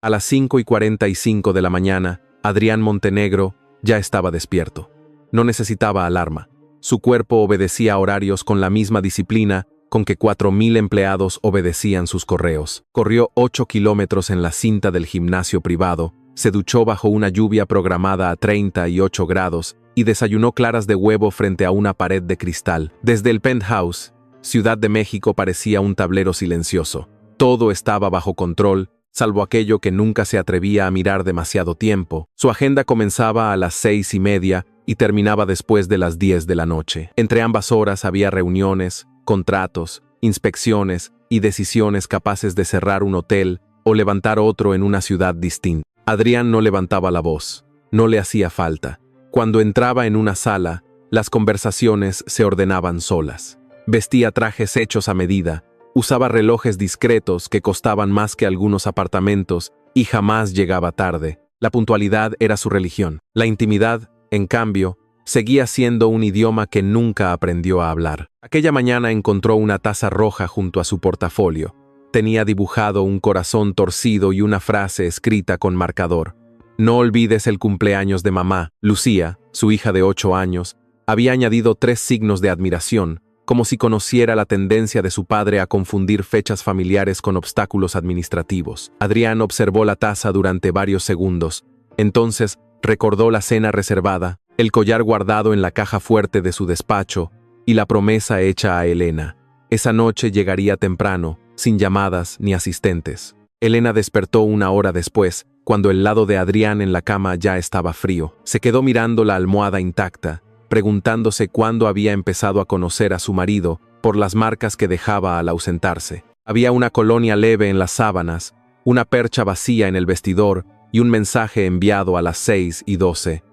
A las 5:45 de la mañana, Adrián Montenegro ya estaba despierto. No necesitaba alarma. Su cuerpo obedecía horarios con la misma disciplina con que 4.000 empleados obedecían sus correos. Corrió 8 kilómetros en la cinta del gimnasio privado, se duchó bajo una lluvia programada a 38 grados y desayunó claras de huevo frente a una pared de cristal. Desde el penthouse, Ciudad de México parecía un tablero silencioso. Todo estaba bajo control, salvo aquello que nunca se atrevía a mirar demasiado tiempo. Su agenda comenzaba a las 6:30 y terminaba después de las 10 de la noche. Entre ambas horas había reuniones, contratos, inspecciones y decisiones capaces de cerrar un hotel o levantar otro en una ciudad distinta. Adrián no levantaba la voz, no le hacía falta. Cuando entraba en una sala, las conversaciones se ordenaban solas. Vestía trajes hechos a medida, usaba relojes discretos que costaban más que algunos apartamentos y jamás llegaba tarde. La puntualidad era su religión. La intimidad, en cambio, seguía siendo un idioma que nunca aprendió a hablar. Aquella mañana encontró una taza roja junto a su portafolio. Tenía dibujado un corazón torcido y una frase escrita con marcador. No olvides el cumpleaños de mamá. Lucía, su hija de 8 años, había añadido 3 signos de admiración, como si conociera la tendencia de su padre a confundir fechas familiares con obstáculos administrativos. Adrián observó la taza durante varios segundos. Entonces recordó la cena reservada, el collar guardado en la caja fuerte de su despacho y la promesa hecha a Elena. Esa noche llegaría temprano, sin llamadas ni asistentes. Elena despertó una hora después, cuando el lado de Adrián en la cama ya estaba frío. Se quedó mirando la almohada intacta, preguntándose cuándo había empezado a conocer a su marido por las marcas que dejaba al ausentarse. Había una colonia leve en las sábanas, una percha vacía en el vestidor y un mensaje enviado a las 6:12.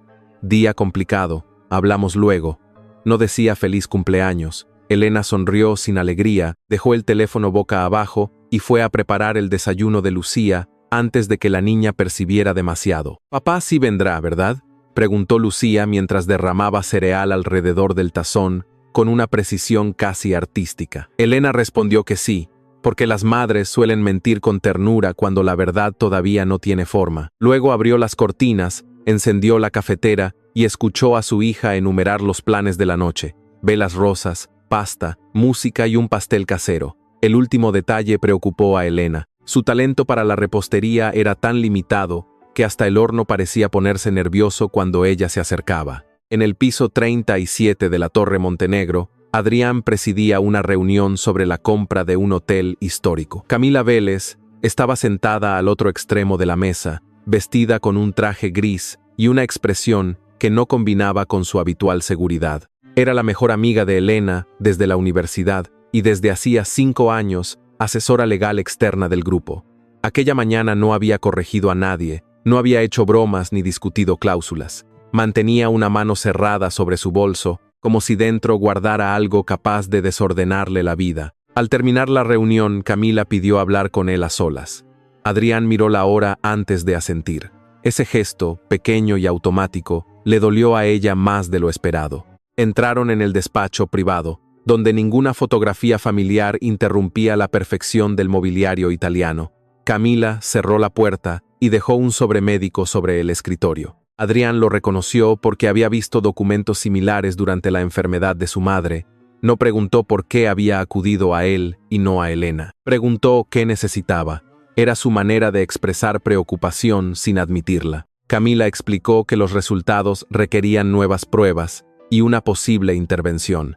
Día complicado, hablamos luego. No decía feliz cumpleaños. Elena sonrió sin alegría, dejó el teléfono boca abajo y fue a preparar el desayuno de Lucía antes de que la niña percibiera demasiado. «Papá sí vendrá, ¿verdad?», preguntó Lucía mientras derramaba cereal alrededor del tazón con una precisión casi artística. Elena respondió que sí, porque las madres suelen mentir con ternura cuando la verdad todavía no tiene forma. Luego abrió las cortinas, encendió la cafetera y escuchó a su hija enumerar los planes de la noche: velas rosas, pasta, música y un pastel casero. El último detalle preocupó a Elena. Su talento para la repostería era tan limitado que hasta el horno parecía ponerse nervioso cuando ella se acercaba. En el piso 37 de la Torre Montenegro, Adrián presidía una reunión sobre la compra de un hotel histórico. Camila Vélez estaba sentada al otro extremo de la mesa, vestida con un traje gris y una expresión que no combinaba con su habitual seguridad. Era la mejor amiga de Elena desde la universidad y desde hacía 5 años asesora legal externa del grupo. Aquella mañana no había corregido a nadie, no había hecho bromas ni discutido cláusulas. Mantenía una mano cerrada sobre su bolso, como si dentro guardara algo capaz de desordenarle la vida. Al terminar la reunión, Camila pidió hablar con él a solas. Adrián miró la hora antes de asentir. Ese gesto, pequeño y automático, le dolió a ella más de lo esperado. Entraron en el despacho privado, donde ninguna fotografía familiar interrumpía la perfección del mobiliario italiano. Camila cerró la puerta y dejó un sobremédico sobre el escritorio. Adrián lo reconoció porque había visto documentos similares durante la enfermedad de su madre. No preguntó por qué había acudido a él y no a Elena. Preguntó qué necesitaba. Era su manera de expresar preocupación sin admitirla. Camila explicó que los resultados requerían nuevas pruebas y una posible intervención.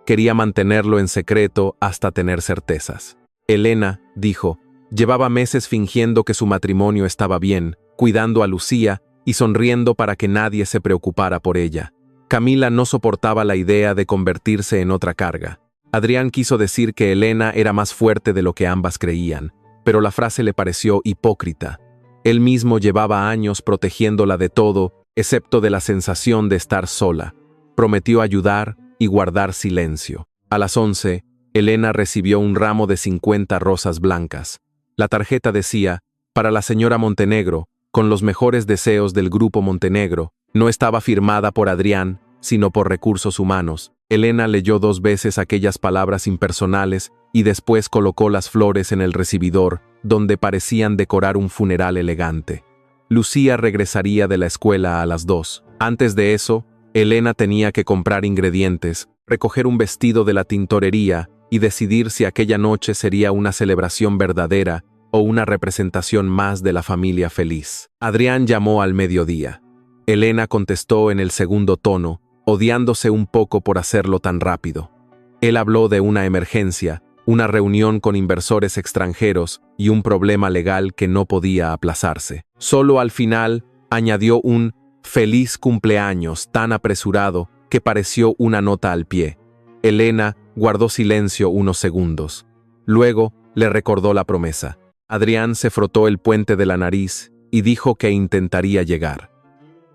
Quería mantenerlo en secreto hasta tener certezas. Elena, dijo, llevaba meses fingiendo que su matrimonio estaba bien, cuidando a Lucía y sonriendo para que nadie se preocupara por ella. Camila no soportaba la idea de convertirse en otra carga. Adrián quiso decir que Elena era más fuerte de lo que ambas creían, pero la frase le pareció hipócrita. Él mismo llevaba años protegiéndola de todo, excepto de la sensación de estar sola. Prometió ayudar y guardar silencio. A las 11, Elena recibió un ramo de 50 rosas blancas. La tarjeta decía, para la señora Montenegro, con los mejores deseos del Grupo Montenegro. No estaba firmada por Adrián, sino por Recursos Humanos. Elena leyó 2 veces aquellas palabras impersonales y después colocó las flores en el recibidor, donde parecían decorar un funeral elegante. Lucía regresaría de la escuela a las 2. Antes de eso, Elena tenía que comprar ingredientes, recoger un vestido de la tintorería y decidir si aquella noche sería una celebración verdadera o una representación más de la familia feliz. Adrián llamó al mediodía. Elena contestó en el segundo tono, odiándose un poco por hacerlo tan rápido. Él habló de una emergencia, una reunión con inversores extranjeros y un problema legal que no podía aplazarse. Solo al final añadió un «feliz cumpleaños» tan apresurado que pareció una nota al pie. Elena guardó silencio unos segundos. Luego le recordó la promesa. Adrián se frotó el puente de la nariz y dijo que intentaría llegar.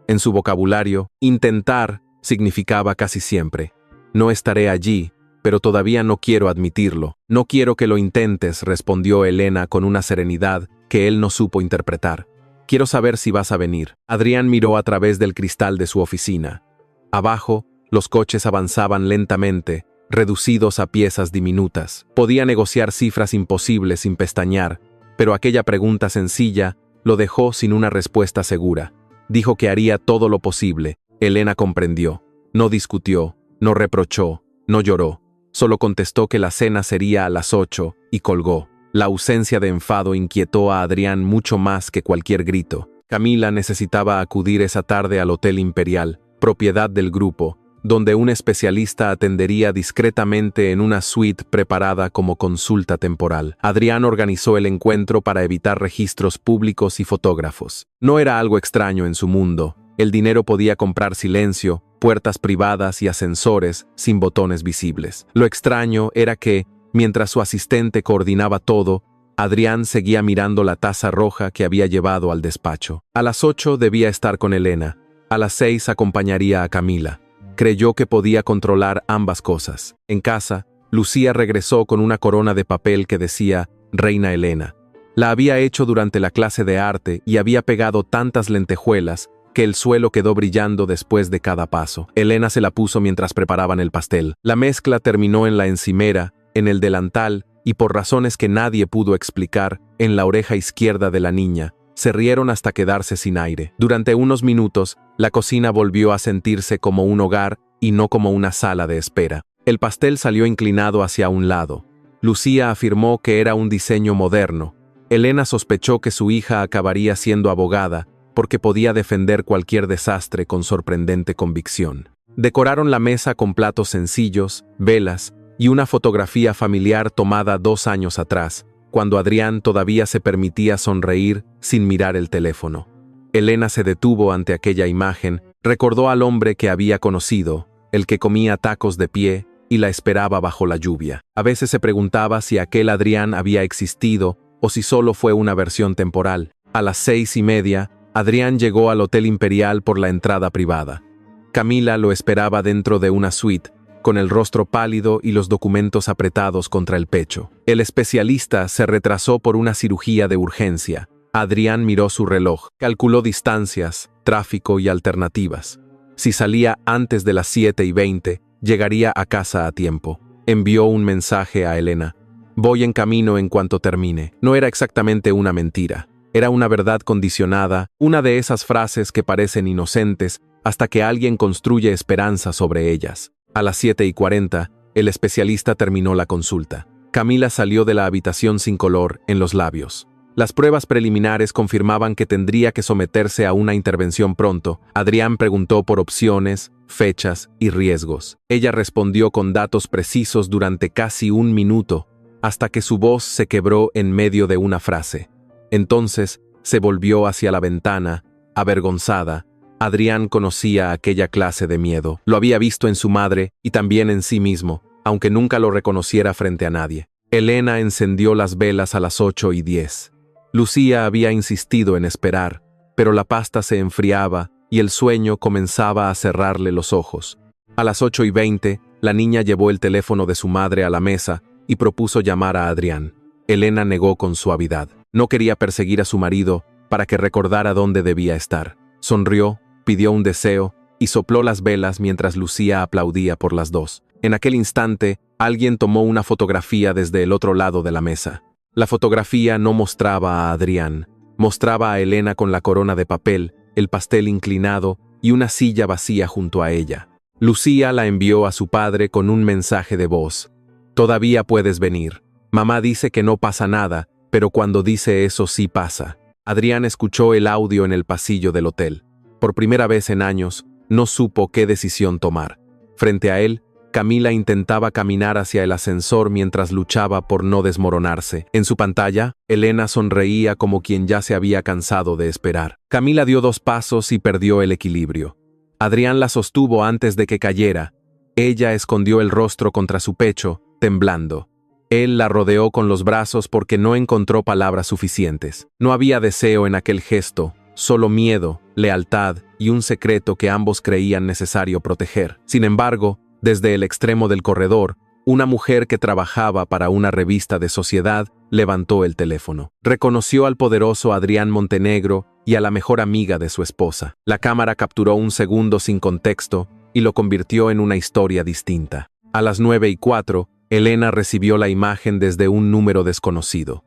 En su vocabulario, intentar significaba casi siempre: no estaré allí, pero todavía no quiero admitirlo. No quiero que lo intentes, respondió Elena con una serenidad que él no supo interpretar. Quiero saber si vas a venir. Adrián miró a través del cristal de su oficina. Abajo, los coches avanzaban lentamente, reducidos a piezas diminutas. Podía negociar cifras imposibles sin pestañear, pero aquella pregunta sencilla lo dejó sin una respuesta segura. Dijo que haría todo lo posible. Elena comprendió. No discutió, no reprochó, no lloró. Solo contestó que la cena sería a las 8 y colgó. La ausencia de enfado inquietó a Adrián mucho más que cualquier grito. Camila necesitaba acudir esa tarde al Hotel Imperial, propiedad del grupo, donde un especialista atendería discretamente en una suite preparada como consulta temporal. Adrián organizó el encuentro para evitar registros públicos y fotógrafos. No era algo extraño en su mundo. El dinero podía comprar silencio, puertas privadas y ascensores sin botones visibles. Lo extraño era que, mientras su asistente coordinaba todo, Adrián seguía mirando la taza roja que había llevado al despacho. A las 8 debía estar con Elena. A las 6 acompañaría a Camila. Creyó que podía controlar ambas cosas. En casa, Lucía regresó con una corona de papel que decía «Reina Elena». La había hecho durante la clase de arte y había pegado tantas lentejuelas que el suelo quedó brillando después de cada paso. Elena se la puso mientras preparaban el pastel. La mezcla terminó en la encimera, en el delantal y, por razones que nadie pudo explicar, en la oreja izquierda de la niña. Se rieron hasta quedarse sin aire. Durante unos minutos, la cocina volvió a sentirse como un hogar y no como una sala de espera. El pastel salió inclinado hacia un lado. Lucía afirmó que era un diseño moderno. Elena sospechó que su hija acabaría siendo abogada, porque podía defender cualquier desastre con sorprendente convicción. Decoraron la mesa con platos sencillos, velas y una fotografía familiar tomada 2 años atrás, cuando Adrián todavía se permitía sonreír sin mirar el teléfono. Elena se detuvo ante aquella imagen, recordó al hombre que había conocido, el que comía tacos de pie y la esperaba bajo la lluvia. A veces se preguntaba si aquel Adrián había existido o si solo fue una versión temporal. A las 6:30, Adrián llegó al Hotel Imperial por la entrada privada. Camila lo esperaba dentro de una suite, con el rostro pálido y los documentos apretados contra el pecho. El especialista se retrasó por una cirugía de urgencia. Adrián miró su reloj, calculó distancias, tráfico y alternativas. Si salía antes de las 7:20, llegaría a casa a tiempo. Envió un mensaje a Elena. «Voy en camino en cuanto termine». No era exactamente una mentira. Era una verdad condicionada, una de esas frases que parecen inocentes hasta que alguien construye esperanza sobre ellas. A las 7:40, el especialista terminó la consulta. Camila salió de la habitación sin color en los labios. Las pruebas preliminares confirmaban que tendría que someterse a una intervención pronto. Adrián preguntó por opciones, fechas y riesgos. Ella respondió con datos precisos durante casi 1 minuto, hasta que su voz se quebró en medio de una frase. Entonces se volvió hacia la ventana, avergonzada. Adrián conocía aquella clase de miedo. Lo había visto en su madre y también en sí mismo, aunque nunca lo reconociera frente a nadie. Elena encendió las velas a las 8:10. Lucía había insistido en esperar, pero la pasta se enfriaba y el sueño comenzaba a cerrarle los ojos. A las 8:20, la niña llevó el teléfono de su madre a la mesa y propuso llamar a Adrián. Elena negó con suavidad. No quería perseguir a su marido para que recordara dónde debía estar. Sonrió, pidió un deseo y sopló las velas mientras Lucía aplaudía por las dos. En aquel instante, alguien tomó una fotografía desde el otro lado de la mesa. La fotografía no mostraba a Adrián, mostraba a Elena con la corona de papel, el pastel inclinado y una silla vacía junto a ella. Lucía la envió a su padre con un mensaje de voz. «Todavía puedes venir. Mamá dice que no pasa nada, pero cuando dice eso sí pasa». Adrián escuchó el audio en el pasillo del hotel. Por primera vez en años, no supo qué decisión tomar. Frente a él, Camila intentaba caminar hacia el ascensor mientras luchaba por no desmoronarse. En su pantalla, Elena sonreía como quien ya se había cansado de esperar. Camila dio 2 pasos y perdió el equilibrio. Adrián la sostuvo antes de que cayera. Ella escondió el rostro contra su pecho, temblando. Él la rodeó con los brazos porque no encontró palabras suficientes. No había deseo en aquel gesto, solo miedo, lealtad y un secreto que ambos creían necesario proteger. Sin embargo, desde el extremo del corredor, una mujer que trabajaba para una revista de sociedad levantó el teléfono. Reconoció al poderoso Adrián Montenegro y a la mejor amiga de su esposa. La cámara capturó un segundo sin contexto y lo convirtió en una historia distinta. A las 9:04, Elena recibió la imagen desde un número desconocido.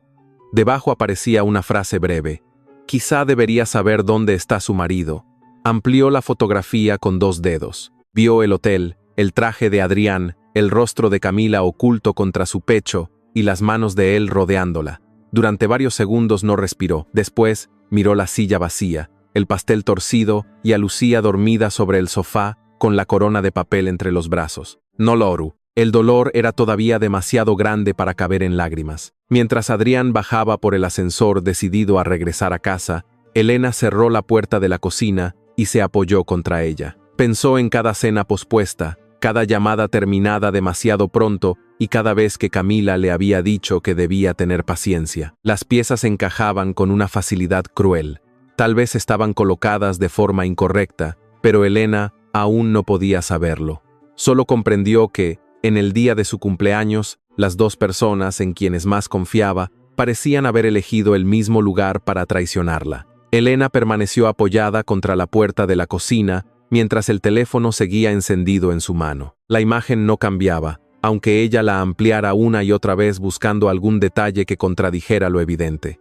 Debajo aparecía una frase breve. «Quizá debería saber dónde está su marido». Amplió la fotografía con 2 dedos. Vio el hotel, el traje de Adrián, el rostro de Camila oculto contra su pecho y las manos de él rodeándola. Durante varios segundos no respiró. Después, miró la silla vacía, el pastel torcido y a Lucía dormida sobre el sofá con la corona de papel entre los brazos. No Loru. El dolor era todavía demasiado grande para caber en lágrimas. Mientras Adrián bajaba por el ascensor decidido a regresar a casa, Elena cerró la puerta de la cocina y se apoyó contra ella. Pensó en cada cena pospuesta, cada llamada terminada demasiado pronto y cada vez que Camila le había dicho que debía tener paciencia. Las piezas encajaban con una facilidad cruel. Tal vez estaban colocadas de forma incorrecta, pero Elena aún no podía saberlo. Solo comprendió que, en el día de su cumpleaños, las 2 personas en quienes más confiaba parecían haber elegido el mismo lugar para traicionarla. Elena permaneció apoyada contra la puerta de la cocina mientras el teléfono seguía encendido en su mano. La imagen no cambiaba, aunque ella la ampliara una y otra vez buscando algún detalle que contradijera lo evidente.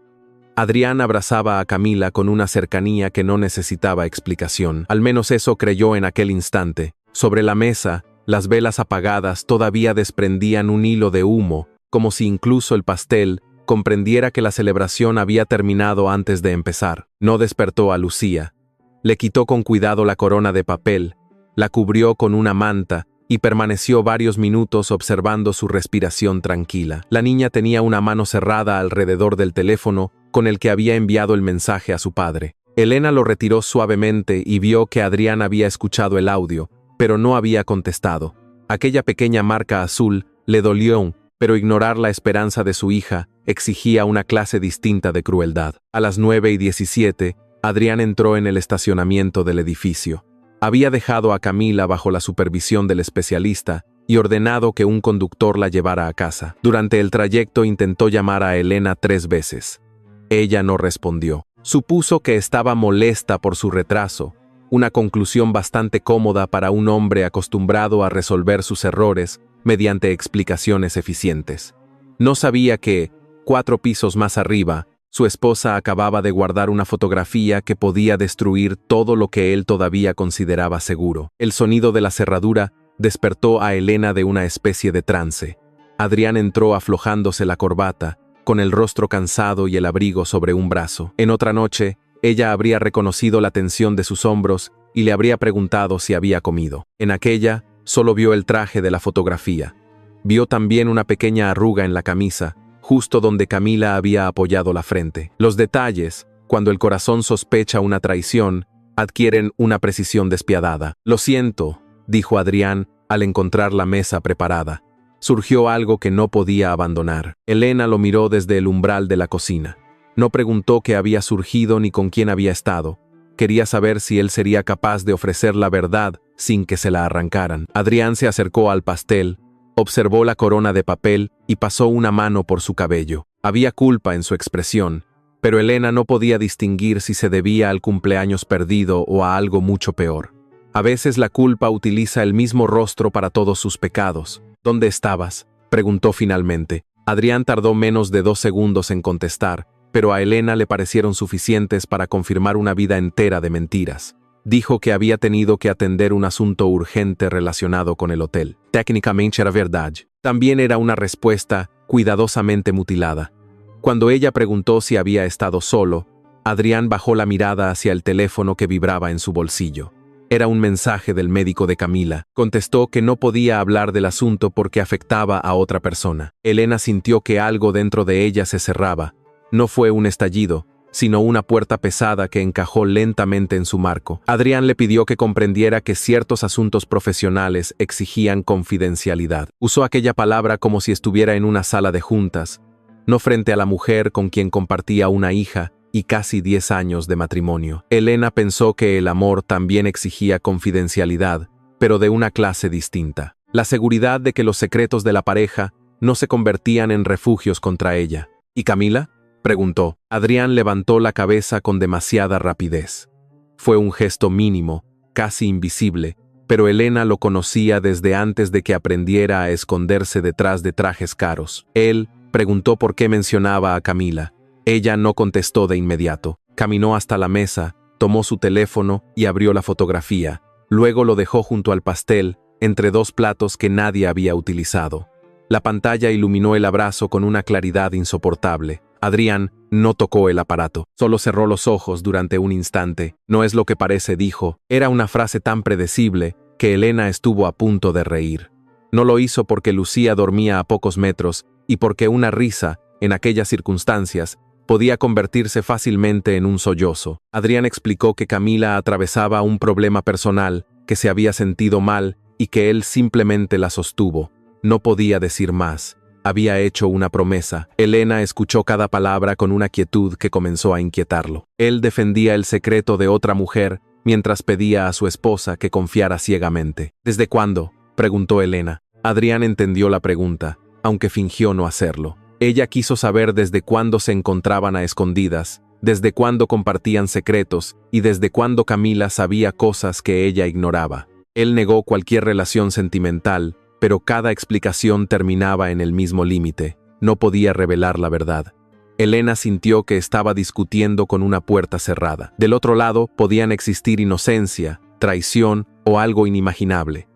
Adrián abrazaba a Camila con una cercanía que no necesitaba explicación. Al menos eso creyó en aquel instante. Sobre la mesa, las velas apagadas todavía desprendían un hilo de humo, como si incluso el pastel comprendiera que la celebración había terminado antes de empezar. No despertó a Lucía. Le quitó con cuidado la corona de papel, la cubrió con una manta y permaneció varios minutos observando su respiración tranquila. La niña tenía una mano cerrada alrededor del teléfono con el que había enviado el mensaje a su padre. Elena lo retiró suavemente y vio que Adrián había escuchado el audio, pero no había contestado. Aquella pequeña marca azul le dolió, pero ignorar la esperanza de su hija exigía una clase distinta de crueldad. A las 9:17, Adrián entró en el estacionamiento del edificio. Había dejado a Camila bajo la supervisión del especialista y ordenado que un conductor la llevara a casa. Durante el trayecto intentó llamar a Elena 3 veces. Ella no respondió. Supuso que estaba molesta por su retraso, una conclusión bastante cómoda para un hombre acostumbrado a resolver sus errores mediante explicaciones eficientes. No sabía que, 4 pisos más arriba, su esposa acababa de guardar una fotografía que podía destruir todo lo que él todavía consideraba seguro. El sonido de la cerradura despertó a Elena de una especie de trance. Adrián entró aflojándose la corbata, con el rostro cansado y el abrigo sobre un brazo. En otra noche, ella habría reconocido la tensión de sus hombros y le habría preguntado si había comido. En aquella, solo vio el traje de la fotografía. Vio también una pequeña arruga en la camisa, justo donde Camila había apoyado la frente. Los detalles, cuando el corazón sospecha una traición, adquieren una precisión despiadada. «Lo siento», dijo Adrián al encontrar la mesa preparada. Surgió algo que no podía abandonar. Elena lo miró desde el umbral de la cocina. No preguntó qué había surgido ni con quién había estado. Quería saber si él sería capaz de ofrecer la verdad sin que se la arrancaran. Adrián se acercó al pastel, observó la corona de papel y pasó una mano por su cabello. Había culpa en su expresión, pero Elena no podía distinguir si se debía al cumpleaños perdido o a algo mucho peor. A veces la culpa utiliza el mismo rostro para todos sus pecados. ¿Dónde estabas?, preguntó finalmente. Adrián tardó menos de 2 segundos en contestar, pero a Elena le parecieron suficientes para confirmar una vida entera de mentiras. Dijo que había tenido que atender un asunto urgente relacionado con el hotel. Técnicamente era verdad. También era una respuesta cuidadosamente mutilada. Cuando ella preguntó si había estado solo, Adrián bajó la mirada hacia el teléfono que vibraba en su bolsillo. Era un mensaje del médico de Camila. Contestó que no podía hablar del asunto porque afectaba a otra persona. Elena sintió que algo dentro de ella se cerraba. No fue un estallido, sino una puerta pesada que encajó lentamente en su marco. Adrián le pidió que comprendiera que ciertos asuntos profesionales exigían confidencialidad. Usó aquella palabra como si estuviera en una sala de juntas, no frente a la mujer con quien compartía una hija y casi 10 años de matrimonio. Elena pensó que el amor también exigía confidencialidad, pero de una clase distinta. La seguridad de que los secretos de la pareja no se convertían en refugios contra ella. ¿Y Camila?, preguntó. Adrián levantó la cabeza con demasiada rapidez. Fue un gesto mínimo, casi invisible, pero Elena lo conocía desde antes de que aprendiera a esconderse detrás de trajes caros. Él preguntó por qué mencionaba a Camila. Ella no contestó de inmediato. Caminó hasta la mesa, tomó su teléfono y abrió la fotografía. Luego lo dejó junto al pastel, entre 2 platos que nadie había utilizado. La pantalla iluminó el abrazo con una claridad insoportable. Adrián no tocó el aparato, solo cerró los ojos durante un instante. No es lo que parece, dijo. Era una frase tan predecible que Elena estuvo a punto de reír. No lo hizo porque Lucía dormía a pocos metros y porque una risa, en aquellas circunstancias, podía convertirse fácilmente en un sollozo. Adrián explicó que Camila atravesaba un problema personal, que se había sentido mal y que él simplemente la sostuvo. No podía decir más. Había hecho una promesa. Elena escuchó cada palabra con una quietud que comenzó a inquietarlo. Él defendía el secreto de otra mujer mientras pedía a su esposa que confiara ciegamente. ¿Desde cuándo?, preguntó Elena. Adrián entendió la pregunta, aunque fingió no hacerlo. Ella quiso saber desde cuándo se encontraban a escondidas, desde cuándo compartían secretos y desde cuándo Camila sabía cosas que ella ignoraba. Él negó cualquier relación sentimental, pero cada explicación terminaba en el mismo límite. No podía revelar la verdad. Elena sintió que estaba discutiendo con una puerta cerrada. Del otro lado podían existir inocencia, traición o algo inimaginable.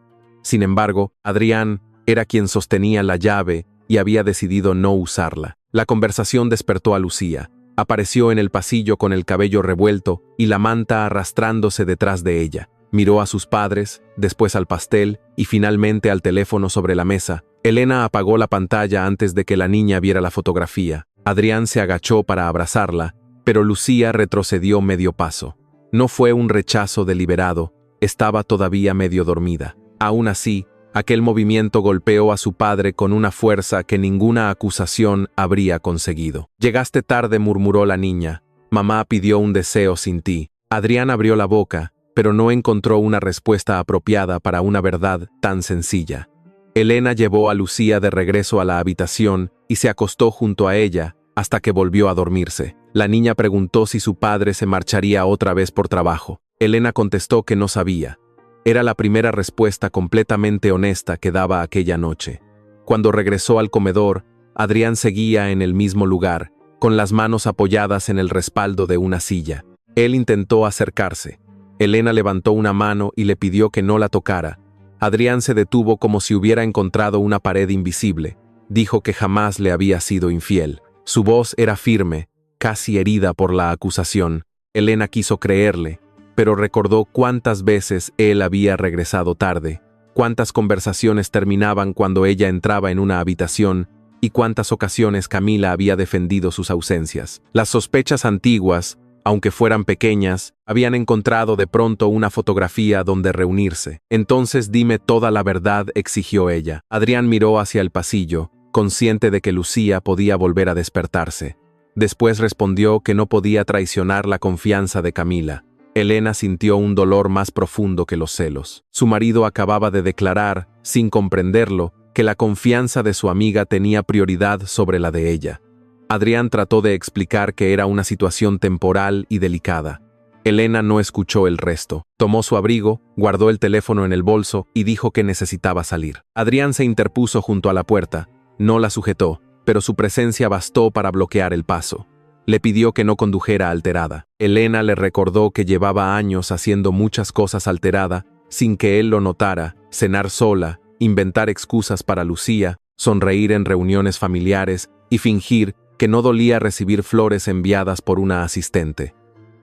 Sin embargo, Adrián era quien sostenía la llave y había decidido no usarla. La conversación despertó a Lucía. Apareció en el pasillo con el cabello revuelto y la manta arrastrándose detrás de ella. Miró a sus padres, después al pastel y finalmente al teléfono sobre la mesa. Elena apagó la pantalla antes de que la niña viera la fotografía. Adrián se agachó para abrazarla, pero Lucía retrocedió medio paso. No fue un rechazo deliberado, estaba todavía medio dormida. Aún así, aquel movimiento golpeó a su padre con una fuerza que ninguna acusación habría conseguido. «Llegaste tarde», murmuró la niña. «Mamá pidió un deseo sin ti». Adrián abrió la boca, pero no encontró una respuesta apropiada para una verdad tan sencilla. Elena llevó a Lucía de regreso a la habitación y se acostó junto a ella hasta que volvió a dormirse. La niña preguntó si su padre se marcharía otra vez por trabajo. Elena contestó que no sabía. Era la primera respuesta completamente honesta que daba aquella noche. Cuando regresó al comedor, Adrián seguía en el mismo lugar, con las manos apoyadas en el respaldo de una silla. Él intentó acercarse. Elena levantó una mano y le pidió que no la tocara. Adrián se detuvo como si hubiera encontrado una pared invisible. Dijo que jamás le había sido infiel. Su voz era firme, casi herida por la acusación. Elena quiso creerle, pero recordó cuántas veces él había regresado tarde, cuántas conversaciones terminaban cuando ella entraba en una habitación y cuántas ocasiones Camila había defendido sus ausencias. Las sospechas antiguas, aunque fueran pequeñas, habían encontrado de pronto una fotografía donde reunirse. «Entonces dime toda la verdad», exigió ella. Adrián miró hacia el pasillo, consciente de que Lucía podía volver a despertarse. Después respondió que no podía traicionar la confianza de Camila. Elena sintió un dolor más profundo que los celos. Su marido acababa de declarar, sin comprenderlo, que la confianza de su amiga tenía prioridad sobre la de ella. Adrián trató de explicar que era una situación temporal y delicada. Elena no escuchó el resto. Tomó su abrigo, guardó el teléfono en el bolso y dijo que necesitaba salir. Adrián se interpuso junto a la puerta. No la sujetó, pero su presencia bastó para bloquear el paso. Le pidió que no condujera alterada. Elena le recordó que llevaba años haciendo muchas cosas alterada, sin que él lo notara: cenar sola, inventar excusas para Lucía, sonreír en reuniones familiares y fingir que no dolía recibir flores enviadas por una asistente.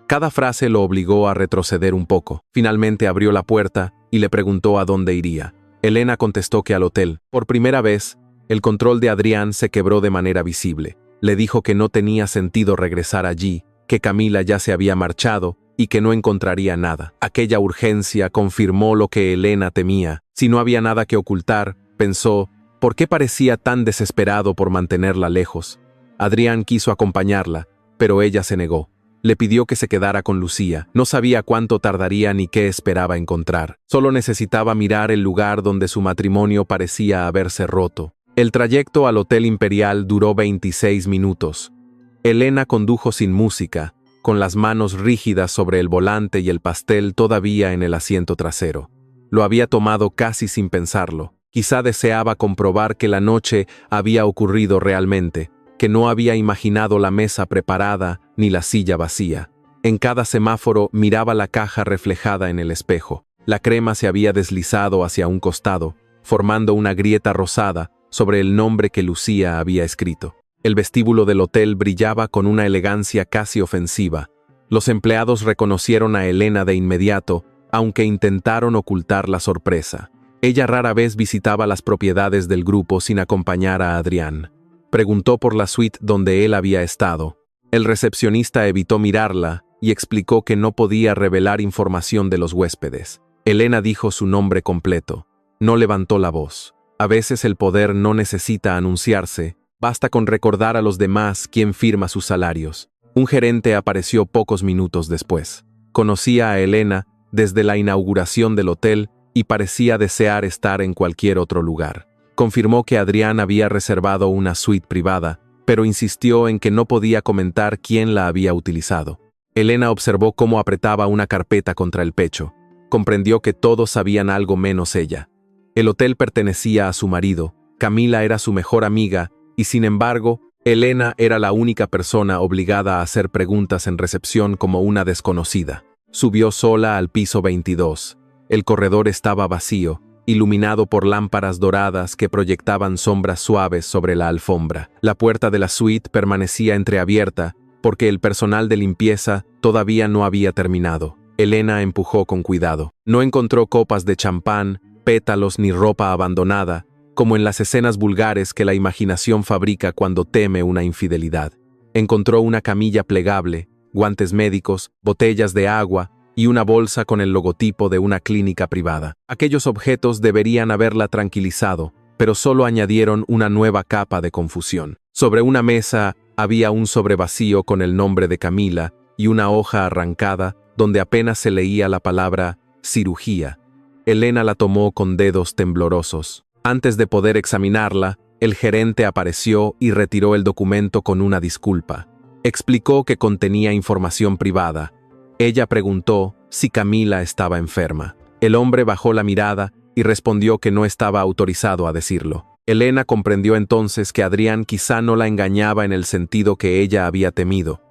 Cada frase lo obligó a retroceder un poco. Finalmente abrió la puerta y le preguntó a dónde iría. Elena contestó que al hotel. Por primera vez, el control de Adrián se quebró de manera visible. Le dijo que no tenía sentido regresar allí, que Camila ya se había marchado y que no encontraría nada. Aquella urgencia confirmó lo que Elena temía. Si no había nada que ocultar, pensó, ¿por qué parecía tan desesperado por mantenerla lejos? Adrián quiso acompañarla, pero ella se negó. Le pidió que se quedara con Lucía. No sabía cuánto tardaría ni qué esperaba encontrar. Solo necesitaba mirar el lugar donde su matrimonio parecía haberse roto. El trayecto al Hotel Imperial duró 26 minutos. Elena condujo sin música, con las manos rígidas sobre el volante y el pastel todavía en el asiento trasero. Lo había tomado casi sin pensarlo. Quizá deseaba comprobar que la noche había ocurrido realmente, que no había imaginado la mesa preparada ni la silla vacía. En cada semáforo miraba la caja reflejada en el espejo. La crema se había deslizado hacia un costado, formando una grieta rosada sobre el nombre que Lucía había escrito. El vestíbulo del hotel brillaba con una elegancia casi ofensiva. Los empleados reconocieron a Elena de inmediato, aunque intentaron ocultar la sorpresa. Ella rara vez visitaba las propiedades del grupo sin acompañar a Adrián. Preguntó por la suite donde él había estado. El recepcionista evitó mirarla y explicó que no podía revelar información de los huéspedes. Elena dijo su nombre completo. No levantó la voz. A veces el poder no necesita anunciarse, basta con recordar a los demás quién firma sus salarios. Un gerente apareció pocos minutos después. Conocía a Elena desde la inauguración del hotel y parecía desear estar en cualquier otro lugar. Confirmó que Adrián había reservado una suite privada, pero insistió en que no podía comentar quién la había utilizado. Elena observó cómo apretaba una carpeta contra el pecho. Comprendió que todos sabían algo menos ella. El hotel pertenecía a su marido, Camila era su mejor amiga, y sin embargo, Elena era la única persona obligada a hacer preguntas en recepción como una desconocida. Subió sola al piso 22. El corredor estaba vacío, iluminado por lámparas doradas que proyectaban sombras suaves sobre la alfombra. La puerta de la suite permanecía entreabierta, porque el personal de limpieza todavía no había terminado. Elena empujó con cuidado. No encontró copas de champán, pétalos ni ropa abandonada, como en las escenas vulgares que la imaginación fabrica cuando teme una infidelidad. Encontró una camilla plegable, guantes médicos, botellas de agua y una bolsa con el logotipo de una clínica privada. Aquellos objetos deberían haberla tranquilizado, pero solo añadieron una nueva capa de confusión. Sobre una mesa había un sobre vacío con el nombre de Camila y una hoja arrancada donde apenas se leía la palabra cirugía. Elena la tomó con dedos temblorosos. Antes de poder examinarla, el gerente apareció y retiró el documento con una disculpa. Explicó que contenía información privada. Ella preguntó si Camila estaba enferma. El hombre bajó la mirada y respondió que no estaba autorizado a decirlo. Elena comprendió entonces que Adrián quizá no la engañaba en el sentido que ella había temido.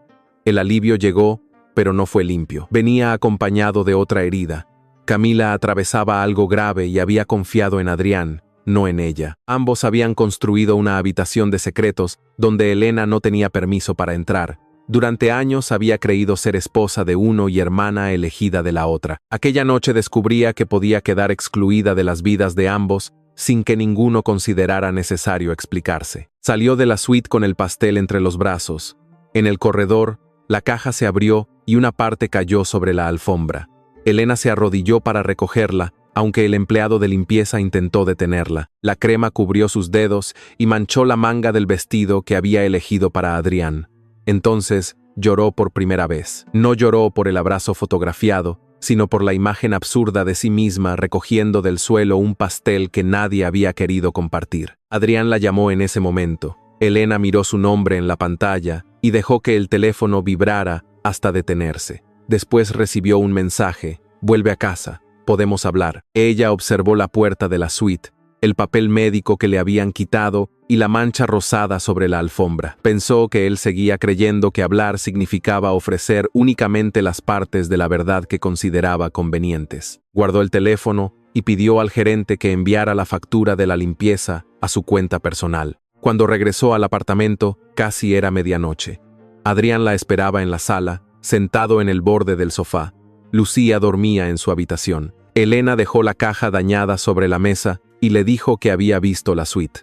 El alivio llegó, pero no fue limpio. Venía acompañado de otra herida. Camila atravesaba algo grave y había confiado en Adrián, no en ella. Ambos habían construido una habitación de secretos donde Elena no tenía permiso para entrar. Durante años había creído ser esposa de uno y hermana elegida de la otra. Aquella noche descubría que podía quedar excluida de las vidas de ambos sin que ninguno considerara necesario explicarse. Salió de la suite con el pastel entre los brazos. En el corredor, la caja se abrió y una parte cayó sobre la alfombra. Elena se arrodilló para recogerla, aunque el empleado de limpieza intentó detenerla. La crema cubrió sus dedos y manchó la manga del vestido que había elegido para Adrián. Entonces lloró por primera vez. No lloró por el abrazo fotografiado, sino por la imagen absurda de sí misma recogiendo del suelo un pastel que nadie había querido compartir. Adrián la llamó en ese momento. Elena miró su nombre en la pantalla y dejó que el teléfono vibrara hasta detenerse. Después recibió un mensaje: vuelve a casa, podemos hablar. Ella observó la puerta de la suite, el papel médico que le habían quitado y la mancha rosada sobre la alfombra. Pensó que él seguía creyendo que hablar significaba ofrecer únicamente las partes de la verdad que consideraba convenientes. Guardó el teléfono y pidió al gerente que enviara la factura de la limpieza a su cuenta personal. Cuando regresó al apartamento, casi era medianoche. Adrián la esperaba en la sala, sentado en el borde del sofá. Lucía dormía en su habitación. Elena dejó la caja dañada sobre la mesa y le dijo que había visto la suite.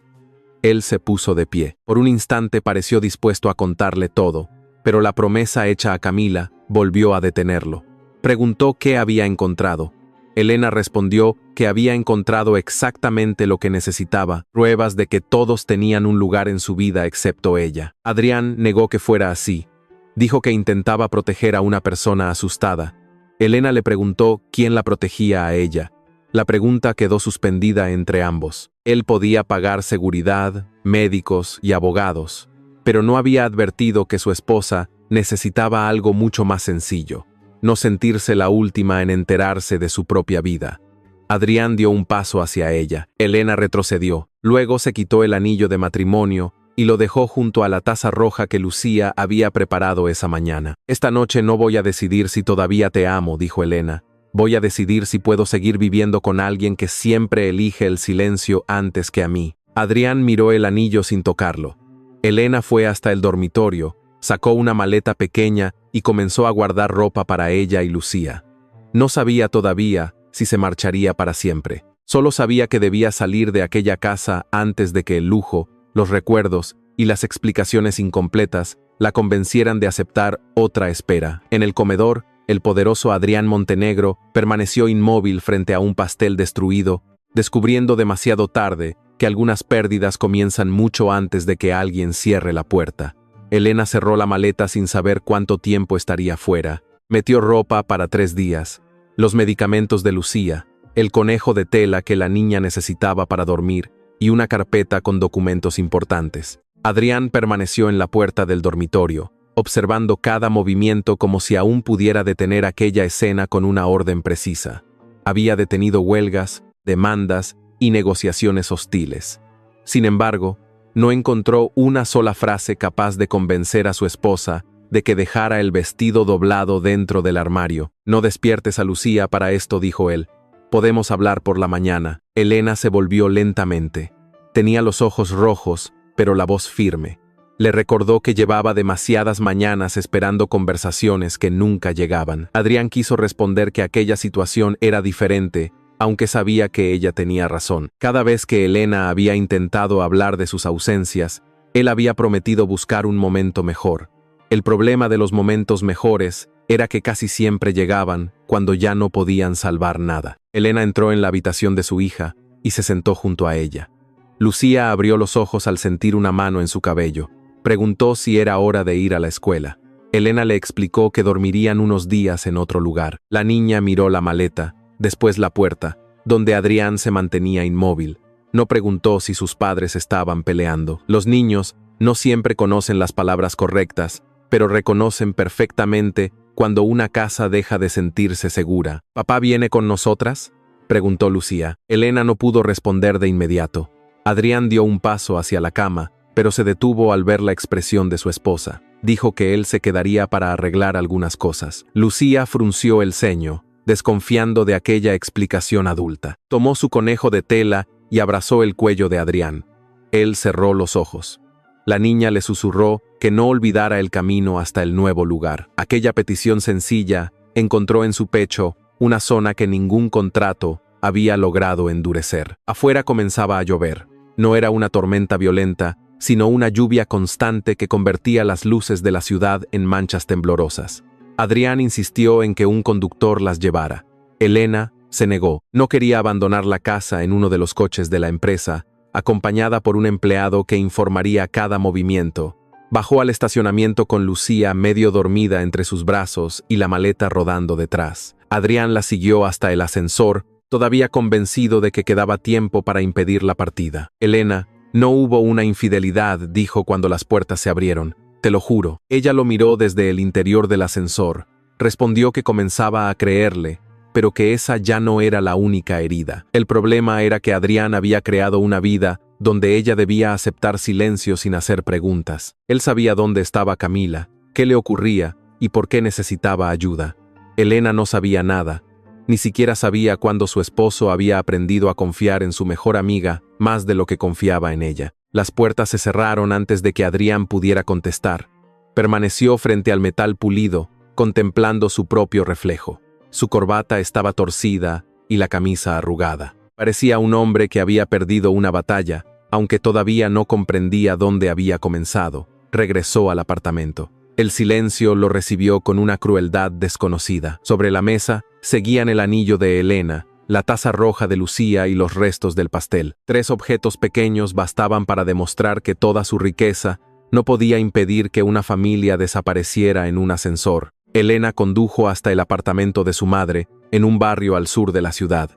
Él se puso de pie. Por un instante pareció dispuesto a contarle todo, pero la promesa hecha a Camila volvió a detenerlo. Preguntó qué había encontrado. Elena respondió que había encontrado exactamente lo que necesitaba, pruebas de que todos tenían un lugar en su vida excepto ella. Adrián negó que fuera así. Dijo que intentaba proteger a una persona asustada. Elena le preguntó quién la protegía a ella. La pregunta quedó suspendida entre ambos. Él podía pagar seguridad, médicos y abogados, pero no había advertido que su esposa necesitaba algo mucho más sencillo: no sentirse la última en enterarse de su propia vida. Adrián dio un paso hacia ella. Elena retrocedió. Luego se quitó el anillo de matrimonio y lo dejó junto a la taza roja que Lucía había preparado esa mañana. Esta noche no voy a decidir si todavía te amo, dijo Elena. Voy a decidir si puedo seguir viviendo con alguien que siempre elige el silencio antes que a mí. Adrián miró el anillo sin tocarlo. Elena fue hasta el dormitorio, sacó una maleta pequeña y comenzó a guardar ropa para ella y Lucía. No sabía todavía si se marcharía para siempre. Solo sabía que debía salir de aquella casa antes de que el lujo, los recuerdos y las explicaciones incompletas la convencieran de aceptar otra espera. En el comedor, el poderoso Adrián Montenegro permaneció inmóvil frente a un pastel destruido, descubriendo demasiado tarde que algunas pérdidas comienzan mucho antes de que alguien cierre la puerta. Elena cerró la maleta sin saber cuánto tiempo estaría fuera. Metió ropa para 3 días, los medicamentos de Lucía, el conejo de tela que la niña necesitaba para dormir y una carpeta con documentos importantes. Adrián permaneció en la puerta del dormitorio, observando cada movimiento como si aún pudiera detener aquella escena con una orden precisa. Había detenido huelgas, demandas y negociaciones hostiles. Sin embargo, no encontró una sola frase capaz de convencer a su esposa de que dejara el vestido doblado dentro del armario. No despiertes a Lucía para esto, dijo él. Podemos hablar por la mañana. Elena se volvió lentamente. Tenía los ojos rojos, pero la voz firme. Le recordó que llevaba demasiadas mañanas esperando conversaciones que nunca llegaban. Adrián quiso responder que aquella situación era diferente, aunque sabía que ella tenía razón. Cada vez que Elena había intentado hablar de sus ausencias, él había prometido buscar un momento mejor. El problema de los momentos mejores era que casi siempre llegaban cuando ya no podían salvar nada. Elena entró en la habitación de su hija y se sentó junto a ella. Lucía abrió los ojos al sentir una mano en su cabello. Preguntó si era hora de ir a la escuela. Elena le explicó que dormirían unos días en otro lugar. La niña miró la maleta, después la puerta, donde Adrián se mantenía inmóvil. No preguntó si sus padres estaban peleando. Los niños no siempre conocen las palabras correctas, pero reconocen perfectamente cuando una casa deja de sentirse segura. ¿Papá viene con nosotras?, preguntó Lucía. Elena no pudo responder de inmediato. Adrián dio un paso hacia la cama, pero se detuvo al ver la expresión de su esposa. Dijo que él se quedaría para arreglar algunas cosas. Lucía frunció el ceño, desconfiando de aquella explicación adulta. Tomó su conejo de tela y abrazó el cuello de Adrián. Él cerró los ojos. La niña le susurró que no olvidara el camino hasta el nuevo lugar. Aquella petición sencilla encontró en su pecho una zona que ningún contrato había logrado endurecer. Afuera comenzaba a llover. No era una tormenta violenta, sino una lluvia constante que convertía las luces de la ciudad en manchas temblorosas. Adrián insistió en que un conductor las llevara. Elena se negó. No quería abandonar la casa en uno de los coches de la empresa, acompañada por un empleado que informaría cada movimiento. Bajó al estacionamiento con Lucía medio dormida entre sus brazos y la maleta rodando detrás. Adrián la siguió hasta el ascensor, todavía convencido de que quedaba tiempo para impedir la partida. Elena, no hubo una infidelidad, dijo cuando las puertas se abrieron. Te lo juro. Ella lo miró desde el interior del ascensor. respondió que comenzaba a creerle, pero que esa ya no era la única herida. El problema era que Adrián había creado una vida donde ella debía aceptar silencio sin hacer preguntas. Él sabía dónde estaba Camila, qué le ocurría y por qué necesitaba ayuda. Elena no sabía nada, ni siquiera sabía cuándo su esposo había aprendido a confiar en su mejor amiga más de lo que confiaba en ella. Las puertas se cerraron antes de que Adrián pudiera contestar. Permaneció frente al metal pulido, contemplando su propio reflejo. Su corbata estaba torcida y la camisa arrugada. Parecía un hombre que había perdido una batalla, aunque todavía no comprendía dónde había comenzado. Regresó al apartamento. El silencio lo recibió con una crueldad desconocida. Sobre la mesa seguían el anillo de Elena, la taza roja de Lucía y los restos del pastel. 3 objetos pequeños bastaban para demostrar que toda su riqueza no podía impedir que una familia desapareciera en un ascensor. Elena condujo hasta el apartamento de su madre, en un barrio al sur de la ciudad.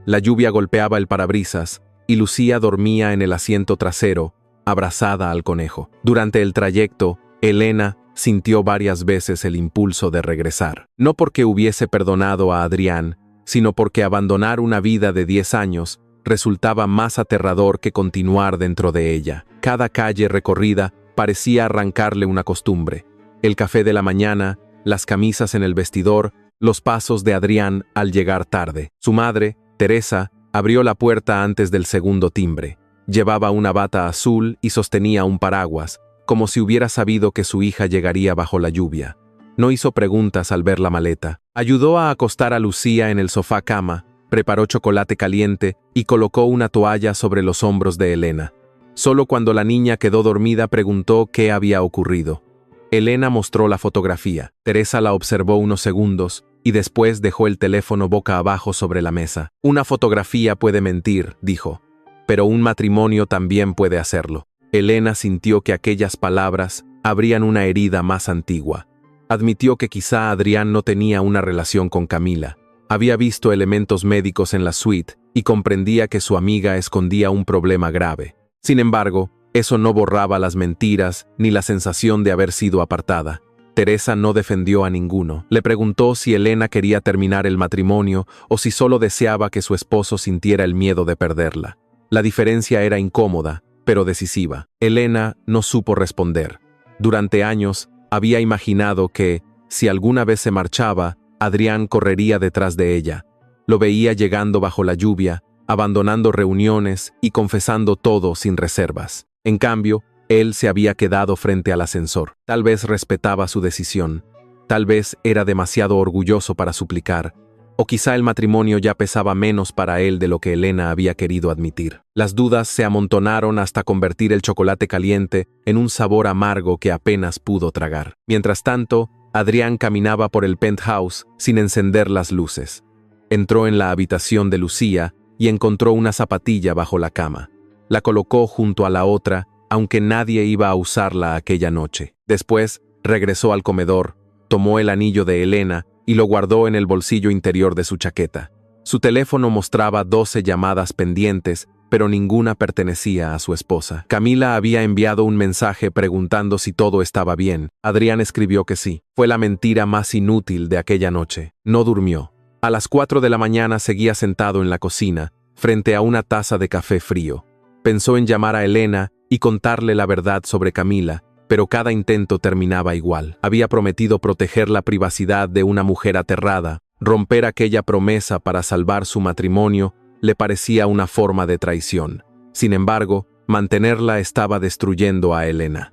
La lluvia golpeaba el parabrisas, y Lucía dormía en el asiento trasero, abrazada al conejo. Durante el trayecto, Elena sintió varias veces el impulso de regresar. No porque hubiese perdonado a Adrián, sino porque abandonar una vida de 10 años resultaba más aterrador que continuar dentro de ella. Cada calle recorrida parecía arrancarle una costumbre. El café de la mañana, las camisas en el vestidor, los pasos de Adrián al llegar tarde. Su madre, Teresa, abrió la puerta antes del segundo timbre. Llevaba una bata azul y sostenía un paraguas, como si hubiera sabido que su hija llegaría bajo la lluvia. No hizo preguntas al ver la maleta. Ayudó a acostar a Lucía en el sofá cama, preparó chocolate caliente y colocó una toalla sobre los hombros de Elena. Solo cuando la niña quedó dormida preguntó qué había ocurrido. Elena mostró la fotografía. Teresa la observó unos segundos y después dejó el teléfono boca abajo sobre la mesa. Una fotografía puede mentir, dijo, pero un matrimonio también puede hacerlo. Elena sintió que aquellas palabras abrían una herida más antigua. Admitió que quizá Adrián no tenía una relación con Camila. Había visto elementos médicos en la suite y comprendía que su amiga escondía un problema grave. Sin embargo, eso no borraba las mentiras ni la sensación de haber sido apartada. Teresa no defendió a ninguno. Le preguntó si Elena quería terminar el matrimonio o si solo deseaba que su esposo sintiera el miedo de perderla. La diferencia era incómoda, pero decisiva. Elena no supo responder. Durante años, había imaginado que, si alguna vez se marchaba, Adrián correría detrás de ella. Lo veía llegando bajo la lluvia, abandonando reuniones y confesando todo sin reservas. En cambio, él se había quedado frente al ascensor. Tal vez respetaba su decisión, tal vez era demasiado orgulloso para suplicar, o quizá el matrimonio ya pesaba menos para él de lo que Elena había querido admitir. Las dudas se amontonaron hasta convertir el chocolate caliente en un sabor amargo que apenas pudo tragar. Mientras tanto, Adrián caminaba por el penthouse sin encender las luces. Entró en la habitación de Lucía y encontró una zapatilla bajo la cama. La colocó junto a la otra, aunque nadie iba a usarla aquella noche. Después, regresó al comedor, tomó el anillo de Elena y lo guardó en el bolsillo interior de su chaqueta. Su teléfono mostraba 12 llamadas pendientes, pero ninguna pertenecía a su esposa. Camila había enviado un mensaje preguntando si todo estaba bien. Adrián escribió que sí. Fue la mentira más inútil de aquella noche. No durmió. A las 4 de la mañana seguía sentado en la cocina, frente a una taza de café frío. Pensó en llamar a Elena y contarle la verdad sobre Camila, pero cada intento terminaba igual. Había prometido proteger la privacidad de una mujer aterrada. Romper aquella promesa para salvar su matrimonio le parecía una forma de traición. Sin embargo, mantenerla estaba destruyendo a Elena.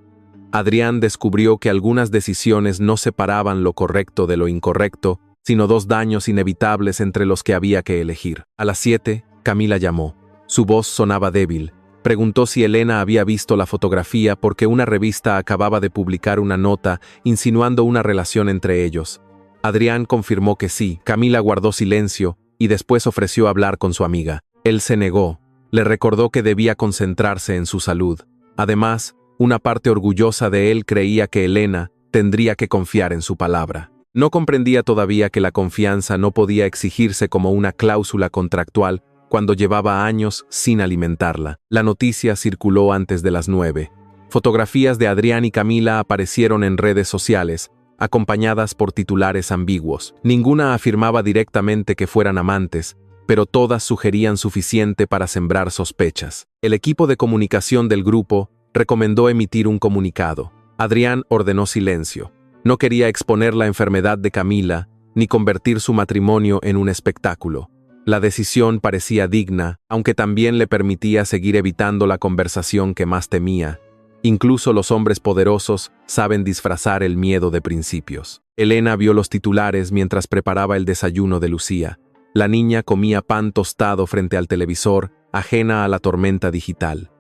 Adrián descubrió que algunas decisiones no separaban lo correcto de lo incorrecto, sino 2 daños inevitables entre los que había que elegir. A las 7, Camila llamó. Su voz sonaba débil. Preguntó si Elena había visto la fotografía porque una revista acababa de publicar una nota insinuando una relación entre ellos. Adrián confirmó que sí. Camila guardó silencio y después ofreció hablar con su amiga. Él se negó. Le recordó que debía concentrarse en su salud. Además, una parte orgullosa de él creía que Elena tendría que confiar en su palabra. No comprendía todavía que la confianza no podía exigirse como una cláusula contractual cuando llevaba años sin alimentarla. La noticia circuló antes de las 9. Fotografías de Adrián y Camila aparecieron en redes sociales, acompañadas por titulares ambiguos. Ninguna afirmaba directamente que fueran amantes, pero todas sugerían suficiente para sembrar sospechas. El equipo de comunicación del grupo recomendó emitir un comunicado. Adrián ordenó silencio. No quería exponer la enfermedad de Camila, ni convertir su matrimonio en un espectáculo. La decisión parecía digna, aunque también le permitía seguir evitando la conversación que más temía. Incluso los hombres poderosos saben disfrazar el miedo de principios. Elena vio los titulares mientras preparaba el desayuno de Lucía. La niña comía pan tostado frente al televisor, ajena a la tormenta digital.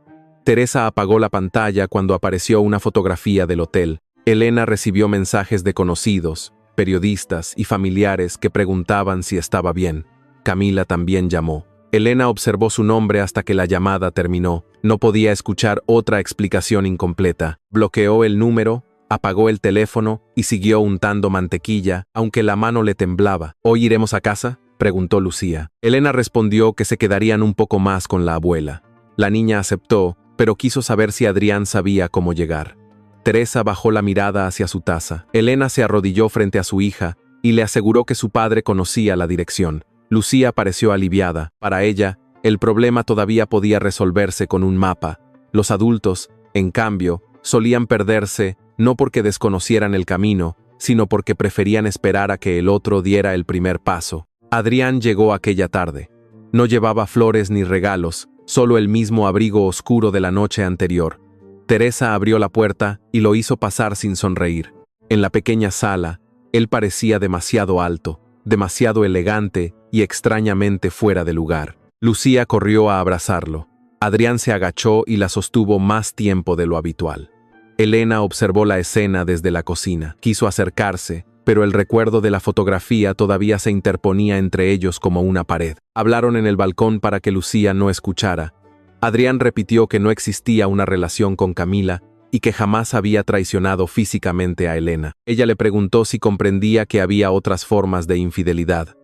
Teresa apagó la pantalla cuando apareció una fotografía del hotel. Elena recibió mensajes de conocidos, periodistas y familiares que preguntaban si estaba bien. Camila también llamó. Elena observó su nombre hasta que la llamada terminó. No podía escuchar otra explicación incompleta. Bloqueó el número, apagó el teléfono y siguió untando mantequilla, aunque la mano le temblaba. ¿Hoy iremos a casa?, preguntó Lucía. Elena respondió que se quedarían un poco más con la abuela. La niña aceptó, pero quiso saber si Adrián sabía cómo llegar. Teresa bajó la mirada hacia su taza. Elena se arrodilló frente a su hija y le aseguró que su padre conocía la dirección. Lucía pareció aliviada. Para ella, el problema todavía podía resolverse con un mapa. Los adultos, en cambio, solían perderse no porque desconocieran el camino, sino porque preferían esperar a que el otro diera el primer paso. Adrián llegó aquella tarde. No llevaba flores ni regalos, solo el mismo abrigo oscuro de la noche anterior. Teresa abrió la puerta y lo hizo pasar sin sonreír. En la pequeña sala, él parecía demasiado alto, demasiado elegante y extrañamente fuera de lugar. Lucía corrió a abrazarlo. Adrián se agachó y la sostuvo más tiempo de lo habitual. Elena observó la escena desde la cocina. Quiso acercarse, pero el recuerdo de la fotografía todavía se interponía entre ellos como una pared. Hablaron en el balcón para que Lucía no escuchara. Adrián repitió que no existía una relación con Camila y que jamás había traicionado físicamente a Elena. Ella le preguntó si comprendía que había otras formas de infidelidad.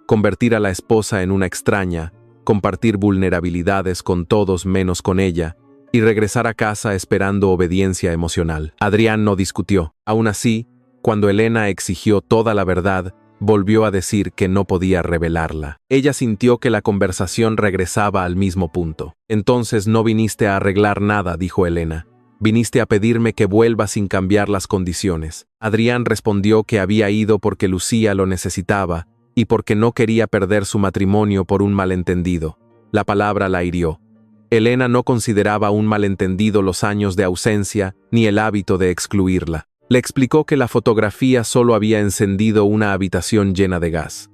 Convertir a la esposa en una extraña, compartir vulnerabilidades con todos menos con ella, y regresar a casa esperando obediencia emocional. Adrián no discutió. Aún así, cuando Elena exigió toda la verdad, volvió a decir que no podía revelarla. Ella sintió que la conversación regresaba al mismo punto. «Entonces no viniste a arreglar nada», dijo Elena. «Viniste a pedirme que vuelva sin cambiar las condiciones». Adrián respondió que había ido porque Lucía lo necesitaba y porque no quería perder su matrimonio por un malentendido. La palabra la hirió. Elena no consideraba un malentendido los años de ausencia ni el hábito de excluirla. Le explicó que la fotografía solo había encendido una habitación llena de gas.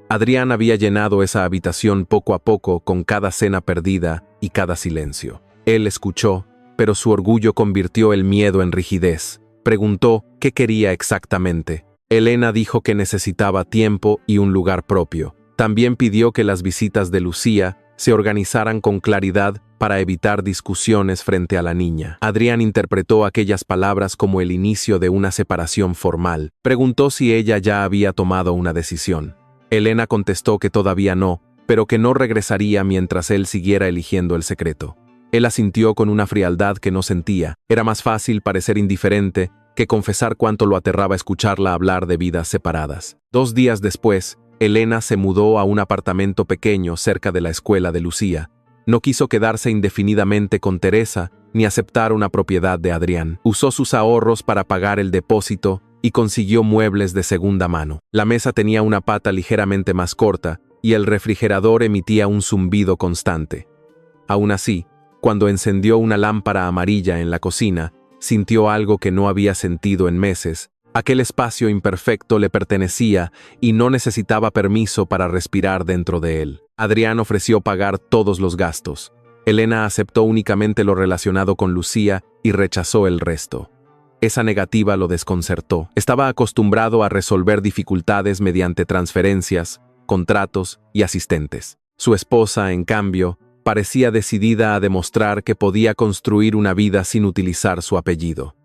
Adrián había llenado esa habitación poco a poco con cada cena perdida y cada silencio. Él escuchó, pero su orgullo convirtió el miedo en rigidez. Preguntó qué quería exactamente. Elena dijo que necesitaba tiempo y un lugar propio. También pidió que las visitas de Lucía se organizaran con claridad para evitar discusiones frente a la niña. Adrián interpretó aquellas palabras como el inicio de una separación formal. Preguntó si ella ya había tomado una decisión. Elena contestó que todavía no, pero que no regresaría mientras él siguiera eligiendo el secreto. Él asintió con una frialdad que no sentía. Era más fácil parecer indiferente que confesar cuánto lo aterraba escucharla hablar de vidas separadas. 2 días después, Elena se mudó a un apartamento pequeño cerca de la escuela de Lucía. No quiso quedarse indefinidamente con Teresa ni aceptar una propiedad de Adrián. Usó sus ahorros para pagar el depósito y consiguió muebles de segunda mano. La mesa tenía una pata ligeramente más corta y el refrigerador emitía un zumbido constante. Aún así, cuando encendió una lámpara amarilla en la cocina, sintió algo que no había sentido en meses. Aquel espacio imperfecto le pertenecía y no necesitaba permiso para respirar dentro de él. Adrián ofreció pagar todos los gastos. Elena aceptó únicamente lo relacionado con Lucía y rechazó el resto. Esa negativa lo desconcertó. Estaba acostumbrado a resolver dificultades mediante transferencias, contratos y asistentes. Su esposa, en cambio, parecía decidida a demostrar que podía construir una vida sin utilizar su apellido.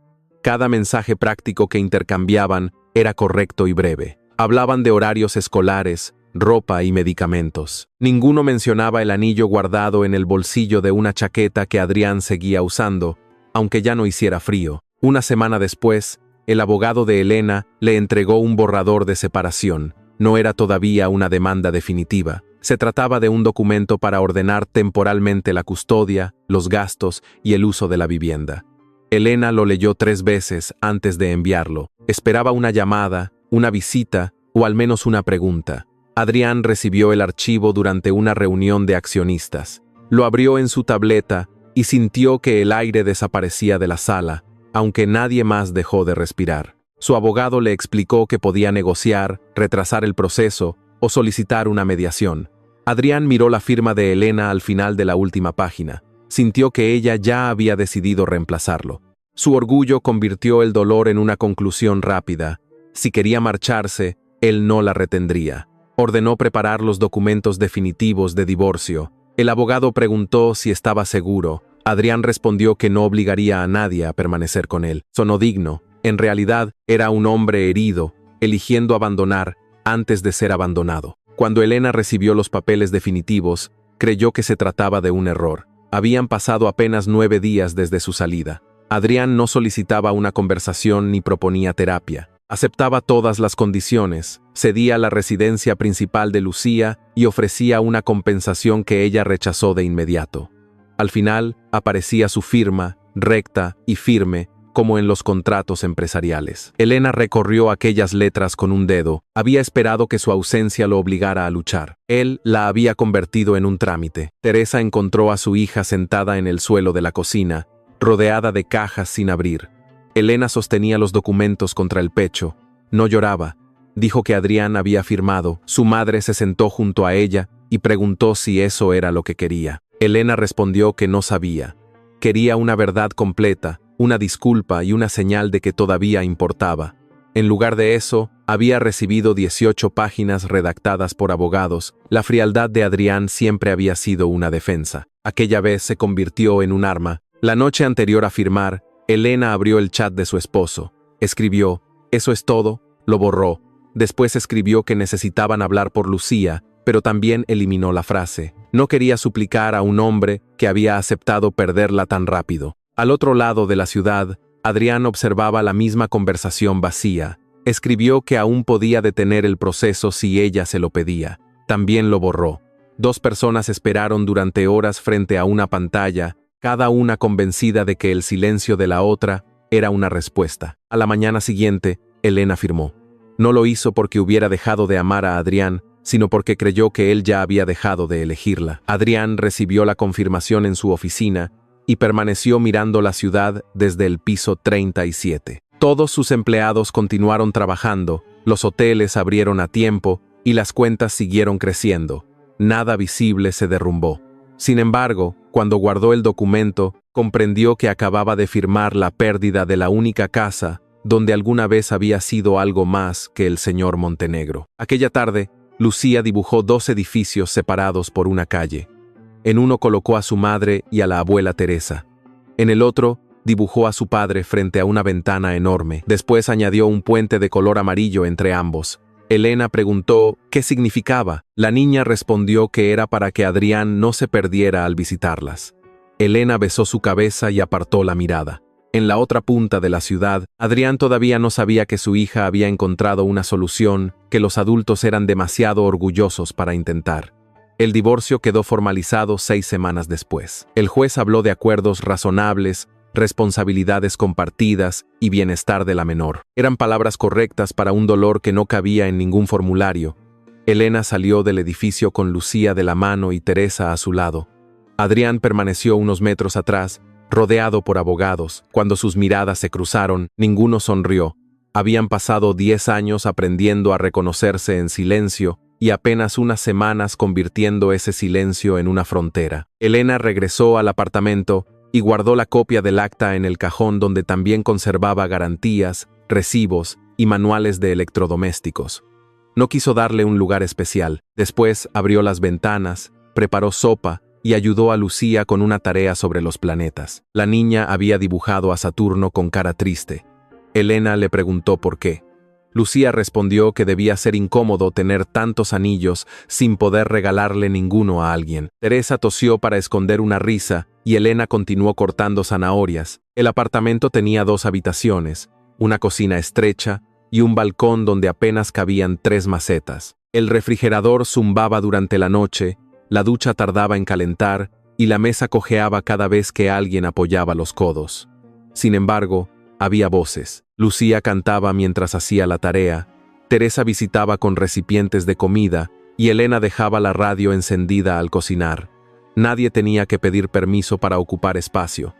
Cada mensaje práctico que intercambiaban era correcto y breve. Hablaban de horarios escolares, ropa y medicamentos. Ninguno mencionaba el anillo guardado en el bolsillo de una chaqueta que Adrián seguía usando, aunque ya no hiciera frío. Una semana después, el abogado de Elena le entregó un borrador de separación. No era todavía una demanda definitiva. Se trataba de un documento para ordenar temporalmente la custodia, los gastos y el uso de la vivienda. Elena lo leyó 3 veces antes de enviarlo. Esperaba una llamada, una visita o al menos una pregunta. Adrián recibió el archivo durante una reunión de accionistas. Lo abrió en su tableta y sintió que el aire desaparecía de la sala, aunque nadie más dejó de respirar. Su abogado le explicó que podía negociar, retrasar el proceso o solicitar una mediación. Adrián miró la firma de Elena al final de la última página. Sintió que ella ya había decidido reemplazarlo. Su orgullo convirtió el dolor en una conclusión rápida. Si quería marcharse, él no la retendría. Ordenó preparar los documentos definitivos de divorcio. El abogado preguntó si estaba seguro. Adrián respondió que no obligaría a nadie a permanecer con él. Sonó digno. En realidad, era un hombre herido, eligiendo abandonar antes de ser abandonado. Cuando Elena recibió los papeles definitivos, creyó que se trataba de un error. Habían pasado apenas 9 días desde su salida. Adrián no solicitaba una conversación ni proponía terapia. Aceptaba todas las condiciones, cedía la residencia principal de Lucía y ofrecía una compensación que ella rechazó de inmediato. Al final, aparecía su firma, recta y firme, como en los contratos empresariales. Elena recorrió aquellas letras con un dedo. Había esperado que su ausencia lo obligara a luchar. Él la había convertido en un trámite. Teresa encontró a su hija sentada en el suelo de la cocina, rodeada de cajas sin abrir. Elena sostenía los documentos contra el pecho. No lloraba. Dijo que Adrián había firmado. Su madre se sentó junto a ella y preguntó si eso era lo que quería. Elena respondió que no sabía. Quería una verdad completa, una disculpa y una señal de que todavía importaba. En lugar de eso, había recibido 18 páginas redactadas por abogados. La frialdad de Adrián siempre había sido una defensa. Aquella vez se convirtió en un arma. La noche anterior a firmar, Elena abrió el chat de su esposo. Escribió, «Eso es todo», lo borró. Después escribió que necesitaban hablar por Lucía, pero también eliminó la frase. No quería suplicar a un hombre que había aceptado perderla tan rápido. Al otro lado de la ciudad, Adrián observaba la misma conversación vacía. Escribió que aún podía detener el proceso si ella se lo pedía. También lo borró. 2 personas esperaron durante horas frente a una pantalla, cada una convencida de que el silencio de la otra era una respuesta. A la mañana siguiente, Elena firmó. No lo hizo porque hubiera dejado de amar a Adrián, sino porque creyó que él ya había dejado de elegirla. Adrián recibió la confirmación en su oficina y permaneció mirando la ciudad desde el piso 37. Todos sus empleados continuaron trabajando, los hoteles abrieron a tiempo y las cuentas siguieron creciendo. Nada visible se derrumbó. Sin embargo, cuando guardó el documento, comprendió que acababa de firmar la pérdida de la única casa donde alguna vez había sido algo más que el señor Montenegro. Aquella tarde, Lucía dibujó 2 edificios separados por una calle. En uno colocó a su madre y a la abuela Teresa. En el otro, dibujó a su padre frente a una ventana enorme. Después añadió un puente de color amarillo entre ambos. Elena preguntó qué significaba. La niña respondió que era para que Adrián no se perdiera al visitarlas. Elena besó su cabeza y apartó la mirada. En la otra punta de la ciudad, Adrián todavía no sabía que su hija había encontrado una solución que los adultos eran demasiado orgullosos para intentar. El divorcio quedó formalizado 6 semanas después. El juez habló de acuerdos razonables, responsabilidades compartidas y bienestar de la menor. Eran palabras correctas para un dolor que no cabía en ningún formulario. Elena salió del edificio con Lucía de la mano y Teresa a su lado. Adrián permaneció unos metros atrás, rodeado por abogados. Cuando sus miradas se cruzaron, ninguno sonrió. Habían pasado 10 años aprendiendo a reconocerse en silencio y apenas unas semanas convirtiendo ese silencio en una frontera. Elena regresó al apartamento y guardó la copia del acta en el cajón donde también conservaba garantías, recibos y manuales de electrodomésticos. No quiso darle un lugar especial. Después abrió las ventanas, preparó sopa y ayudó a Lucía con una tarea sobre los planetas. La niña había dibujado a Saturno con cara triste. Elena le preguntó por qué. Lucía respondió que debía ser incómodo tener tantos anillos sin poder regalarle ninguno a alguien. Teresa tosió para esconder una risa y Elena continuó cortando zanahorias. El apartamento tenía 2 habitaciones. una cocina estrecha y un balcón donde apenas cabían 3 macetas. El refrigerador zumbaba durante la noche, la ducha tardaba en calentar y la mesa cojeaba cada vez que alguien apoyaba los codos. Sin embargo, había voces. Lucía cantaba mientras hacía la tarea, Teresa visitaba con recipientes de comida y Elena dejaba la radio encendida al cocinar. Nadie tenía que pedir permiso para ocupar espacio.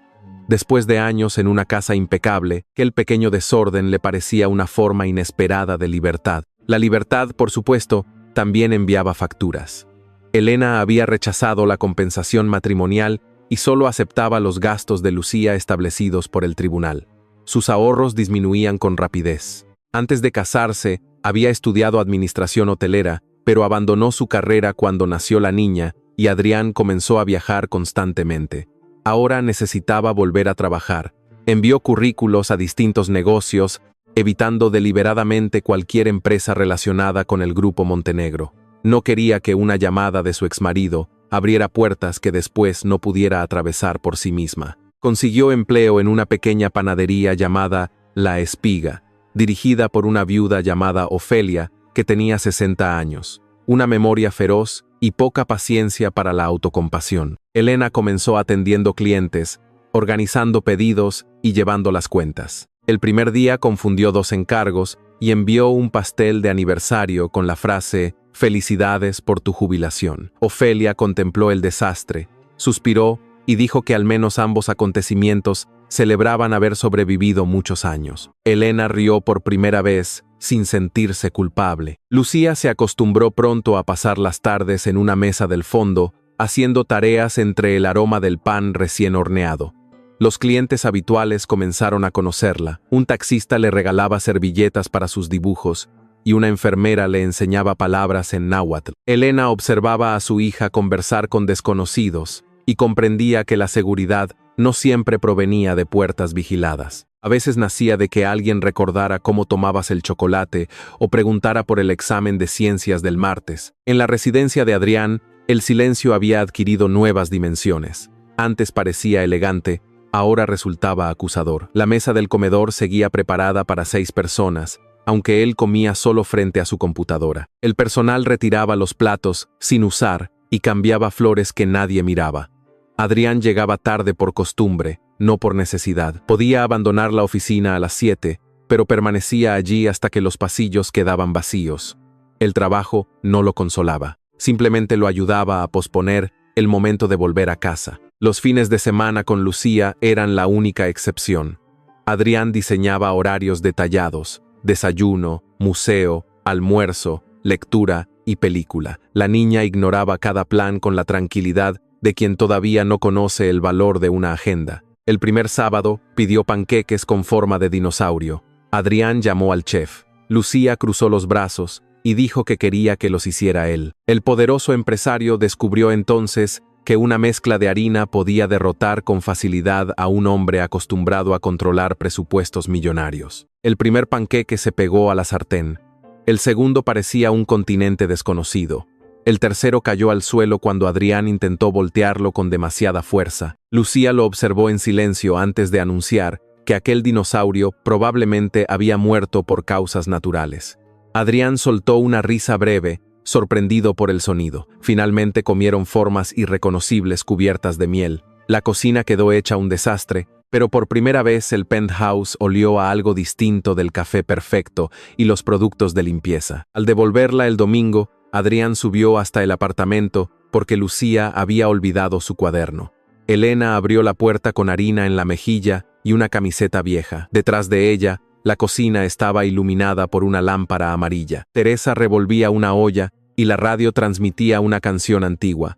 Después de años en una casa impecable, aquel pequeño desorden le parecía una forma inesperada de libertad. La libertad, por supuesto, también enviaba facturas. Elena había rechazado la compensación matrimonial y solo aceptaba los gastos de Lucía establecidos por el tribunal. Sus ahorros disminuían con rapidez. Antes de casarse, había estudiado administración hotelera, pero abandonó su carrera cuando nació la niña y Adrián comenzó a viajar constantemente. Ahora necesitaba volver a trabajar. Envió currículos a distintos negocios, evitando deliberadamente cualquier empresa relacionada con el Grupo Montenegro. No quería que una llamada de su exmarido abriera puertas que después no pudiera atravesar por sí misma. Consiguió empleo en una pequeña panadería llamada La Espiga, dirigida por una viuda llamada Ofelia, que tenía 60 años, una memoria feroz y poca paciencia para la autocompasión. Elena comenzó atendiendo clientes, organizando pedidos y llevando las cuentas. El primer día confundió 2 encargos y envió un pastel de aniversario con la frase «Felicidades por tu jubilación». Ofelia contempló el desastre, suspiró y dijo que al menos ambos acontecimientos celebraban haber sobrevivido muchos años. Elena rió por primera vez, sin sentirse culpable. Lucía se acostumbró pronto a pasar las tardes en una mesa del fondo, haciendo tareas entre el aroma del pan recién horneado. Los clientes habituales comenzaron a conocerla. Un taxista le regalaba servilletas para sus dibujos y una enfermera le enseñaba palabras en náhuatl. Elena observaba a su hija conversar con desconocidos y comprendía que la seguridad no siempre provenía de puertas vigiladas. A veces nacía de que alguien recordara cómo tomabas el chocolate o preguntara por el examen de ciencias del martes. En la residencia de Adrián, el silencio había adquirido nuevas dimensiones. Antes parecía elegante, ahora resultaba acusador. La mesa del comedor seguía preparada para 6 personas, aunque él comía solo frente a su computadora. El personal retiraba los platos sin usar y cambiaba flores que nadie miraba. Adrián llegaba tarde por costumbre, no por necesidad. Podía abandonar la oficina a las 7, pero permanecía allí hasta que los pasillos quedaban vacíos. El trabajo no lo consolaba, simplemente lo ayudaba a posponer el momento de volver a casa. Los fines de semana con Lucía eran la única excepción. Adrián diseñaba horarios detallados: desayuno, museo, almuerzo, lectura y película. La niña ignoraba cada plan con la tranquilidad de quien todavía no conoce el valor de una agenda. El primer sábado pidió panqueques con forma de dinosaurio. Adrián llamó al chef. Lucía cruzó los brazos y dijo que quería que los hiciera él. El poderoso empresario descubrió entonces que una mezcla de harina podía derrotar con facilidad a un hombre acostumbrado a controlar presupuestos millonarios. El primer panqueque se pegó a la sartén. El segundo parecía un continente desconocido. El tercero cayó al suelo cuando Adrián intentó voltearlo con demasiada fuerza. Lucía lo observó en silencio antes de anunciar que aquel dinosaurio probablemente había muerto por causas naturales. Adrián soltó una risa breve, sorprendido por el sonido. Finalmente comieron formas irreconocibles cubiertas de miel. La cocina quedó hecha un desastre, pero por primera vez el penthouse olió a algo distinto del café perfecto y los productos de limpieza. Al devolverla el domingo, Adrián subió hasta el apartamento porque Lucía había olvidado su cuaderno. Elena abrió la puerta con harina en la mejilla y una camiseta vieja. Detrás de ella, la cocina estaba iluminada por una lámpara amarilla. Teresa revolvía una olla y la radio transmitía una canción antigua.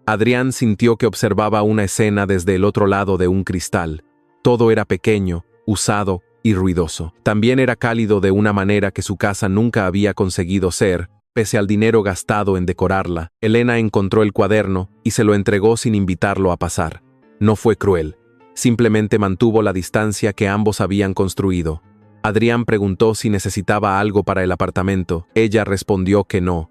Adrián sintió que observaba una escena desde el otro lado de un cristal. Todo era pequeño, usado y ruidoso. También era cálido de una manera que su casa nunca había conseguido ser, pese al dinero gastado en decorarla. Elena encontró el cuaderno y se lo entregó sin invitarlo a pasar. No fue cruel, simplemente mantuvo la distancia que ambos habían construido. Adrián preguntó si necesitaba algo para el apartamento. Ella respondió que no.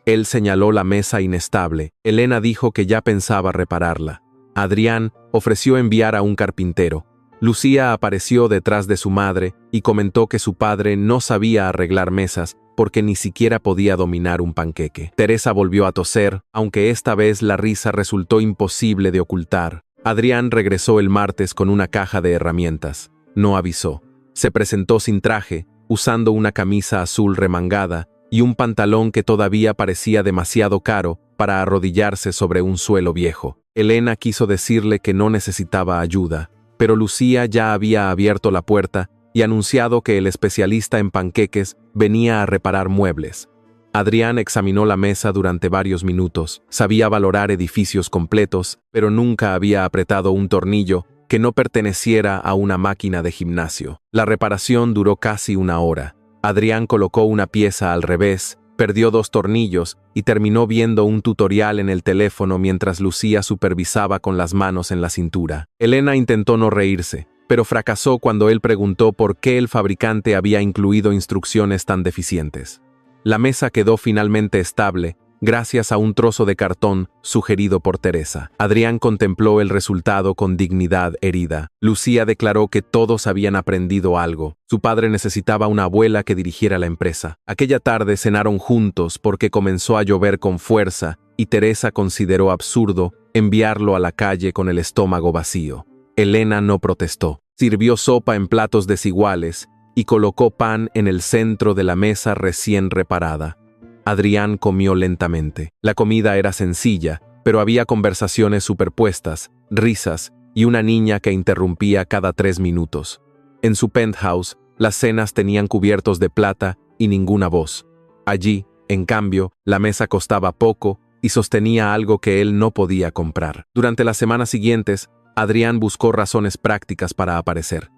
Él señaló la mesa inestable. Elena dijo que ya pensaba repararla. Adrián ofreció enviar a un carpintero. Lucía apareció detrás de su madre y comentó que su padre no sabía arreglar mesas porque ni siquiera podía dominar un panqueque. Teresa volvió a toser, aunque esta vez la risa resultó imposible de ocultar. Adrián regresó el martes con una caja de herramientas. No avisó. Se presentó sin traje, usando una camisa azul remangada y un pantalón que todavía parecía demasiado caro para arrodillarse sobre un suelo viejo. Elena quiso decirle que no necesitaba ayuda, pero Lucía ya había abierto la puerta y anunciado que el especialista en panqueques venía a reparar muebles. Adrián examinó la mesa durante varios minutos. Sabía valorar edificios completos, pero nunca había apretado un tornillo que no perteneciera a una máquina de gimnasio. La reparación duró casi una hora. Adrián colocó una pieza al revés, perdió 2 tornillos y terminó viendo un tutorial en el teléfono mientras Lucía supervisaba con las manos en la cintura. Elena intentó no reírse, pero fracasó cuando él preguntó por qué el fabricante había incluido instrucciones tan deficientes. La mesa quedó finalmente estable, gracias a un trozo de cartón sugerido por Teresa. Adrián contempló el resultado con dignidad herida. Lucía declaró que todos habían aprendido algo. Su padre necesitaba una abuela que dirigiera la empresa. Aquella tarde cenaron juntos porque comenzó a llover con fuerza y Teresa consideró absurdo enviarlo a la calle con el estómago vacío. Elena no protestó. Sirvió sopa en platos desiguales y colocó pan en el centro de la mesa recién reparada. Adrián comió lentamente. La comida era sencilla, pero había conversaciones superpuestas, risas y una niña que interrumpía cada 3 minutos. En su penthouse, las cenas tenían cubiertos de plata y ninguna voz. Allí, en cambio, la mesa costaba poco y sostenía algo que él no podía comprar. Durante las semanas siguientes, Adrián buscó razones prácticas para aparecer.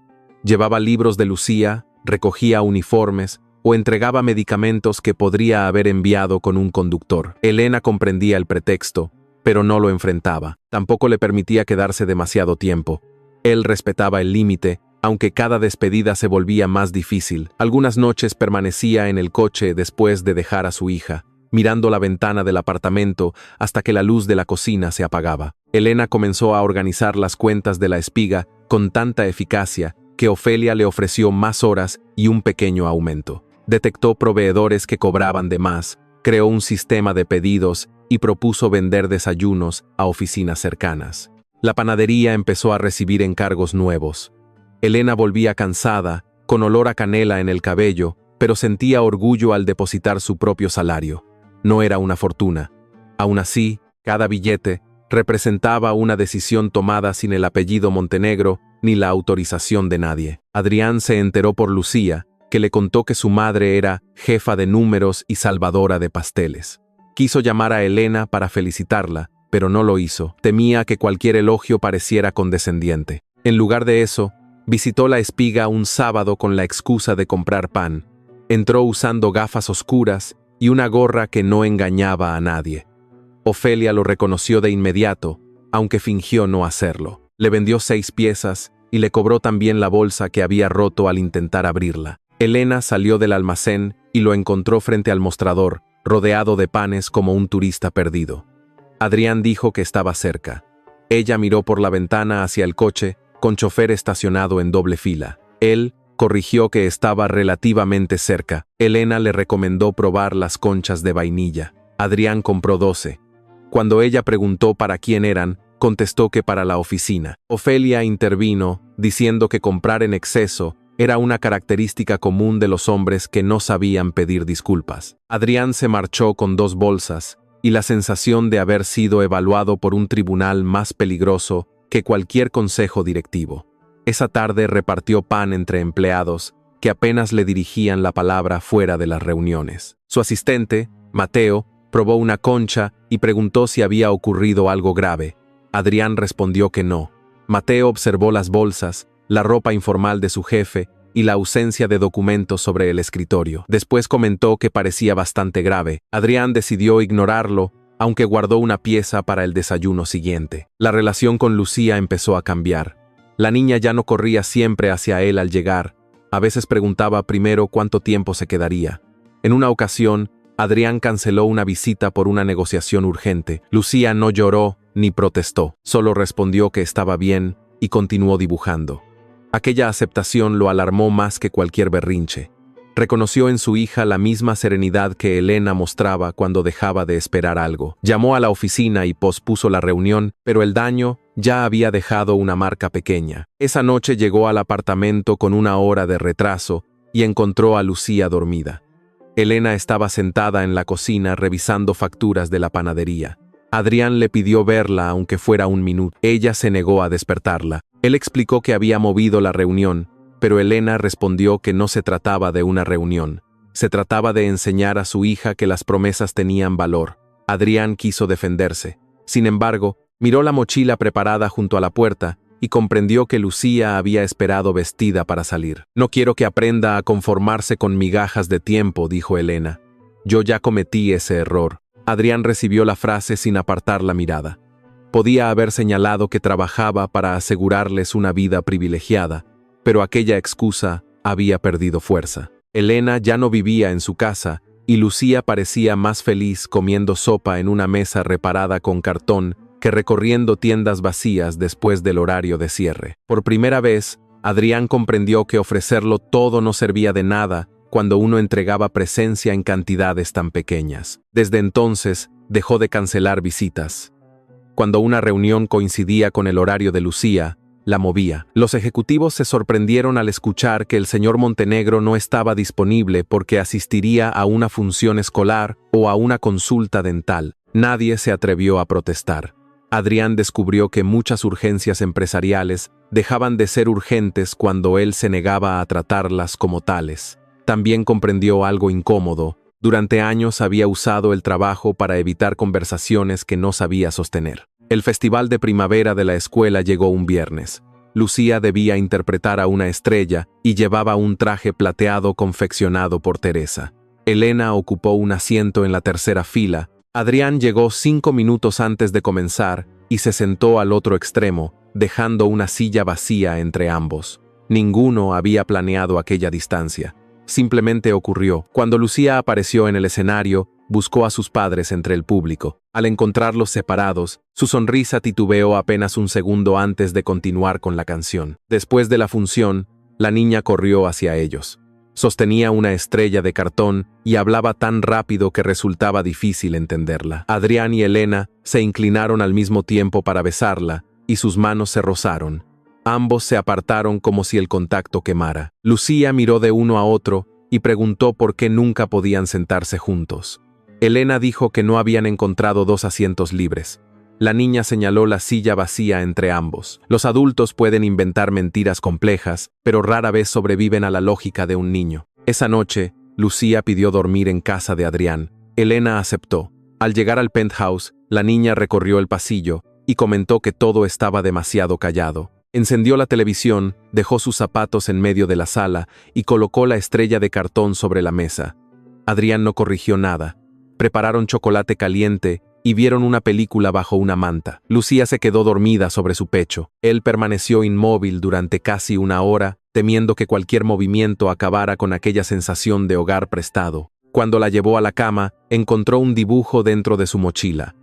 Llevaba libros de Lucía, recogía uniformes o entregaba medicamentos que podría haber enviado con un conductor. Elena comprendía el pretexto, pero no lo enfrentaba. Tampoco le permitía quedarse demasiado tiempo. Él respetaba el límite, aunque cada despedida se volvía más difícil. Algunas noches permanecía en el coche después de dejar a su hija, mirando la ventana del apartamento hasta que la luz de la cocina se apagaba. Elena comenzó a organizar las cuentas de la espiga con tanta eficacia que Ofelia le ofreció más horas y un pequeño aumento. Detectó proveedores que cobraban de más, creó un sistema de pedidos y propuso vender desayunos a oficinas cercanas. La panadería empezó a recibir encargos nuevos. Elena volvía cansada, con olor a canela en el cabello, pero sentía orgullo al depositar su propio salario. No era una fortuna. Aún así, cada billete representaba una decisión tomada sin el apellido Montenegro ni la autorización de nadie. Adrián se enteró por Lucía, que le contó que su madre era jefa de números y salvadora de pasteles. Quiso llamar a Elena para felicitarla, pero no lo hizo. Temía que cualquier elogio pareciera condescendiente. En lugar de eso, visitó la espiga un sábado con la excusa de comprar pan. Entró usando gafas oscuras y una gorra que no engañaba a nadie. Ofelia lo reconoció de inmediato, aunque fingió no hacerlo. Le vendió 6 piezas y le cobró también la bolsa que había roto al intentar abrirla. Elena salió del almacén y lo encontró frente al mostrador, rodeado de panes como un turista perdido. Adrián dijo que estaba cerca. Ella miró por la ventana hacia el coche, con chofer estacionado en doble fila. Él corrigió que estaba relativamente cerca. Elena le recomendó probar las conchas de vainilla. Adrián compró 12. Cuando ella preguntó para quién eran, contestó que para la oficina. Ofelia intervino, diciendo que comprar en exceso era una característica común de los hombres que no sabían pedir disculpas. Adrián se marchó con 2 bolsas y la sensación de haber sido evaluado por un tribunal más peligroso que cualquier consejo directivo. Esa tarde repartió pan entre empleados que apenas le dirigían la palabra fuera de las reuniones. Su asistente, Mateo, probó una concha y preguntó si había ocurrido algo grave. Adrián respondió que no. Mateo observó las bolsas, la ropa informal de su jefe y la ausencia de documentos sobre el escritorio. Después comentó que parecía bastante grave. Adrián decidió ignorarlo, aunque guardó una pieza para el desayuno siguiente. La relación con Lucía empezó a cambiar. La niña ya no corría siempre hacia él al llegar. A veces preguntaba primero cuánto tiempo se quedaría. En una ocasión, Adrián canceló una visita por una negociación urgente. Lucía no lloró ni protestó, solo respondió que estaba bien y continuó dibujando. Aquella aceptación lo alarmó más que cualquier berrinche. Reconoció en su hija la misma serenidad que Elena mostraba cuando dejaba de esperar algo. Llamó a la oficina y pospuso la reunión, pero el daño ya había dejado una marca pequeña. Esa noche llegó al apartamento con una hora de retraso y encontró a Lucía dormida. Elena estaba sentada en la cocina revisando facturas de la panadería. Adrián le pidió verla aunque fuera un minuto. Ella se negó a despertarla. Él explicó que había movido la reunión, pero Elena respondió que no se trataba de una reunión. Se trataba de enseñar a su hija que las promesas tenían valor. Adrián quiso defenderse. Sin embargo, miró la mochila preparada junto a la puerta y comprendió que Lucía había esperado vestida para salir. «No quiero que aprenda a conformarse con migajas de tiempo», dijo Elena. «Yo ya cometí ese error». Adrián recibió la frase sin apartar la mirada. Podía haber señalado que trabajaba para asegurarles una vida privilegiada, pero aquella excusa había perdido fuerza. Elena ya no vivía en su casa y Lucía parecía más feliz comiendo sopa en una mesa reparada con cartón que recorriendo tiendas vacías después del horario de cierre. Por primera vez, Adrián comprendió que ofrecerlo todo no servía de nada cuando uno entregaba presencia en cantidades tan pequeñas. Desde entonces, dejó de cancelar visitas. Cuando una reunión coincidía con el horario de Lucía, la movía. Los ejecutivos se sorprendieron al escuchar que el señor Montenegro no estaba disponible porque asistiría a una función escolar o a una consulta dental. Nadie se atrevió a protestar. Adrián descubrió que muchas urgencias empresariales dejaban de ser urgentes cuando él se negaba a tratarlas como tales. También comprendió algo incómodo. Durante años había usado el trabajo para evitar conversaciones que no sabía sostener. El festival de primavera de la escuela llegó un viernes. Lucía debía interpretar a una estrella y llevaba un traje plateado confeccionado por Teresa. Elena ocupó un asiento en la tercera fila. Adrián llegó 5 minutos antes de comenzar y se sentó al otro extremo, dejando una silla vacía entre ambos. Ninguno había planeado aquella distancia. Simplemente ocurrió. Cuando Lucía apareció en el escenario, buscó a sus padres entre el público. Al encontrarlos separados, su sonrisa titubeó apenas un segundo antes de continuar con la canción. Después de la función, la niña corrió hacia ellos. Sostenía una estrella de cartón y hablaba tan rápido que resultaba difícil entenderla. Adrián y Elena se inclinaron al mismo tiempo para besarla, y sus manos se rozaron. Ambos se apartaron como si el contacto quemara. Lucía miró de uno a otro y preguntó por qué nunca podían sentarse juntos. Elena dijo que no habían encontrado 2 asientos libres. La niña señaló la silla vacía entre ambos. Los adultos pueden inventar mentiras complejas, pero rara vez sobreviven a la lógica de un niño. Esa noche, Lucía pidió dormir en casa de Adrián. Elena aceptó. Al llegar al penthouse, la niña recorrió el pasillo y comentó que todo estaba demasiado callado. Encendió la televisión, dejó sus zapatos en medio de la sala y colocó la estrella de cartón sobre la mesa. Adrián no corrigió nada. Prepararon chocolate caliente y vieron una película bajo una manta. Lucía se quedó dormida sobre su pecho. Él permaneció inmóvil durante casi una hora, temiendo que cualquier movimiento acabara con aquella sensación de hogar prestado. Cuando la llevó a la cama, encontró un dibujo dentro de su mochila.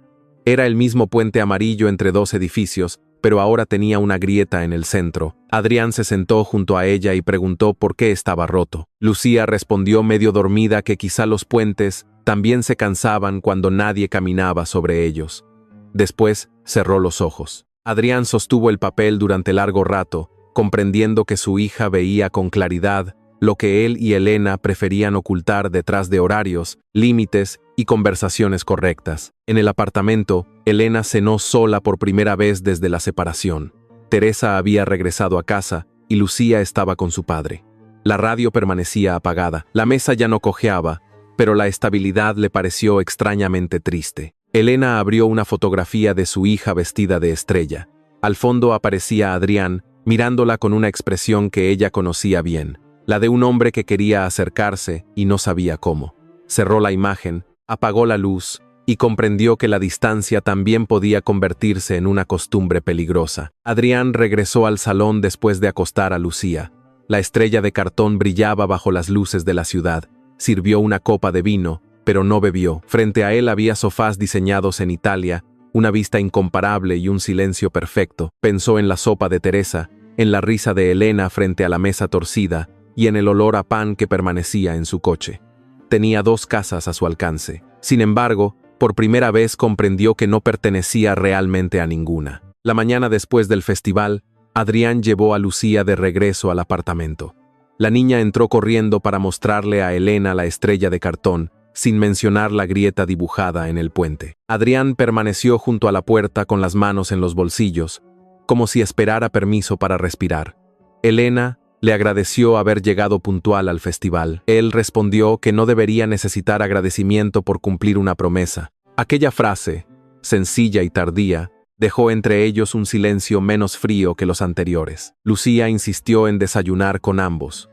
Era el mismo puente amarillo entre 2 edificios, pero ahora tenía una grieta en el centro. Adrián se sentó junto a ella y preguntó por qué estaba roto. Lucía respondió medio dormida que quizá los puentes también se cansaban cuando nadie caminaba sobre ellos. Después cerró los ojos. Adrián sostuvo el papel durante largo rato, comprendiendo que su hija veía con claridad lo que él y Elena preferían ocultar detrás de horarios, límites y conversaciones correctas. En el apartamento, Elena cenó sola por primera vez desde la separación. Teresa había regresado a casa y Lucía estaba con su padre. La radio permanecía apagada. La mesa ya no cojeaba, pero la estabilidad le pareció extrañamente triste. Elena abrió una fotografía de su hija vestida de estrella. Al fondo aparecía Adrián, mirándola con una expresión que ella conocía bien, la de un hombre que quería acercarse y no sabía cómo. Cerró la imagen, apagó la luz y comprendió que la distancia también podía convertirse en una costumbre peligrosa. Adrián regresó al salón después de acostar a Lucía. La estrella de cartón brillaba bajo las luces de la ciudad. Sirvió una copa de vino, pero no bebió. Frente a él había sofás diseñados en Italia, una vista incomparable y un silencio perfecto. Pensó en la sopa de Teresa en la risa de Elena frente a la mesa torcida y en el olor a pan que permanecía en su coche. Tenía 2 casas a su alcance. Sin embargo, por primera vez comprendió que no pertenecía realmente a ninguna. La mañana después del festival, Adrián llevó a Lucía de regreso al apartamento. La niña entró corriendo para mostrarle a Elena la estrella de cartón, sin mencionar la grieta dibujada en el puente. Adrián permaneció junto a la puerta con las manos en los bolsillos, como si esperara permiso para respirar. Elena le agradeció haber llegado puntual al festival. Él respondió que no debería necesitar agradecimiento por cumplir una promesa. Aquella frase, sencilla y tardía, dejó entre ellos un silencio menos frío que los anteriores. Lucía insistió en desayunar con ambos.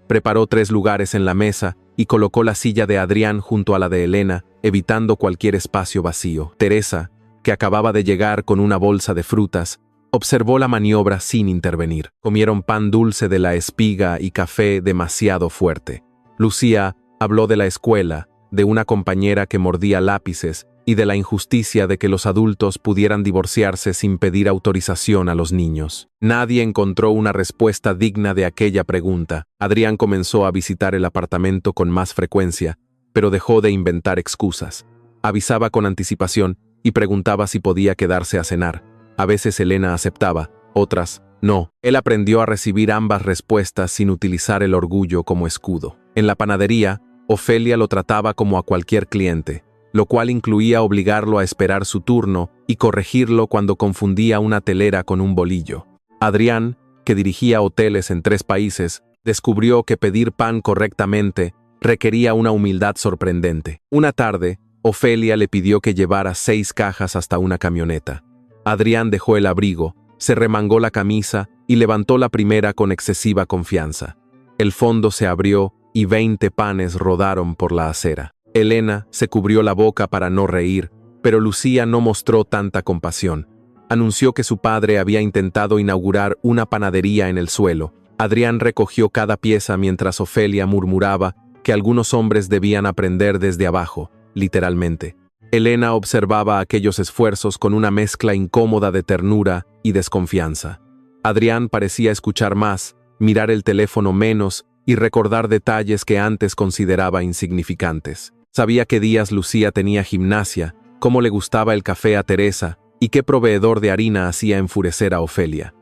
Preparó 3 lugares en la mesa y colocó la silla de Adrián junto a la de Elena, evitando cualquier espacio vacío. Teresa, que acababa de llegar con una bolsa de frutas, observó la maniobra sin intervenir. Comieron pan dulce de la espiga y café demasiado fuerte. Lucía habló de la escuela, de una compañera que mordía lápices y de la injusticia de que los adultos pudieran divorciarse sin pedir autorización a los niños. Nadie encontró una respuesta digna de aquella pregunta. Adrián comenzó a visitar el apartamento con más frecuencia, pero dejó de inventar excusas. Avisaba con anticipación y preguntaba si podía quedarse a cenar. A veces Elena aceptaba, otras no. Él aprendió a recibir ambas respuestas sin utilizar el orgullo como escudo. En la panadería, Ofelia lo trataba como a cualquier cliente, lo cual incluía obligarlo a esperar su turno y corregirlo cuando confundía una telera con un bolillo. Adrián, que dirigía hoteles en 3 países, descubrió que pedir pan correctamente requería una humildad sorprendente. Una tarde, Ofelia le pidió que llevara 6 cajas hasta una camioneta. Adrián dejó el abrigo, se remangó la camisa y levantó la primera con excesiva confianza. El fondo se abrió y 20 panes rodaron por la acera. Elena se cubrió la boca para no reír, pero Lucía no mostró tanta compasión. Anunció que su padre había intentado inaugurar una panadería en el suelo. Adrián recogió cada pieza mientras Ofelia murmuraba que algunos hombres debían aprender desde abajo, literalmente. Elena observaba aquellos esfuerzos con una mezcla incómoda de ternura y desconfianza. Adrián parecía escuchar más, mirar el teléfono menos y recordar detalles que antes consideraba insignificantes. Sabía qué días Lucía tenía gimnasia, cómo le gustaba el café a Teresa y qué proveedor de harina hacía enfurecer a Ofelia.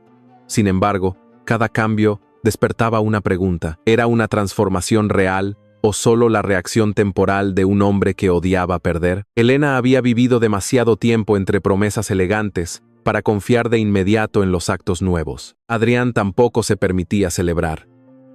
Sin embargo, cada cambio despertaba una pregunta. ¿Era una transformación real o solo la reacción temporal de un hombre que odiaba perder? Elena había vivido demasiado tiempo entre promesas elegantes para confiar de inmediato en los actos nuevos. Adrián tampoco se permitía celebrar.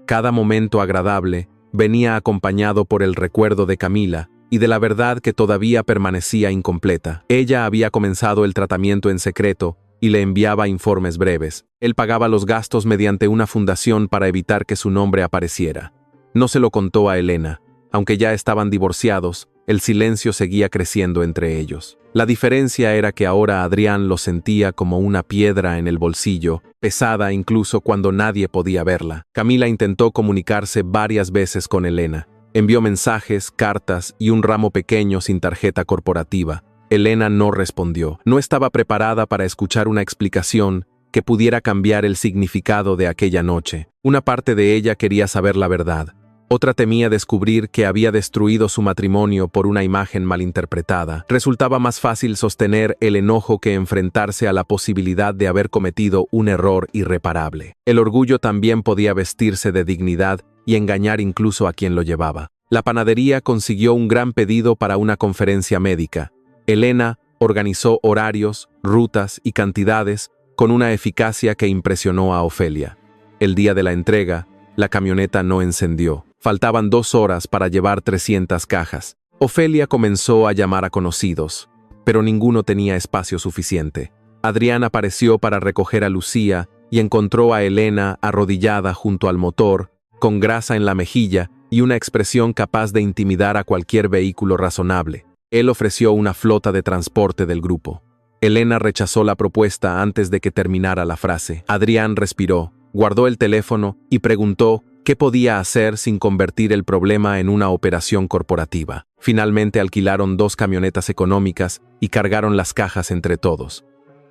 Cada momento agradable venía acompañado por el recuerdo de Camila y de la verdad que todavía permanecía incompleta. Ella había comenzado el tratamiento en secreto y le enviaba informes breves. Él pagaba los gastos mediante una fundación para evitar que su nombre apareciera. No se lo contó a Elena. Aunque ya estaban divorciados, el silencio seguía creciendo entre ellos. La diferencia era que ahora Adrián lo sentía como una piedra en el bolsillo, pesada incluso cuando nadie podía verla. Camila intentó comunicarse varias veces con Elena. Envió mensajes, cartas y un ramo pequeño sin tarjeta corporativa. Elena no respondió. No estaba preparada para escuchar una explicación que pudiera cambiar el significado de aquella noche. Una parte de ella quería saber la verdad. Otra temía descubrir que había destruido su matrimonio por una imagen malinterpretada. Resultaba más fácil sostener el enojo que enfrentarse a la posibilidad de haber cometido un error irreparable. El orgullo también podía vestirse de dignidad y engañar incluso a quien lo llevaba. La panadería consiguió un gran pedido para una conferencia médica. Elena organizó horarios, rutas y cantidades con una eficacia que impresionó a Ofelia. El día de la entrega, la camioneta no encendió. Faltaban 2 horas para llevar 300 cajas. Ofelia comenzó a llamar a conocidos, pero ninguno tenía espacio suficiente. Adrián apareció para recoger a Lucía y encontró a Elena arrodillada junto al motor, con grasa en la mejilla y una expresión capaz de intimidar a cualquier vehículo razonable. Él ofreció una flota de transporte del grupo. Elena rechazó la propuesta antes de que terminara la frase. Adrián respiró, guardó el teléfono y preguntó qué podía hacer sin convertir el problema en una operación corporativa. Finalmente alquilaron 2 camionetas económicas y cargaron las cajas entre todos.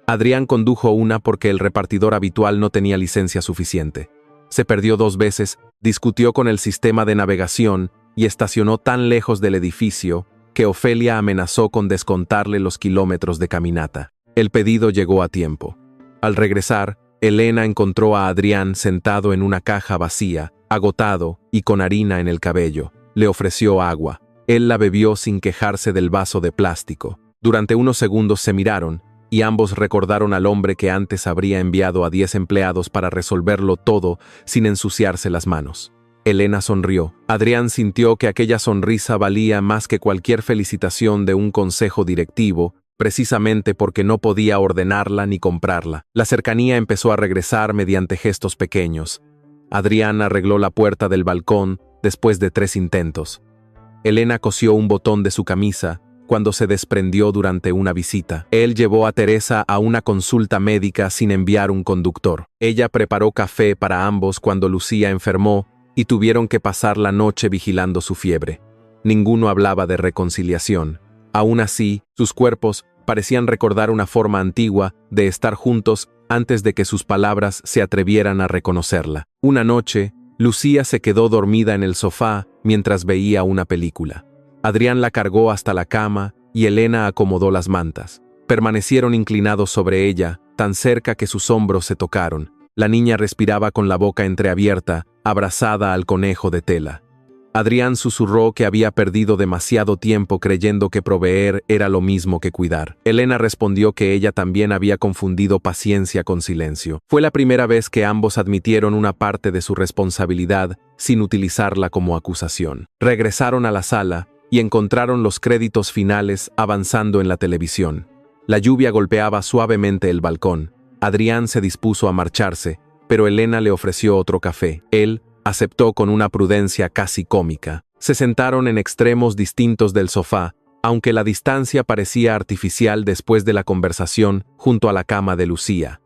Adrián condujo una porque el repartidor habitual no tenía licencia suficiente. Se perdió 2 veces, discutió con el sistema de navegación y estacionó tan lejos del edificio que Ofelia amenazó con descontarle los kilómetros de caminata. El pedido llegó a tiempo. Al regresar, Elena encontró a Adrián sentado en una caja vacía, agotado y con harina en el cabello. Le ofreció agua. Él la bebió sin quejarse del vaso de plástico. Durante unos segundos se miraron, y ambos recordaron al hombre que antes habría enviado a 10 empleados para resolverlo todo sin ensuciarse las manos. Elena sonrió. Adrián sintió que aquella sonrisa valía más que cualquier felicitación de un consejo directivo, precisamente porque no podía ordenarla ni comprarla. La cercanía empezó a regresar mediante gestos pequeños. Adrián arregló la puerta del balcón después de 3 intentos. Elena cosió un botón de su camisa cuando se desprendió durante una visita. Él llevó a Teresa a una consulta médica sin enviar un conductor. Ella preparó café para ambos cuando Lucía enfermó y tuvieron que pasar la noche vigilando su fiebre. Ninguno hablaba de reconciliación. Aún así, sus cuerpos parecían recordar una forma antigua de estar juntos antes de que sus palabras se atrevieran a reconocerla. Una noche, Lucía se quedó dormida en el sofá mientras veía una película. Adrián la cargó hasta la cama y Elena acomodó las mantas. Permanecieron inclinados sobre ella, tan cerca que sus hombros se tocaron. La niña respiraba con la boca entreabierta, abrazada al conejo de tela. Adrián susurró que había perdido demasiado tiempo creyendo que proveer era lo mismo que cuidar. Elena respondió que ella también había confundido paciencia con silencio. Fue la primera vez que ambos admitieron una parte de su responsabilidad sin utilizarla como acusación. Regresaron a la sala y encontraron los créditos finales avanzando en la televisión. La lluvia golpeaba suavemente el balcón. Adrián se dispuso a marcharse, pero Elena le ofreció otro café. Él aceptó con una prudencia casi cómica. Se sentaron en extremos distintos del sofá, aunque la distancia parecía artificial después de la conversación junto a la cama de Lucía.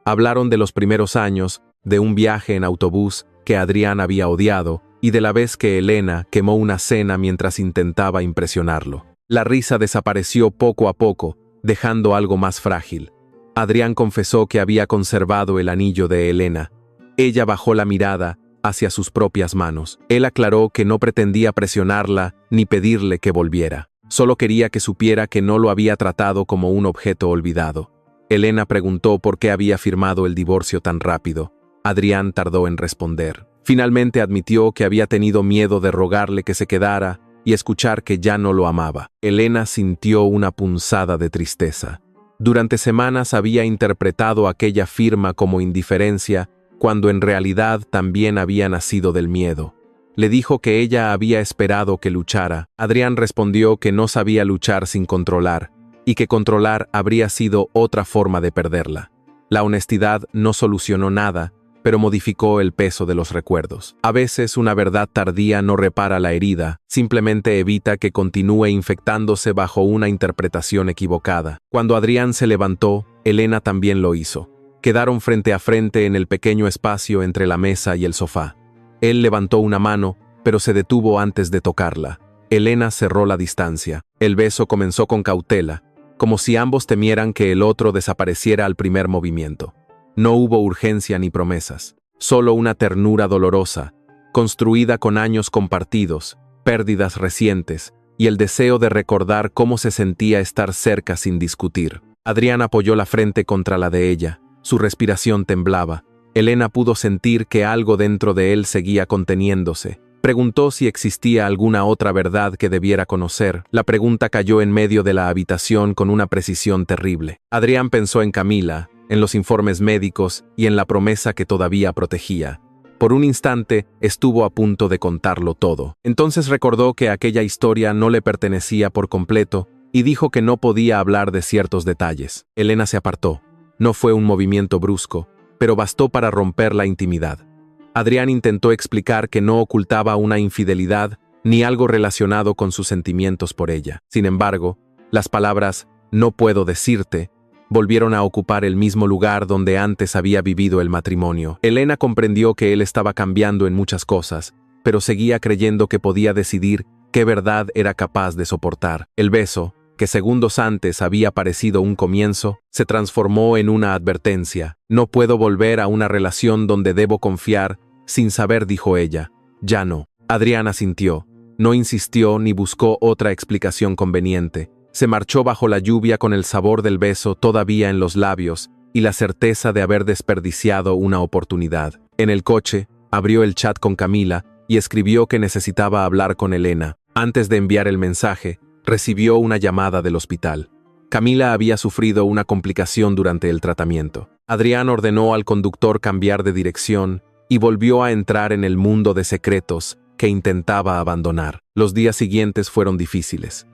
Hablaron de los primeros años, de un viaje en autobús que Adrián había odiado, y de la vez que Elena quemó una cena mientras intentaba impresionarlo. La risa desapareció poco a poco, dejando algo más frágil. Adrián confesó que había conservado el anillo de Elena. Ella bajó la mirada hacia sus propias manos. Él aclaró que no pretendía presionarla ni pedirle que volviera. Solo quería que supiera que no lo había tratado como un objeto olvidado. Elena preguntó por qué había firmado el divorcio tan rápido. Adrián tardó en responder. Finalmente admitió que había tenido miedo de rogarle que se quedara y escuchar que ya no lo amaba. Elena sintió una punzada de tristeza. Durante semanas había interpretado aquella firma como indiferencia, cuando en realidad también había nacido del miedo. Le dijo que ella había esperado que luchara. Adrián respondió que no sabía luchar sin controlar, y que controlar habría sido otra forma de perderla. La honestidad no solucionó nada, pero modificó el peso de los recuerdos. A veces una verdad tardía no repara la herida, simplemente evita que continúe infectándose bajo una interpretación equivocada. Cuando Adrián se levantó, Elena también lo hizo. Quedaron frente a frente en el pequeño espacio entre la mesa y el sofá. Él levantó una mano, pero se detuvo antes de tocarla. Elena cerró la distancia. El beso comenzó con cautela, como si ambos temieran que el otro desapareciera al primer movimiento. No hubo urgencia ni promesas, solo una ternura dolorosa, construida con años compartidos, pérdidas recientes y el deseo de recordar cómo se sentía estar cerca sin discutir. Adrián apoyó la frente contra la de ella. Su respiración temblaba. Elena pudo sentir que algo dentro de él seguía conteniéndose. Preguntó si existía alguna otra verdad que debiera conocer. La pregunta cayó en medio de la habitación con una precisión terrible. Adrián pensó en Camila, en los informes médicos y en la promesa que todavía protegía. Por un instante estuvo a punto de contarlo todo. Entonces recordó que aquella historia no le pertenecía por completo y dijo que no podía hablar de ciertos detalles. Elena se apartó. No fue un movimiento brusco, pero bastó para romper la intimidad. Adrián intentó explicar que no ocultaba una infidelidad ni algo relacionado con sus sentimientos por ella. Sin embargo, las palabras «no puedo decirte» volvieron a ocupar el mismo lugar donde antes había vivido el matrimonio. Elena comprendió que él estaba cambiando en muchas cosas, pero seguía creyendo que podía decidir qué verdad era capaz de soportar. El beso, que segundos antes había parecido un comienzo, se transformó en una advertencia. No puedo volver a una relación donde debo confiar, sin saber, dijo ella. Ya no. Adrián asintió. No insistió ni buscó otra explicación conveniente. Se marchó bajo la lluvia con el sabor del beso todavía en los labios y la certeza de haber desperdiciado una oportunidad. En el coche, abrió el chat con Camila y escribió que necesitaba hablar con Elena. Antes de enviar el mensaje, recibió una llamada del hospital. Camila había sufrido una complicación durante el tratamiento. Adrián ordenó al conductor cambiar de dirección y volvió a entrar en el mundo de secretos que intentaba abandonar. Los días siguientes fueron difíciles.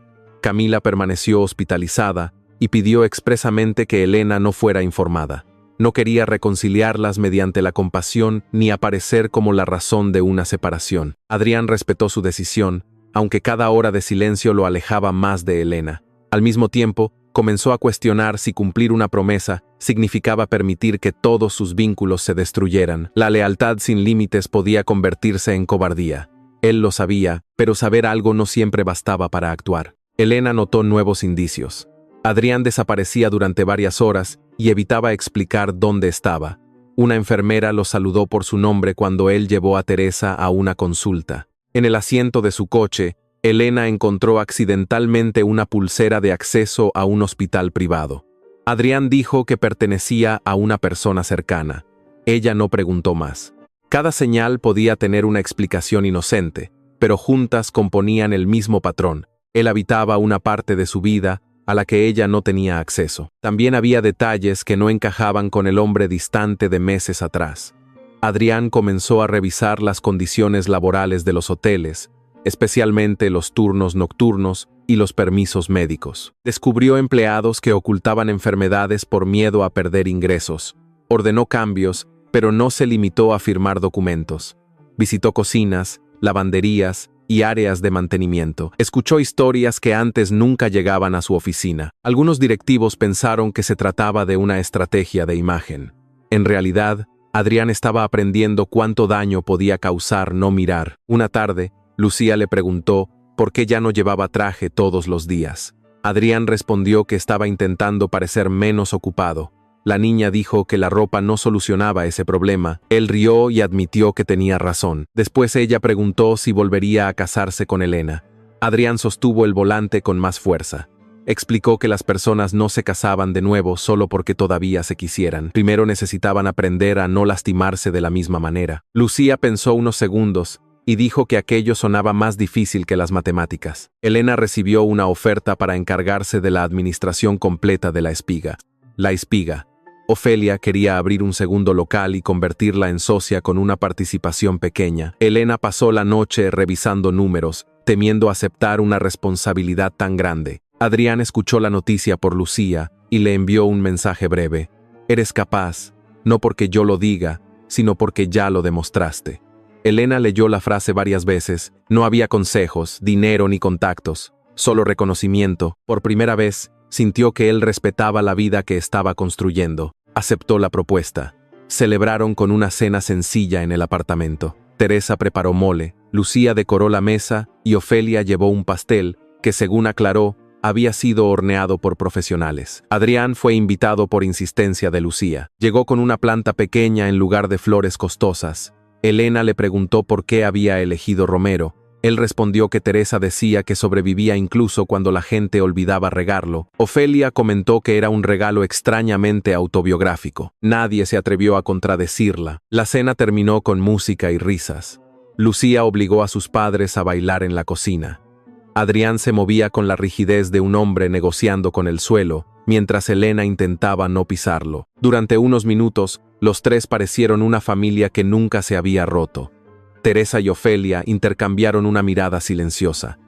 Camila permaneció hospitalizada y pidió expresamente que Elena no fuera informada. No quería reconciliarlas mediante la compasión ni aparecer como la razón de una separación. Adrián respetó su decisión, aunque cada hora de silencio lo alejaba más de Elena. Al mismo tiempo, comenzó a cuestionar si cumplir una promesa significaba permitir que todos sus vínculos se destruyeran. La lealtad sin límites podía convertirse en cobardía. Él lo sabía, pero saber algo no siempre bastaba para actuar. Elena notó nuevos indicios. Adrián desaparecía durante varias horas y evitaba explicar dónde estaba. Una enfermera lo saludó por su nombre cuando él llevó a Teresa a una consulta. En el asiento de su coche, Elena encontró accidentalmente una pulsera de acceso a un hospital privado. Adrián dijo que pertenecía a una persona cercana. Ella no preguntó más. Cada señal podía tener una explicación inocente, pero juntas componían el mismo patrón. Él habitaba una parte de su vida a la que ella no tenía acceso. También había detalles que no encajaban con el hombre distante de meses atrás. Adrián comenzó a revisar las condiciones laborales de los hoteles, especialmente los turnos nocturnos y los permisos médicos. Descubrió empleados que ocultaban enfermedades por miedo a perder ingresos. Ordenó cambios, pero no se limitó a firmar documentos. Visitó cocinas, lavanderías y áreas de mantenimiento. Escuchó historias que antes nunca llegaban a su oficina. Algunos directivos pensaron que se trataba de una estrategia de imagen. En realidad, Adrián estaba aprendiendo cuánto daño podía causar no mirar. Una tarde, Lucía le preguntó por qué ya no llevaba traje todos los días. Adrián respondió que estaba intentando parecer menos ocupado. La niña dijo que la ropa no solucionaba ese problema. Él rió y admitió que tenía razón. Después ella preguntó si volvería a casarse con Elena. Adrián sostuvo el volante con más fuerza. Explicó que las personas no se casaban de nuevo solo porque todavía se quisieran. Primero necesitaban aprender a no lastimarse de la misma manera. Lucía pensó unos segundos y dijo que aquello sonaba más difícil que las matemáticas. Elena recibió una oferta para encargarse de la administración completa de La Espiga. La Espiga. Ofelia quería abrir un segundo local y convertirla en socia con una participación pequeña. Elena pasó la noche revisando números, temiendo aceptar una responsabilidad tan grande. Adrián escuchó la noticia por Lucía y le envió un mensaje breve. Eres capaz, no porque yo lo diga, sino porque ya lo demostraste. Elena leyó la frase varias veces. No había consejos, dinero ni contactos, solo reconocimiento. Por primera vez, sintió que él respetaba la vida que estaba construyendo. Aceptó la propuesta. Celebraron con una cena sencilla en el apartamento. Teresa preparó mole, Lucía decoró la mesa y Ofelia llevó un pastel que, según aclaró, había sido horneado por profesionales. Adrián fue invitado por insistencia de Lucía. Llegó con una planta pequeña en lugar de flores costosas. Elena le preguntó por qué había elegido romero. Él respondió que Teresa decía que sobrevivía incluso cuando la gente olvidaba regarlo. Ofelia comentó que era un regalo extrañamente autobiográfico. Nadie se atrevió a contradecirla. La cena terminó con música y risas. Lucía obligó a sus padres a bailar en la cocina. Adrián se movía con la rigidez de un hombre negociando con el suelo, mientras Elena intentaba no pisarlo. Durante unos minutos, los tres parecieron una familia que nunca se había roto. Teresa y Ofelia intercambiaron una mirada silenciosa.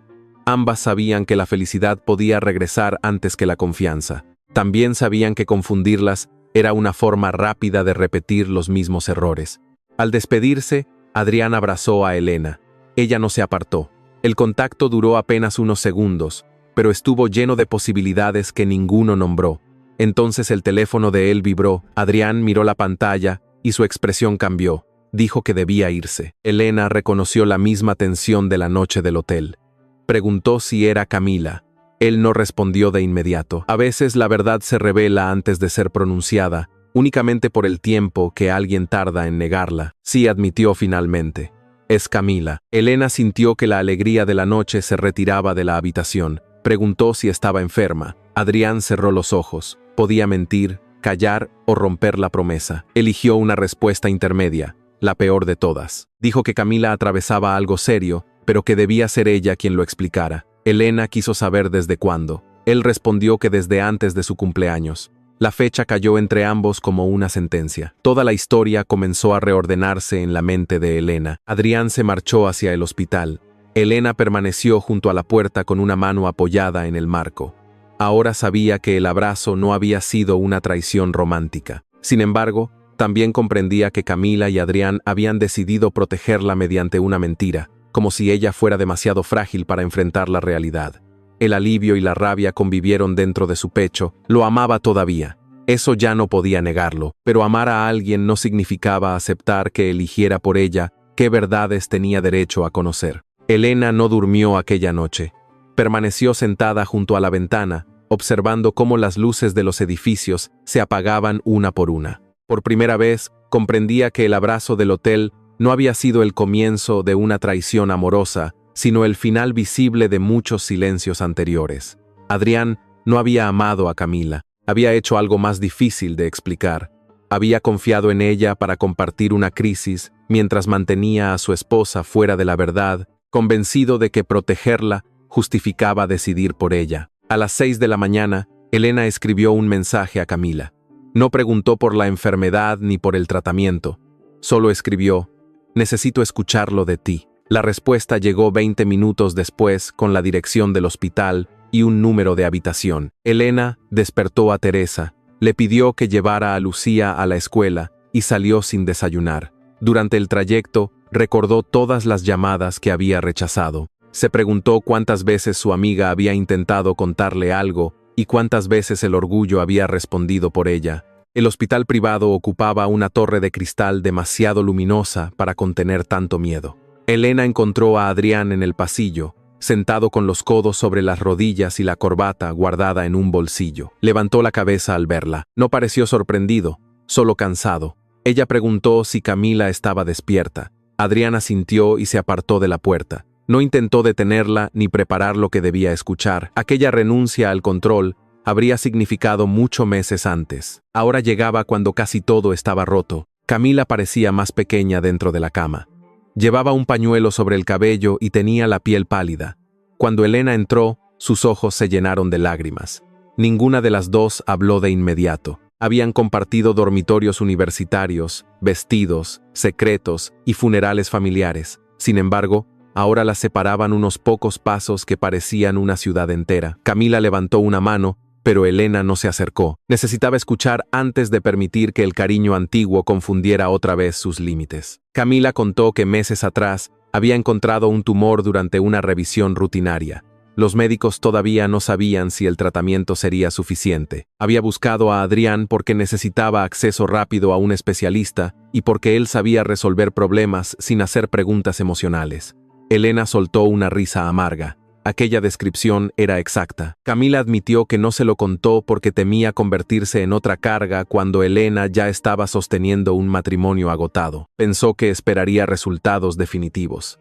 Ambas sabían que la felicidad podía regresar antes que la confianza. También sabían que confundirlas era una forma rápida de repetir los mismos errores. Al despedirse, Adrián abrazó a Elena. Ella no se apartó. El contacto duró apenas unos segundos, pero estuvo lleno de posibilidades que ninguno nombró. Entonces el teléfono de él vibró. Adrián miró la pantalla y su expresión cambió. Dijo que debía irse. Elena reconoció la misma tensión de la noche del hotel. Preguntó si era Camila. Él no respondió de inmediato. A veces la verdad se revela antes de ser pronunciada, únicamente por el tiempo que alguien tarda en negarla. Sí, admitió finalmente. Es Camila. Elena sintió que la alegría de la noche se retiraba de la habitación. Preguntó si estaba enferma. Adrián cerró los ojos. Podía mentir, callar o romper la promesa. Eligió una respuesta intermedia, la peor de todas. Dijo que Camila atravesaba algo serio, pero que debía ser ella quien lo explicara. Elena quiso saber desde cuándo. Él respondió que desde antes de su cumpleaños. La fecha cayó entre ambos como una sentencia. Toda la historia comenzó a reordenarse en la mente de Elena. Adrián se marchó hacia el hospital. Elena permaneció junto a la puerta con una mano apoyada en el marco. Ahora sabía que el abrazo no había sido una traición romántica. Sin embargo, también comprendía que Camila y Adrián habían decidido protegerla mediante una mentira, como si ella fuera demasiado frágil para enfrentar la realidad. El alivio y la rabia convivieron dentro de su pecho. Lo amaba todavía. Eso ya no podía negarlo, pero amar a alguien no significaba aceptar que eligiera por ella qué verdades tenía derecho a conocer. Elena no durmió aquella noche. Permaneció sentada junto a la ventana, observando cómo las luces de los edificios se apagaban una por una. Por primera vez, comprendía que el abrazo del hotel no había sido el comienzo de una traición amorosa, sino el final visible de muchos silencios anteriores. Adrián no había amado a Camila. Había hecho algo más difícil de explicar. Había confiado en ella para compartir una crisis mientras mantenía a su esposa fuera de la verdad, convencido de que protegerla justificaba decidir por ella. A las 6 de la mañana, Elena escribió un mensaje a Camila. No preguntó por la enfermedad ni por el tratamiento. Solo escribió: «Necesito escucharlo de ti». La respuesta llegó 20 minutos después con la dirección del hospital y un número de habitación. Elena despertó a Teresa, le pidió que llevara a Lucía a la escuela y salió sin desayunar. Durante el trayecto, recordó todas las llamadas que había rechazado. Se preguntó cuántas veces su amiga había intentado contarle algo y cuántas veces el orgullo había respondido por ella. El hospital privado ocupaba una torre de cristal demasiado luminosa para contener tanto miedo. Elena encontró a Adrián en el pasillo, sentado con los codos sobre las rodillas y la corbata guardada en un bolsillo. Levantó la cabeza al verla. No pareció sorprendido, solo cansado. Ella preguntó si Camila estaba despierta. Adrián asintió y se apartó de la puerta. No intentó detenerla ni preparar lo que debía escuchar. Aquella renuncia al control habría significado mucho meses antes. Ahora llegaba cuando casi todo estaba roto. Camila parecía más pequeña dentro de la cama. Llevaba un pañuelo sobre el cabello y tenía la piel pálida. Cuando Elena entró, sus ojos se llenaron de lágrimas. Ninguna de las dos habló de inmediato. Habían compartido dormitorios universitarios, vestidos, secretos y funerales familiares. Sin embargo, ahora las separaban unos pocos pasos que parecían una ciudad entera. Camila levantó una mano, pero Elena no se acercó. Necesitaba escuchar antes de permitir que el cariño antiguo confundiera otra vez sus límites. Camila contó que meses atrás había encontrado un tumor durante una revisión rutinaria. Los médicos todavía no sabían si el tratamiento sería suficiente. Había buscado a Adrián porque necesitaba acceso rápido a un especialista y porque él sabía resolver problemas sin hacer preguntas emocionales. Elena soltó una risa amarga. Aquella descripción era exacta. Camila admitió que no se lo contó porque temía convertirse en otra carga cuando Elena ya estaba sosteniendo un matrimonio agotado. Pensó que esperaría resultados definitivos.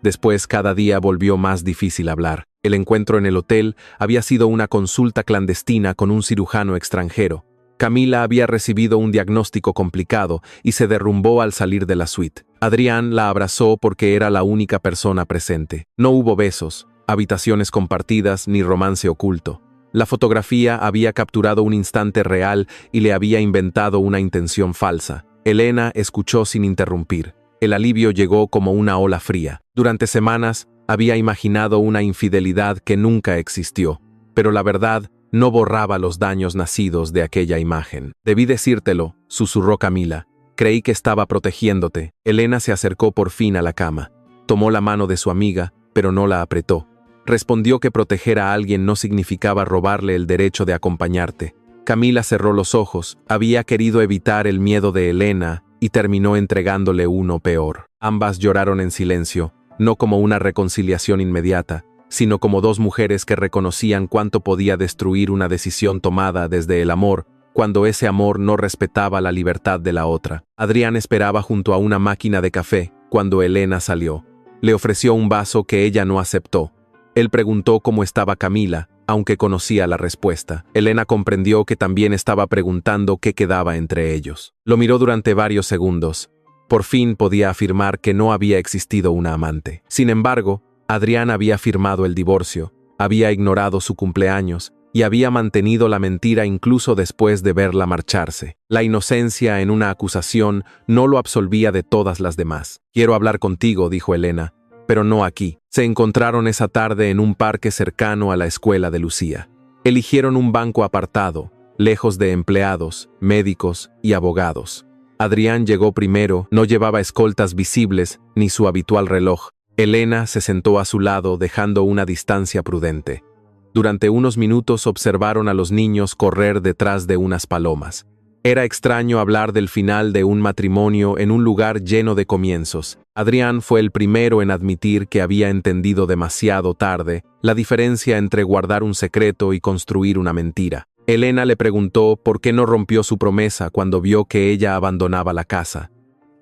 Después, cada día volvió más difícil hablar. El encuentro en el hotel había sido una consulta clandestina con un cirujano extranjero. Camila había recibido un diagnóstico complicado y se derrumbó al salir de la suite. Adrián la abrazó porque era la única persona presente. No hubo besos, habitaciones compartidas ni romance oculto. La fotografía había capturado un instante real y le había inventado una intención falsa. Elena escuchó sin interrumpir. El alivio llegó como una ola fría. Durante semanas había imaginado una infidelidad que nunca existió, pero la verdad no borraba los daños nacidos de aquella imagen. «Debí decírtelo», susurró Camila. «Creí que estaba protegiéndote». Elena se acercó por fin a la cama. Tomó la mano de su amiga, pero no la apretó. Respondió que proteger a alguien no significaba robarle el derecho de acompañarte. Camila cerró los ojos. Había querido evitar el miedo de Elena y terminó entregándole uno peor. Ambas lloraron en silencio, no como una reconciliación inmediata, sino como dos mujeres que reconocían cuánto podía destruir una decisión tomada desde el amor, cuando ese amor no respetaba la libertad de la otra. Adrián esperaba junto a una máquina de café, cuando Elena salió. Le ofreció un vaso que ella no aceptó. Él preguntó cómo estaba Camila, aunque conocía la respuesta. Elena comprendió que también estaba preguntando qué quedaba entre ellos. Lo miró durante varios segundos. Por fin podía afirmar que no había existido una amante. Sin embargo, Adrián había firmado el divorcio, había ignorado su cumpleaños y había mantenido la mentira incluso después de verla marcharse. La inocencia en una acusación no lo absolvía de todas las demás. «Quiero hablar contigo», dijo Elena, «pero no aquí». Se encontraron esa tarde en un parque cercano a la escuela de Lucía. Eligieron un banco apartado, lejos de empleados, médicos y abogados. Adrián llegó primero, no llevaba escoltas visibles ni su habitual reloj. Elena se sentó a su lado dejando una distancia prudente. Durante unos minutos observaron a los niños correr detrás de unas palomas. Era extraño hablar del final de un matrimonio en un lugar lleno de comienzos. Adrián fue el primero en admitir que había entendido demasiado tarde la diferencia entre guardar un secreto y construir una mentira. Elena le preguntó por qué no rompió su promesa cuando vio que ella abandonaba la casa.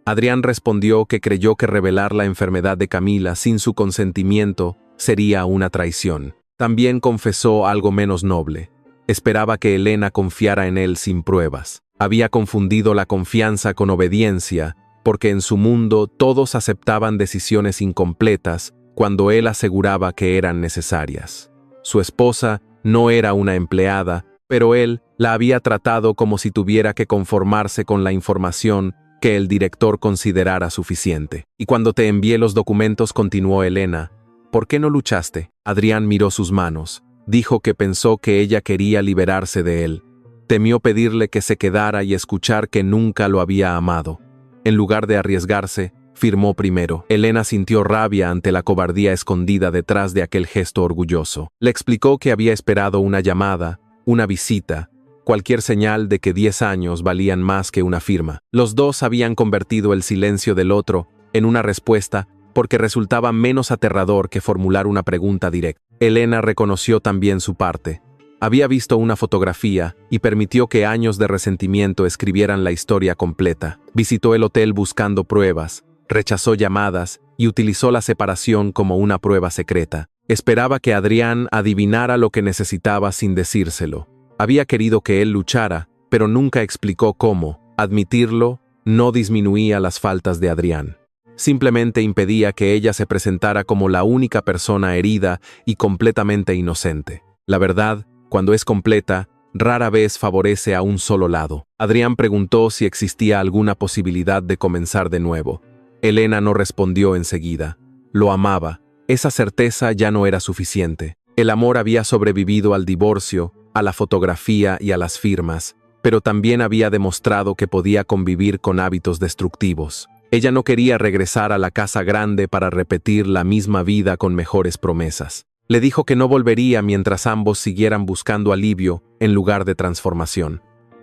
Adrián respondió que creyó que revelar la enfermedad de Camila sin su consentimiento sería una traición. También confesó algo menos noble. Esperaba que Elena confiara en él sin pruebas. Había confundido la confianza con obediencia, porque en su mundo todos aceptaban decisiones incompletas cuando él aseguraba que eran necesarias. Su esposa no era una empleada, pero él la había tratado como si tuviera que conformarse con la información que el director considerara suficiente. «Y cuando te envié los documentos», continuó Elena, «¿por qué no luchaste?» Adrián miró sus manos. Dijo que pensó que ella quería liberarse de él. Temió pedirle que se quedara y escuchar que nunca lo había amado. En lugar de arriesgarse, firmó primero. Elena sintió rabia ante la cobardía escondida detrás de aquel gesto orgulloso. Le explicó que había esperado una llamada, una visita, cualquier señal de que 10 años valían más que una firma. Los dos habían convertido el silencio del otro en una respuesta porque resultaba menos aterrador que formular una pregunta directa. Elena reconoció también su parte. Había visto una fotografía y permitió que años de resentimiento escribieran la historia completa. Visitó el hotel buscando pruebas, rechazó llamadas y utilizó la separación como una prueba secreta. Esperaba que Adrián adivinara lo que necesitaba sin decírselo. Había querido que él luchara, pero nunca explicó cómo. Admitirlo no disminuía las faltas de Adrián. Simplemente impedía que ella se presentara como la única persona herida y completamente inocente. La verdad, cuando es completa, rara vez favorece a un solo lado. Adrián preguntó si existía alguna posibilidad de comenzar de nuevo. Elena no respondió enseguida. Lo amaba. Esa certeza ya no era suficiente. El amor había sobrevivido al divorcio, a la fotografía y a las firmas, pero también había demostrado que podía convivir con hábitos destructivos. Ella no quería regresar a la casa grande para repetir la misma vida con mejores promesas. Le dijo que no volvería mientras ambos siguieran buscando alivio en lugar de transformación.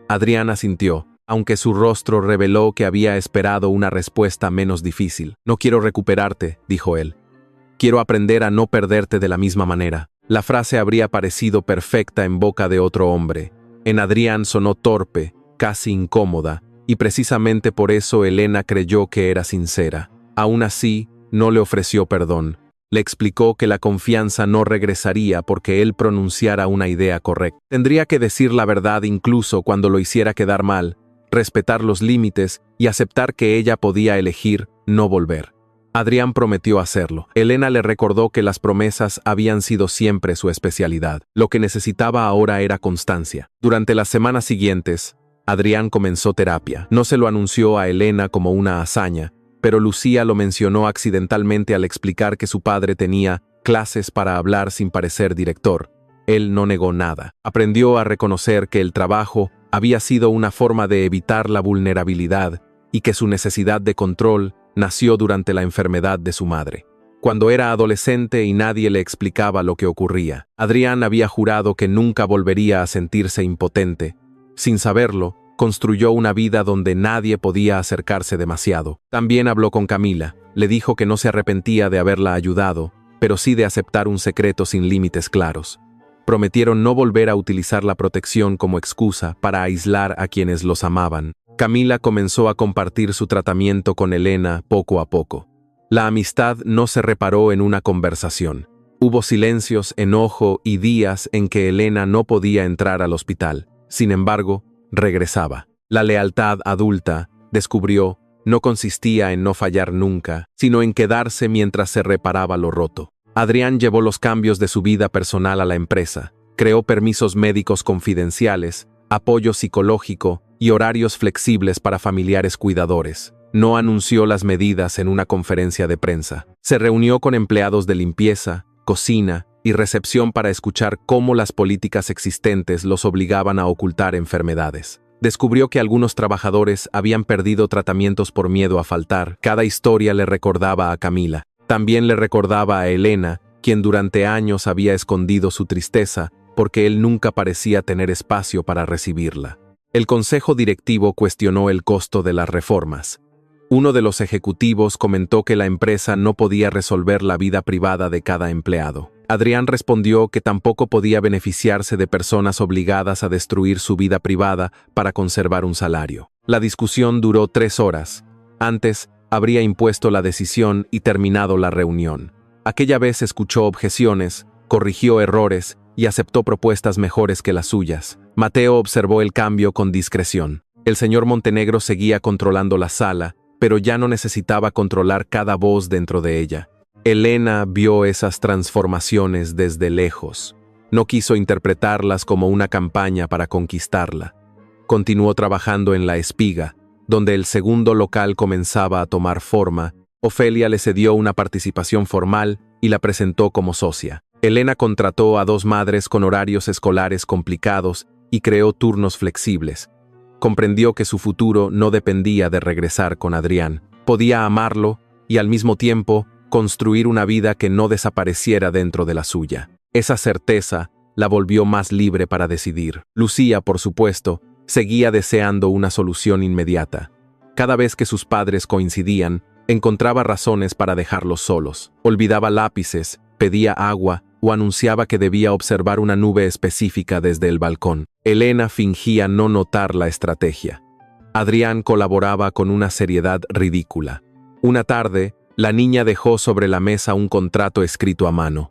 Adrián asintió, aunque su rostro reveló que había esperado una respuesta menos difícil. «No quiero recuperarte», dijo él. «Quiero aprender a no perderte de la misma manera». La frase habría parecido perfecta en boca de otro hombre. En Adrián sonó torpe, casi incómoda, y precisamente por eso Elena creyó que era sincera. Aún así, no le ofreció perdón. Le explicó que la confianza no regresaría porque él pronunciara una idea correcta. Tendría que decir la verdad incluso cuando lo hiciera quedar mal, respetar los límites y aceptar que ella podía elegir no volver. Adrián prometió hacerlo. Elena le recordó que las promesas habían sido siempre su especialidad. Lo que necesitaba ahora era constancia. Durante las semanas siguientes, Adrián comenzó terapia. No se lo anunció a Elena como una hazaña, pero Lucía lo mencionó accidentalmente al explicar que su padre tenía clases para hablar sin parecer director. Él no negó nada. Aprendió a reconocer que el trabajo había sido una forma de evitar la vulnerabilidad y que su necesidad de control nació durante la enfermedad de su madre. Cuando era adolescente y nadie le explicaba lo que ocurría, Adrián había jurado que nunca volvería a sentirse impotente. Sin saberlo, construyó una vida donde nadie podía acercarse demasiado. También habló con Camila, le dijo que no se arrepentía de haberla ayudado, pero sí de aceptar un secreto sin límites claros. Prometieron no volver a utilizar la protección como excusa para aislar a quienes los amaban. Camila comenzó a compartir su tratamiento con Elena poco a poco. La amistad no se reparó en una conversación. Hubo silencios, enojo y días en que Elena no podía entrar al hospital. Sin embargo, regresaba. La lealtad adulta, descubrió, no consistía en no fallar nunca, sino en quedarse mientras se reparaba lo roto. Adrián llevó los cambios de su vida personal a la empresa, creó permisos médicos confidenciales, apoyo psicológico y horarios flexibles para familiares cuidadores. No anunció las medidas en una conferencia de prensa. Se reunió con empleados de limpieza, cocina y recepción para escuchar cómo las políticas existentes los obligaban a ocultar enfermedades. Descubrió que algunos trabajadores habían perdido tratamientos por miedo a faltar. Cada historia le recordaba a Camila. También le recordaba a Elena, quien durante años había escondido su tristeza porque él nunca parecía tener espacio para recibirla. El consejo directivo cuestionó el costo de las reformas. Uno de los ejecutivos comentó que la empresa no podía resolver la vida privada de cada empleado. Adrián respondió que tampoco podía beneficiarse de personas obligadas a destruir su vida privada para conservar un salario. La discusión duró 3 horas. Antes, habría impuesto la decisión y terminado la reunión. Aquella vez escuchó objeciones, corrigió errores y aceptó propuestas mejores que las suyas. Mateo observó el cambio con discreción. El señor Montenegro seguía controlando la sala, pero ya no necesitaba controlar cada voz dentro de ella. Elena vio esas transformaciones desde lejos. No quiso interpretarlas como una campaña para conquistarla. Continuó trabajando en La Espiga, donde el segundo local comenzaba a tomar forma. Ofelia le cedió una participación formal y la presentó como socia. Elena contrató a 2 madres con horarios escolares complicados y creó turnos flexibles. Comprendió que su futuro no dependía de regresar con Adrián. Podía amarlo y al mismo tiempo construir una vida que no desapareciera dentro de la suya. Esa certeza la volvió más libre para decidir. Lucía, por supuesto, seguía deseando una solución inmediata. Cada vez que sus padres coincidían, encontraba razones para dejarlos solos. Olvidaba lápices, pedía agua o anunciaba que debía observar una nube específica desde el balcón. Elena fingía no notar la estrategia. Adrián colaboraba con una seriedad ridícula. Una tarde, la niña dejó sobre la mesa un contrato escrito a mano.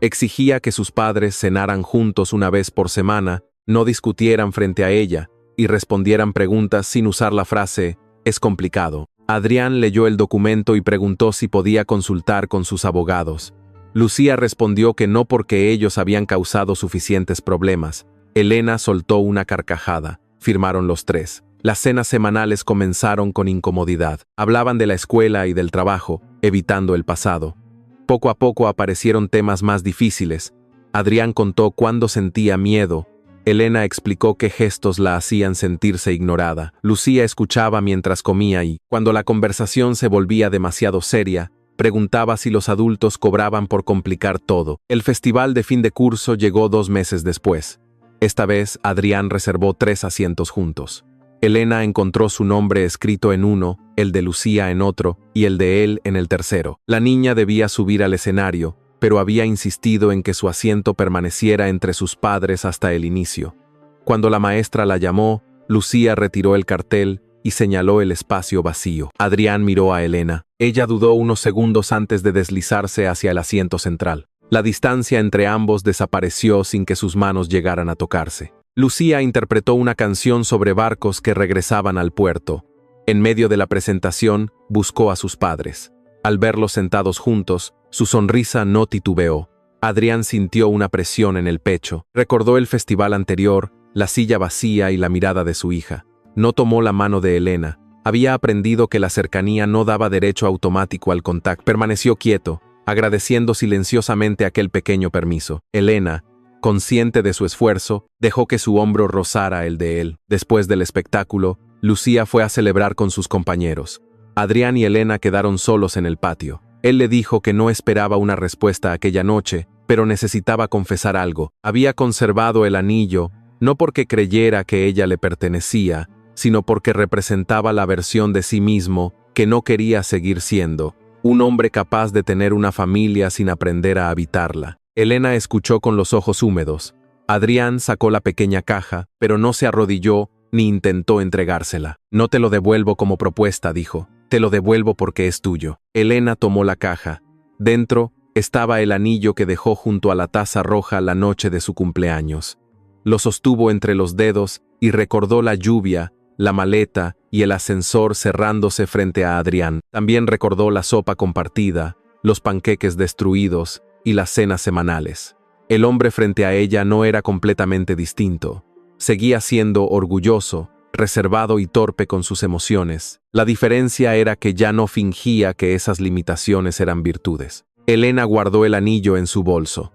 Exigía que sus padres cenaran juntos una vez por semana, no discutieran frente a ella y respondieran preguntas sin usar la frase «es complicado». Adrián leyó el documento y preguntó si podía consultar con sus abogados. Lucía respondió que no porque ellos habían causado suficientes problemas. Elena soltó una carcajada. Firmaron los 3. Las cenas semanales comenzaron con incomodidad. Hablaban de la escuela y del trabajo, evitando el pasado. Poco a poco aparecieron temas más difíciles. Adrián contó cuándo sentía miedo. Elena explicó qué gestos la hacían sentirse ignorada. Lucía escuchaba mientras comía y, cuando la conversación se volvía demasiado seria, preguntaba si los adultos cobraban por complicar todo. El festival de fin de curso llegó 2 meses después. Esta vez, Adrián reservó 3 asientos juntos. Elena encontró su nombre escrito en uno, el de Lucía en otro, y el de él en el tercero. La niña debía subir al escenario, pero había insistido en que su asiento permaneciera entre sus padres hasta el inicio. Cuando la maestra la llamó, Lucía retiró el cartel y señaló el espacio vacío. Adrián miró a Elena. Ella dudó unos segundos antes de deslizarse hacia el asiento central. La distancia entre ambos desapareció sin que sus manos llegaran a tocarse. Lucía interpretó una canción sobre barcos que regresaban al puerto. En medio de la presentación, buscó a sus padres. Al verlos sentados juntos, su sonrisa no titubeó. Adrián sintió una presión en el pecho. Recordó el festival anterior, la silla vacía y la mirada de su hija. No tomó la mano de Elena. Había aprendido que la cercanía no daba derecho automático al contacto. Permaneció quieto, agradeciendo silenciosamente aquel pequeño permiso. Elena, consciente de su esfuerzo, dejó que su hombro rozara el de él. Después del espectáculo, Lucía fue a celebrar con sus compañeros. Adrián y Elena quedaron solos en el patio. Él le dijo que no esperaba una respuesta aquella noche, pero necesitaba confesar algo. Había conservado el anillo, no porque creyera que ella le pertenecía, sino porque representaba la versión de sí mismo que no quería seguir siendo. un hombre capaz de tener una familia sin aprender a habitarla. Elena escuchó con los ojos húmedos. Adrián sacó la pequeña caja, pero no se arrodilló ni intentó entregársela. No te lo devuelvo como propuesta, dijo. Te lo devuelvo porque es tuyo. Elena tomó la caja. Dentro estaba el anillo que dejó junto a la taza roja la noche de su cumpleaños. Lo sostuvo entre los dedos y recordó la lluvia, la maleta y el ascensor cerrándose frente a Adrián. También recordó la sopa compartida, los panqueques destruidos y las cenas semanales. El hombre frente a ella no era completamente distinto. Seguía siendo orgulloso, reservado y torpe con sus emociones. La diferencia era que ya no fingía que esas limitaciones eran virtudes. Elena guardó el anillo en su bolso.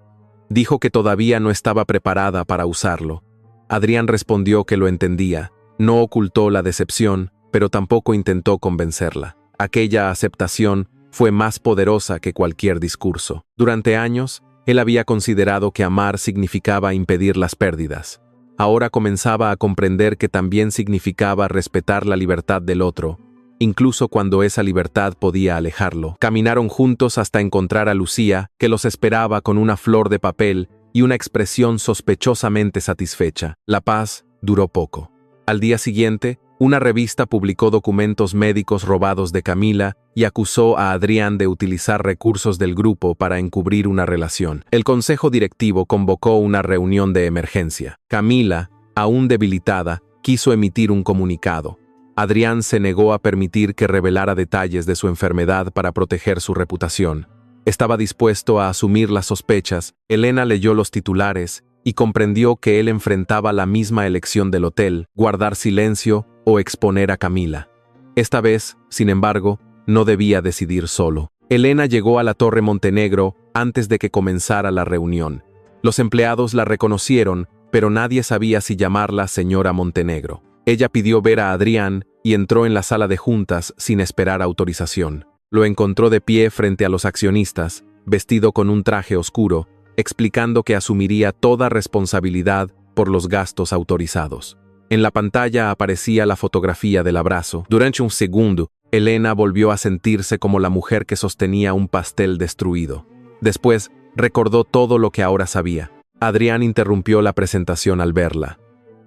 Dijo que todavía no estaba preparada para usarlo. Adrián respondió que lo entendía. No ocultó la decepción, pero tampoco intentó convencerla. Aquella aceptación fue más poderosa que cualquier discurso. Durante años, él había considerado que amar significaba impedir las pérdidas. Ahora comenzaba a comprender que también significaba respetar la libertad del otro, incluso cuando esa libertad podía alejarlo. Caminaron juntos hasta encontrar a Lucía, que los esperaba con una flor de papel y una expresión sospechosamente satisfecha. La paz duró poco. Al día siguiente, una revista publicó documentos médicos robados de Camila y acusó a Adrián de utilizar recursos del grupo para encubrir una relación. El consejo directivo convocó una reunión de emergencia. Camila, aún debilitada, quiso emitir un comunicado. Adrián se negó a permitir que revelara detalles de su enfermedad para proteger su reputación. Estaba dispuesto a asumir las sospechas. Elena leyó los titulares y comprendió que él enfrentaba la misma elección del hotel: guardar silencio o exponer a Camila. Esta vez, sin embargo, no debía decidir solo. Elena llegó a la Torre Montenegro antes de que comenzara la reunión. Los empleados la reconocieron, pero nadie sabía si llamarla señora Montenegro. Ella pidió ver a Adrián y entró en la sala de juntas sin esperar autorización. Lo encontró de pie frente a los accionistas, vestido con un traje oscuro, explicando que asumiría toda responsabilidad por los gastos autorizados. En la pantalla aparecía la fotografía del abrazo. Durante un segundo, Elena volvió a sentirse como la mujer que sostenía un pastel destruido. Después, recordó todo lo que ahora sabía. Adrián interrumpió la presentación al verla.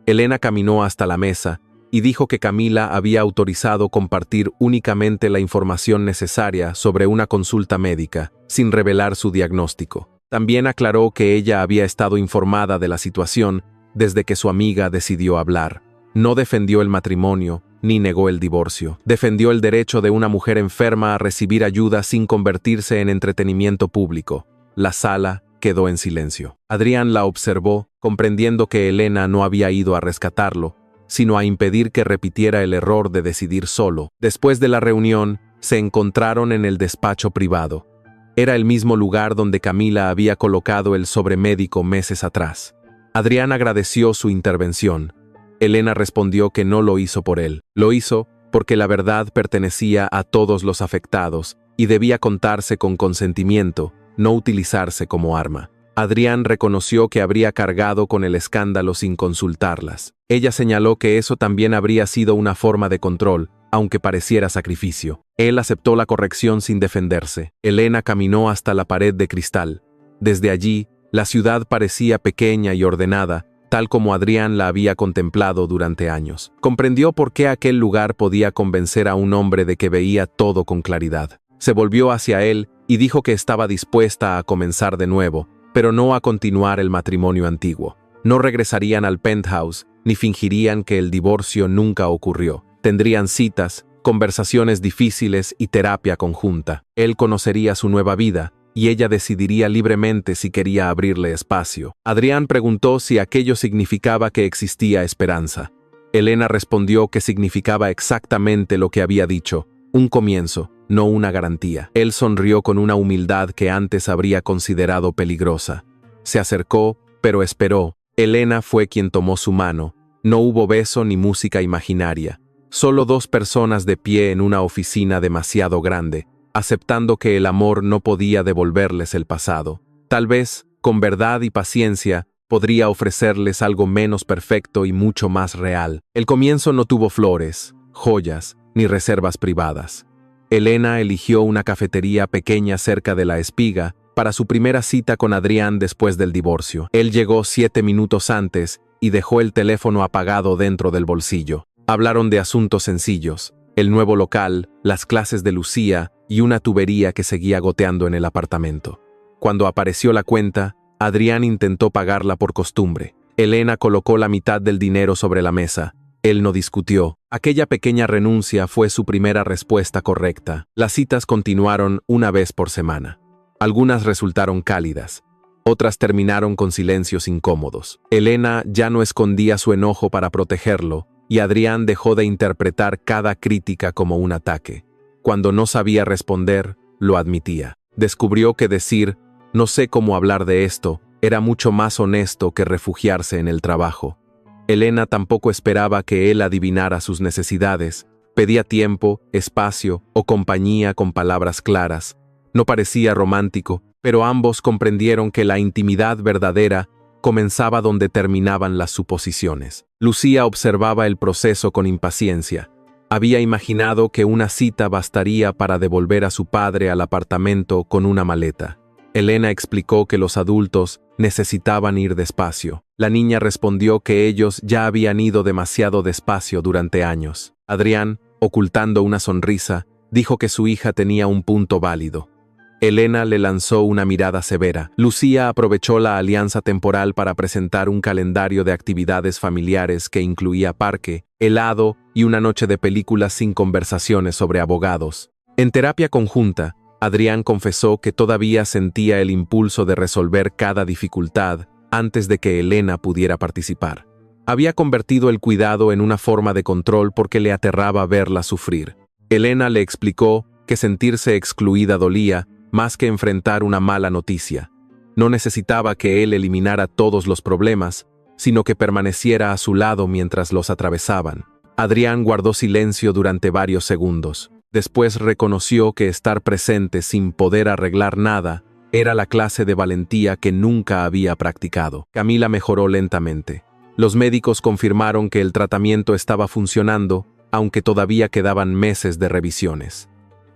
Elena caminó hasta la mesa y dijo que Camila había autorizado compartir únicamente la información necesaria sobre una consulta médica, sin revelar su diagnóstico. También aclaró que ella había estado informada de la situación desde que su amiga decidió hablar. No defendió el matrimonio, ni negó el divorcio. Defendió el derecho de una mujer enferma a recibir ayuda sin convertirse en entretenimiento público. La sala quedó en silencio. Adrián la observó, comprendiendo que Elena no había ido a rescatarlo, sino a impedir que repitiera el error de decidir solo. Después de la reunión, se encontraron en el despacho privado. Era el mismo lugar donde Camila había colocado el sobremédico meses atrás. Adrián agradeció su intervención. Elena respondió que no lo hizo por él. Lo hizo porque la verdad pertenecía a todos los afectados y debía contarse con consentimiento, no utilizarse como arma. Adrián reconoció que habría cargado con el escándalo sin consultarlas. Ella señaló que eso también habría sido una forma de control, aunque pareciera sacrificio. Él aceptó la corrección sin defenderse. Elena caminó hasta la pared de cristal. Desde allí, la ciudad parecía pequeña y ordenada, tal como Adrián la había contemplado durante años. Comprendió por qué aquel lugar podía convencer a un hombre de que veía todo con claridad. Se volvió hacia él y dijo que estaba dispuesta a comenzar de nuevo, pero no a continuar el matrimonio antiguo. No regresarían al penthouse, ni fingirían que el divorcio nunca ocurrió. Tendrían citas, conversaciones difíciles y terapia conjunta. Él conocería su nueva vida, y ella decidiría libremente si quería abrirle espacio. Adrián preguntó si aquello significaba que existía esperanza. Elena respondió que significaba exactamente lo que había dicho: un comienzo, no una garantía. Él sonrió con una humildad que antes habría considerado peligrosa. Se acercó, pero esperó. Elena fue quien tomó su mano. No hubo beso ni música imaginaria. Solo dos personas de pie en una oficina demasiado grande, aceptando que el amor no podía devolverles el pasado. Tal vez, con verdad y paciencia, podría ofrecerles algo menos perfecto y mucho más real. El comienzo no tuvo flores, joyas, ni reservas privadas. Elena eligió una cafetería pequeña cerca de La Espiga para su primera cita con Adrián después del divorcio. Él llegó 7 minutos antes y dejó el teléfono apagado dentro del bolsillo. Hablaron de asuntos sencillos: el nuevo local, las clases de Lucía y una tubería que seguía goteando en el apartamento. Cuando apareció la cuenta, Adrián intentó pagarla por costumbre. Elena colocó la mitad del dinero sobre la mesa. Él no discutió. Aquella pequeña renuncia fue su primera respuesta correcta. Las citas continuaron una vez por semana. Algunas resultaron cálidas. Otras terminaron con silencios incómodos. Elena ya no escondía su enojo para protegerlo, y Adrián dejó de interpretar cada crítica como un ataque. Cuando no sabía responder, lo admitía. Descubrió que decir «no sé cómo hablar de esto» era mucho más honesto que refugiarse en el trabajo. Elena tampoco esperaba que él adivinara sus necesidades. Pedía tiempo, espacio o compañía con palabras claras. No parecía romántico, pero ambos comprendieron que la intimidad verdadera comenzaba donde terminaban las suposiciones. Lucía observaba el proceso con impaciencia. Había imaginado que una cita bastaría para devolver a su padre al apartamento con una maleta. Elena explicó que los adultos necesitaban ir despacio. La niña respondió que ellos ya habían ido demasiado despacio durante años. Adrián, ocultando una sonrisa, dijo que su hija tenía un punto válido. Elena le lanzó una mirada severa. Lucía aprovechó la alianza temporal para presentar un calendario de actividades familiares que incluía parque, helado y una noche de películas sin conversaciones sobre abogados. En terapia conjunta, Adrián confesó que todavía sentía el impulso de resolver cada dificultad antes de que Elena pudiera participar. Había convertido el cuidado en una forma de control porque le aterraba verla sufrir. Elena le explicó que sentirse excluida dolía más que enfrentar una mala noticia. No necesitaba que él eliminara todos los problemas, sino que permaneciera a su lado mientras los atravesaban. Adrián guardó silencio durante varios segundos. Después reconoció que estar presente sin poder arreglar nada era la clase de valentía que nunca había practicado. Camila mejoró lentamente. Los médicos confirmaron que el tratamiento estaba funcionando, aunque todavía quedaban meses de revisiones.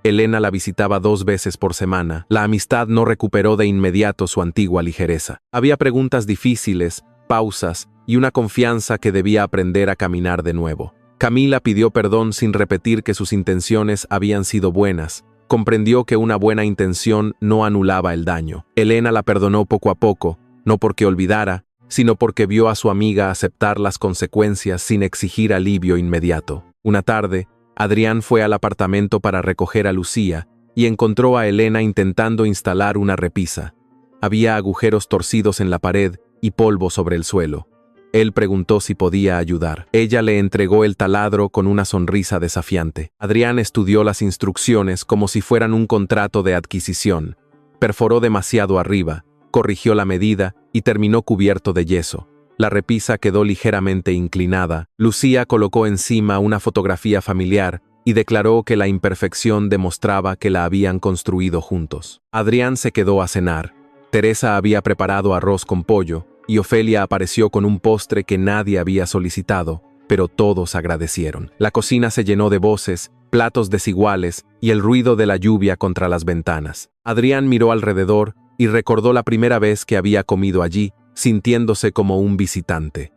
Elena la visitaba 2 veces por semana. La amistad no recuperó de inmediato su antigua ligereza. Había preguntas difíciles, pausas y una confianza que debía aprender a caminar de nuevo. Camila pidió perdón sin repetir que sus intenciones habían sido buenas. Comprendió que una buena intención no anulaba el daño. Elena la perdonó poco a poco, no porque olvidara, sino porque vio a su amiga aceptar las consecuencias sin exigir alivio inmediato. Una tarde, Adrián fue al apartamento para recoger a Lucía y encontró a Elena intentando instalar una repisa. Había agujeros torcidos en la pared y polvo sobre el suelo. Él preguntó si podía ayudar. Ella le entregó el taladro con una sonrisa desafiante. Adrián estudió las instrucciones como si fueran un contrato de adquisición. Perforó demasiado arriba, corrigió la medida y terminó cubierto de yeso. La repisa quedó ligeramente inclinada. Lucía colocó encima una fotografía familiar y declaró que la imperfección demostraba que la habían construido juntos. Adrián se quedó a cenar. Teresa había preparado arroz con pollo y Ofelia apareció con un postre que nadie había solicitado, pero todos agradecieron. La cocina se llenó de voces, platos desiguales y el ruido de la lluvia contra las ventanas. Adrián miró alrededor y recordó la primera vez que había comido allí, sintiéndose como un visitante.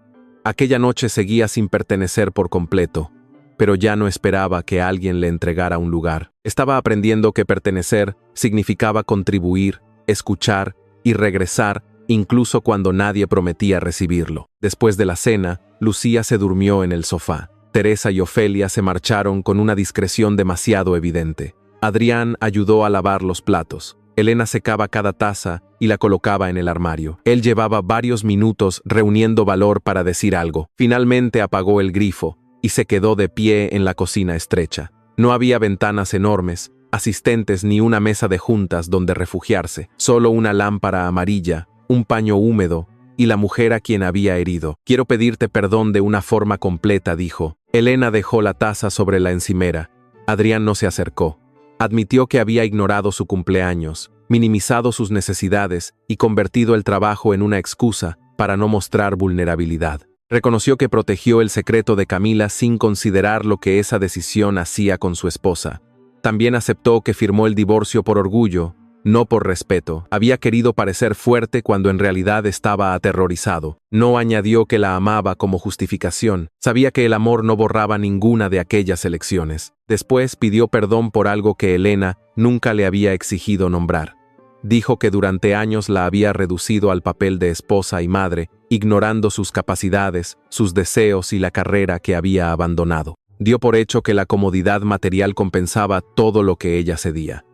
Aquella noche seguía sin pertenecer por completo, pero ya no esperaba que alguien le entregara un lugar. Estaba aprendiendo que pertenecer significaba contribuir, escuchar y regresar, incluso cuando nadie prometía recibirlo. Después de la cena, Lucía se durmió en el sofá. Teresa y Ofelia se marcharon con una discreción demasiado evidente. Adrián ayudó a lavar los platos. Elena secaba cada taza y la colocaba en el armario. Él llevaba varios minutos reuniendo valor para decir algo. Finalmente apagó el grifo y se quedó de pie en la cocina estrecha. No había ventanas enormes, asistentes ni una mesa de juntas donde refugiarse. Solo una lámpara amarilla, un paño húmedo y la mujer a quien había herido. «Quiero pedirte perdón de una forma completa», dijo. Elena dejó la taza sobre la encimera. Adrián no se acercó. Admitió que había ignorado su cumpleaños, minimizado sus necesidades y convertido el trabajo en una excusa para no mostrar vulnerabilidad. Reconoció que protegió el secreto de Camila sin considerar lo que esa decisión hacía con su esposa. También aceptó que firmó el divorcio por orgullo, no por respeto. Había querido parecer fuerte cuando en realidad estaba aterrorizado. No añadió que la amaba como justificación. Sabía que el amor no borraba ninguna de aquellas elecciones. Después pidió perdón por algo que Elena nunca le había exigido nombrar. Dijo que durante años la había reducido al papel de esposa y madre, ignorando sus capacidades, sus deseos y la carrera que había abandonado. Dio por hecho que la comodidad material compensaba todo lo que ella cedía.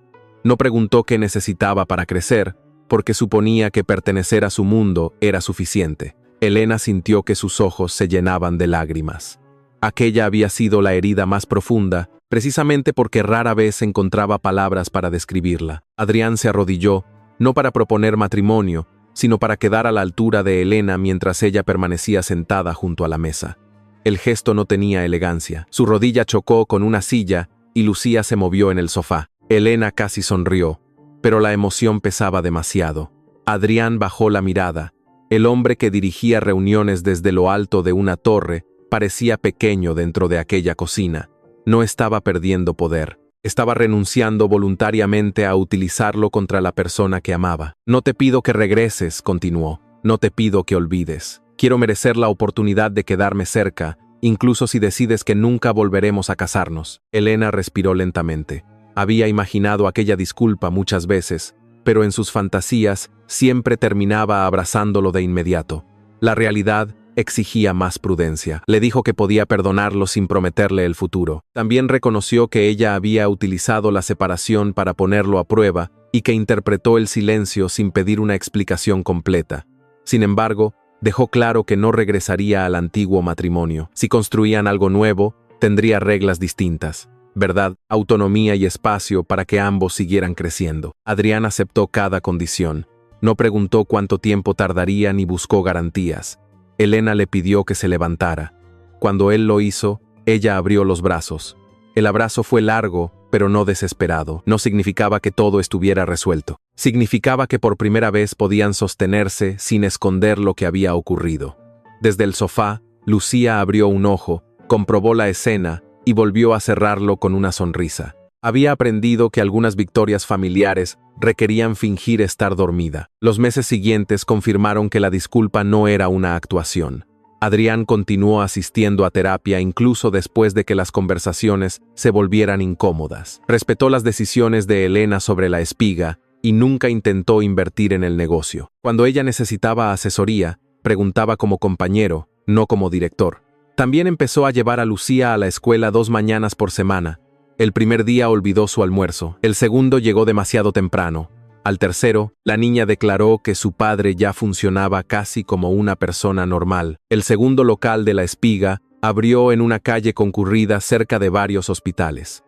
No preguntó qué necesitaba para crecer, porque suponía que pertenecer a su mundo era suficiente. Elena sintió que sus ojos se llenaban de lágrimas. Aquella había sido la herida más profunda, precisamente porque rara vez encontraba palabras para describirla. Adrián se arrodilló, no para proponer matrimonio, sino para quedar a la altura de Elena mientras ella permanecía sentada junto a la mesa. El gesto no tenía elegancia. Su rodilla chocó con una silla y Lucía se movió en el sofá. Elena casi sonrió, pero la emoción pesaba demasiado. Adrián bajó la mirada. El hombre que dirigía reuniones desde lo alto de una torre parecía pequeño dentro de aquella cocina. No estaba perdiendo poder. Estaba renunciando voluntariamente a utilizarlo contra la persona que amaba. No te pido que regreses, continuó. No te pido que olvides. Quiero merecer la oportunidad de quedarme cerca, incluso si decides que nunca volveremos a casarnos. Elena respiró lentamente. Había imaginado aquella disculpa muchas veces, pero en sus fantasías siempre terminaba abrazándolo de inmediato. La realidad exigía más prudencia. Le dijo que podía perdonarlo sin prometerle el futuro. También reconoció que ella había utilizado la separación para ponerlo a prueba y que interpretó el silencio sin pedir una explicación completa. Sin embargo, dejó claro que no regresaría al antiguo matrimonio. Si construían algo nuevo, tendría reglas distintas. Verdad, autonomía y espacio para que ambos siguieran creciendo. Adrián aceptó cada condición. No preguntó cuánto tiempo tardaría ni buscó garantías. Elena le pidió que se levantara. Cuando él lo hizo, ella abrió los brazos. El abrazo fue largo, pero no desesperado. No significaba que todo estuviera resuelto. Significaba que por primera vez podían sostenerse sin esconder lo que había ocurrido. Desde el sofá, Lucía abrió un ojo, comprobó la escena y volvió a cerrarlo con una sonrisa. Había aprendido que algunas victorias familiares requerían fingir estar dormida. Los meses siguientes confirmaron que la disculpa no era una actuación. Adrián continuó asistiendo a terapia incluso después de que las conversaciones se volvieran incómodas. Respetó las decisiones de Elena sobre la espiga y nunca intentó invertir en el negocio. Cuando ella necesitaba asesoría, preguntaba como compañero, no como director. También empezó a llevar a Lucía a la escuela 2 mañanas por semana. El primer día olvidó su almuerzo. El segundo llegó demasiado temprano. Al tercero, la niña declaró que su padre ya funcionaba casi como una persona normal. El segundo local de la espiga abrió en una calle concurrida cerca de varios hospitales.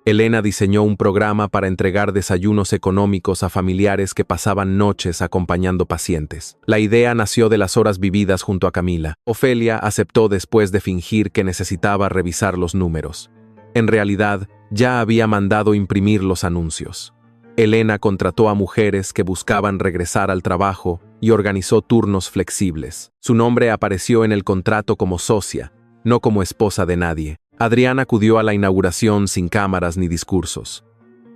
Elena diseñó un programa para entregar desayunos económicos a familiares que pasaban noches acompañando pacientes. La idea nació de las horas vividas junto a Camila. Ofelia aceptó después de fingir que necesitaba revisar los números. En realidad, ya había mandado imprimir los anuncios. Elena contrató a mujeres que buscaban regresar al trabajo y organizó turnos flexibles. Su nombre apareció en el contrato como socia, no como esposa de nadie. Adrián acudió a la inauguración sin cámaras ni discursos.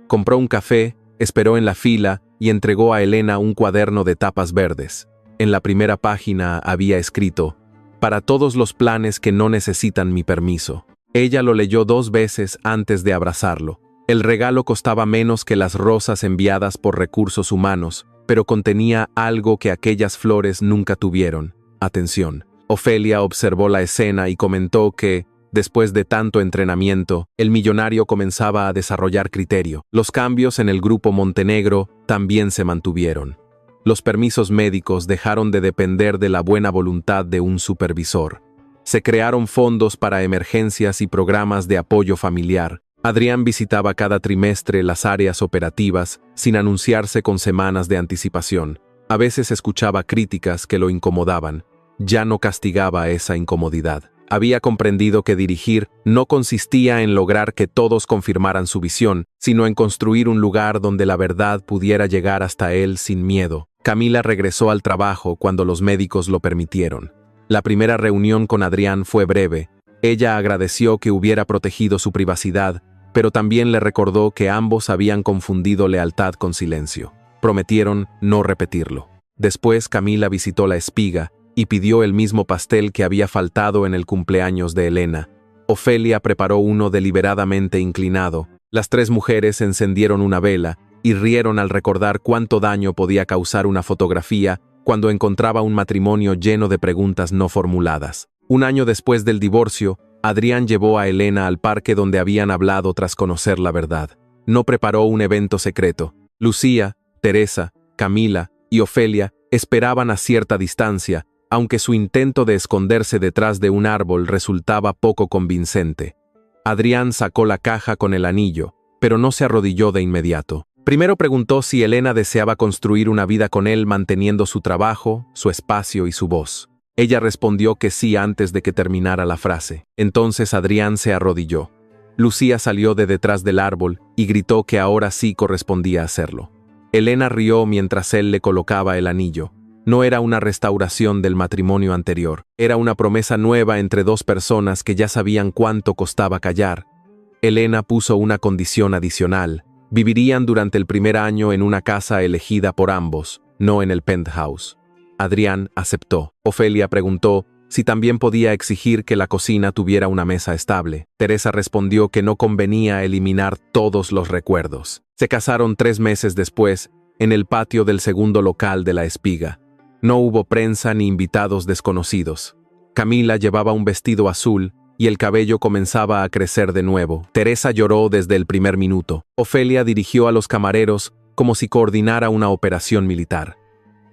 Compró un café, esperó en la fila y entregó a Elena un cuaderno de tapas verdes. En la primera página había escrito: «Para todos los planes que no necesitan mi permiso». Ella lo leyó 2 veces antes de abrazarlo. El regalo costaba menos que las rosas enviadas por Recursos Humanos, pero contenía algo que aquellas flores nunca tuvieron: atención. Ofelia observó la escena y comentó que, después de tanto entrenamiento, el millonario comenzaba a desarrollar criterio. Los cambios en el grupo Montenegro también se mantuvieron. Los permisos médicos dejaron de depender de la buena voluntad de un supervisor. Se crearon fondos para emergencias y programas de apoyo familiar. Adrián visitaba cada trimestre las áreas operativas sin anunciarse con semanas de anticipación. A veces escuchaba críticas que lo incomodaban. Ya no castigaba esa incomodidad. Había comprendido que dirigir no consistía en lograr que todos confirmaran su visión, sino en construir un lugar donde la verdad pudiera llegar hasta él sin miedo. Camila regresó al trabajo cuando los médicos lo permitieron. La primera reunión con Adrián fue breve. Ella agradeció que hubiera protegido su privacidad, pero también le recordó que ambos habían confundido lealtad con silencio. Prometieron no repetirlo. Después Camila visitó la espiga y pidió el mismo pastel que había faltado en el cumpleaños de Elena. Ofelia preparó uno deliberadamente inclinado. Las tres mujeres encendieron una vela y rieron al recordar cuánto daño podía causar una fotografía cuando encontraba un matrimonio lleno de preguntas no formuladas. Un año después del divorcio, Adrián llevó a Elena al parque donde habían hablado tras conocer la verdad. No preparó un evento secreto. Lucía, Teresa, Camila y Ofelia esperaban a cierta distancia, aunque su intento de esconderse detrás de un árbol resultaba poco convincente. Adrián sacó la caja con el anillo, pero no se arrodilló de inmediato. Primero preguntó si Elena deseaba construir una vida con él manteniendo su trabajo, su espacio y su voz. Ella respondió que sí antes de que terminara la frase. Entonces Adrián se arrodilló. Lucía salió de detrás del árbol y gritó que ahora sí correspondía hacerlo. Elena rió mientras él le colocaba el anillo. No era una restauración del matrimonio anterior, era una promesa nueva entre dos personas que ya sabían cuánto costaba callar. Elena puso una condición adicional. Vivirían durante el primer año en una casa elegida por ambos, no en el penthouse. Adrián aceptó. Ofelia preguntó si también podía exigir que la cocina tuviera una mesa estable. Teresa respondió que no convenía eliminar todos los recuerdos. Se casaron 3 meses después, en el patio del segundo local de la espiga. No hubo prensa ni invitados desconocidos. Camila llevaba un vestido azul y el cabello comenzaba a crecer de nuevo. Teresa lloró desde el primer minuto. Ofelia dirigió a los camareros como si coordinara una operación militar.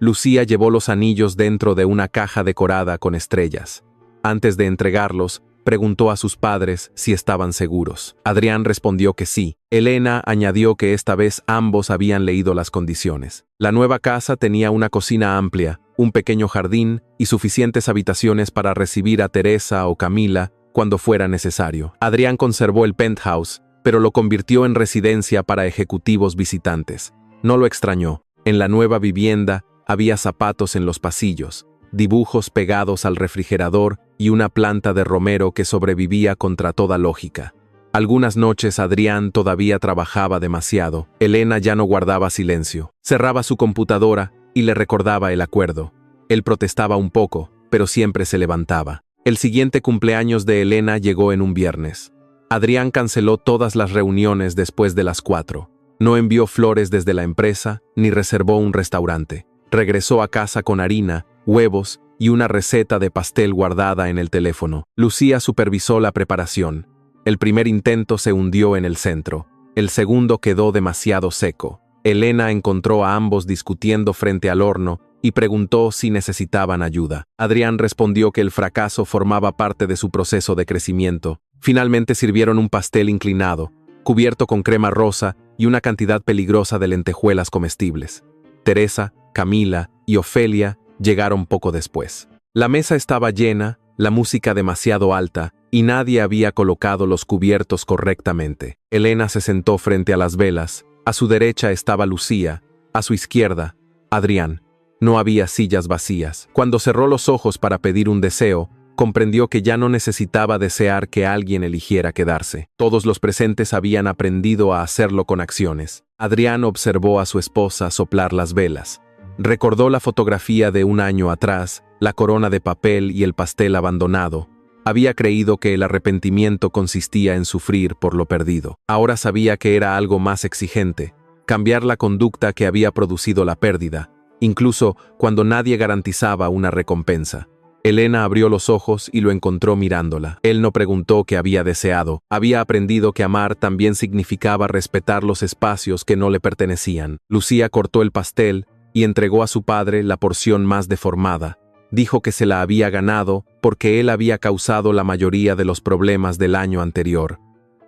Lucía llevó los anillos dentro de una caja decorada con estrellas. Antes de entregarlos, preguntó a sus padres si estaban seguros. Adrián respondió que sí. Elena añadió que esta vez ambos habían leído las condiciones. La nueva casa tenía una cocina amplia, un pequeño jardín y suficientes habitaciones para recibir a Teresa o Camila cuando fuera necesario. Adrián conservó el penthouse, pero lo convirtió en residencia para ejecutivos visitantes. No lo extrañó. En la nueva vivienda había zapatos en los pasillos, dibujos pegados al refrigerador y una planta de romero que sobrevivía contra toda lógica. Algunas noches Adrián todavía trabajaba demasiado. Elena ya no guardaba silencio. Cerraba su computadora y le recordaba el acuerdo. Él protestaba un poco, pero siempre se levantaba. El siguiente cumpleaños de Elena llegó en un viernes. Adrián canceló todas las reuniones después de las 4. No envió flores desde la empresa ni reservó un restaurante. Regresó a casa con harina, huevos y una receta de pastel guardada en el teléfono. Lucía supervisó la preparación. El primer intento se hundió en el centro. El segundo quedó demasiado seco. Elena encontró a ambos discutiendo frente al horno y preguntó si necesitaban ayuda. Adrián respondió que el fracaso formaba parte de su proceso de crecimiento. Finalmente sirvieron un pastel inclinado, cubierto con crema rosa y una cantidad peligrosa de lentejuelas comestibles. Teresa, Camila y Ofelia llegaron poco después. La mesa estaba llena, la música demasiado alta, y nadie había colocado los cubiertos correctamente. Elena se sentó frente a las velas. A su derecha estaba Lucía, a su izquierda, Adrián. No había sillas vacías. Cuando cerró los ojos para pedir un deseo, comprendió que ya no necesitaba desear que alguien eligiera quedarse. Todos los presentes habían aprendido a hacerlo con acciones. Adrián observó a su esposa soplar las velas. Recordó la fotografía de un año atrás, la corona de papel y el pastel abandonado. Había creído que el arrepentimiento consistía en sufrir por lo perdido. Ahora sabía que era algo más exigente, cambiar la conducta que había producido la pérdida, incluso cuando nadie garantizaba una recompensa. Elena abrió los ojos y lo encontró mirándola. Él no preguntó qué había deseado. Había aprendido que amar también significaba respetar los espacios que no le pertenecían. Lucía cortó el pastel y entregó a su padre la porción más deformada. Dijo que se la había ganado porque él había causado la mayoría de los problemas del año anterior.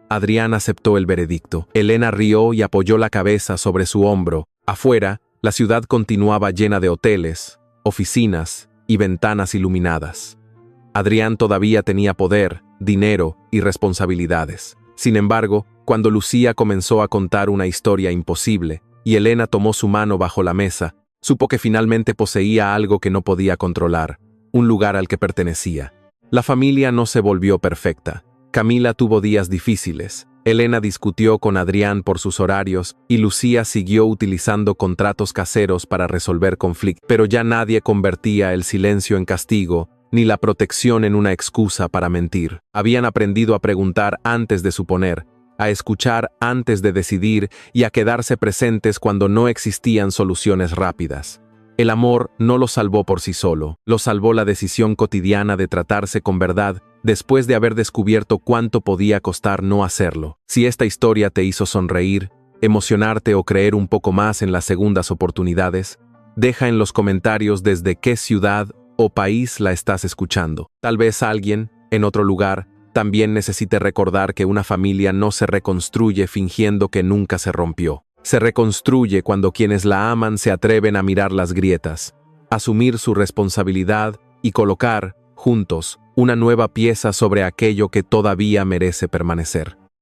Adrián aceptó el veredicto. Elena rió y apoyó la cabeza sobre su hombro. Afuera, la ciudad continuaba llena de hoteles, oficinas y ventanas iluminadas. Adrián todavía tenía poder, dinero y responsabilidades. Sin embargo, cuando Lucía comenzó a contar una historia imposible y Elena tomó su mano bajo la mesa, supo que finalmente poseía algo que no podía controlar, un lugar al que pertenecía. La familia no se volvió perfecta. Camila tuvo días difíciles, Elena discutió con Adrián por sus horarios y Lucía siguió utilizando contratos caseros para resolver conflictos, pero ya nadie convertía el silencio en castigo ni la protección en una excusa para mentir. Habían aprendido a preguntar antes de suponer, a escuchar antes de decidir y a quedarse presentes cuando no existían soluciones rápidas. El amor no lo salvó por sí solo, lo salvó la decisión cotidiana de tratarse con verdad después de haber descubierto cuánto podía costar no hacerlo. Si esta historia te hizo sonreír, emocionarte o creer un poco más en las segundas oportunidades, deja en los comentarios desde qué ciudad o país la estás escuchando. Tal vez alguien, en otro lugar, también necesite recordar que una familia no se reconstruye fingiendo que nunca se rompió. Se reconstruye cuando quienes la aman se atreven a mirar las grietas, asumir su responsabilidad y colocar, juntos, una nueva pieza sobre aquello que todavía merece permanecer.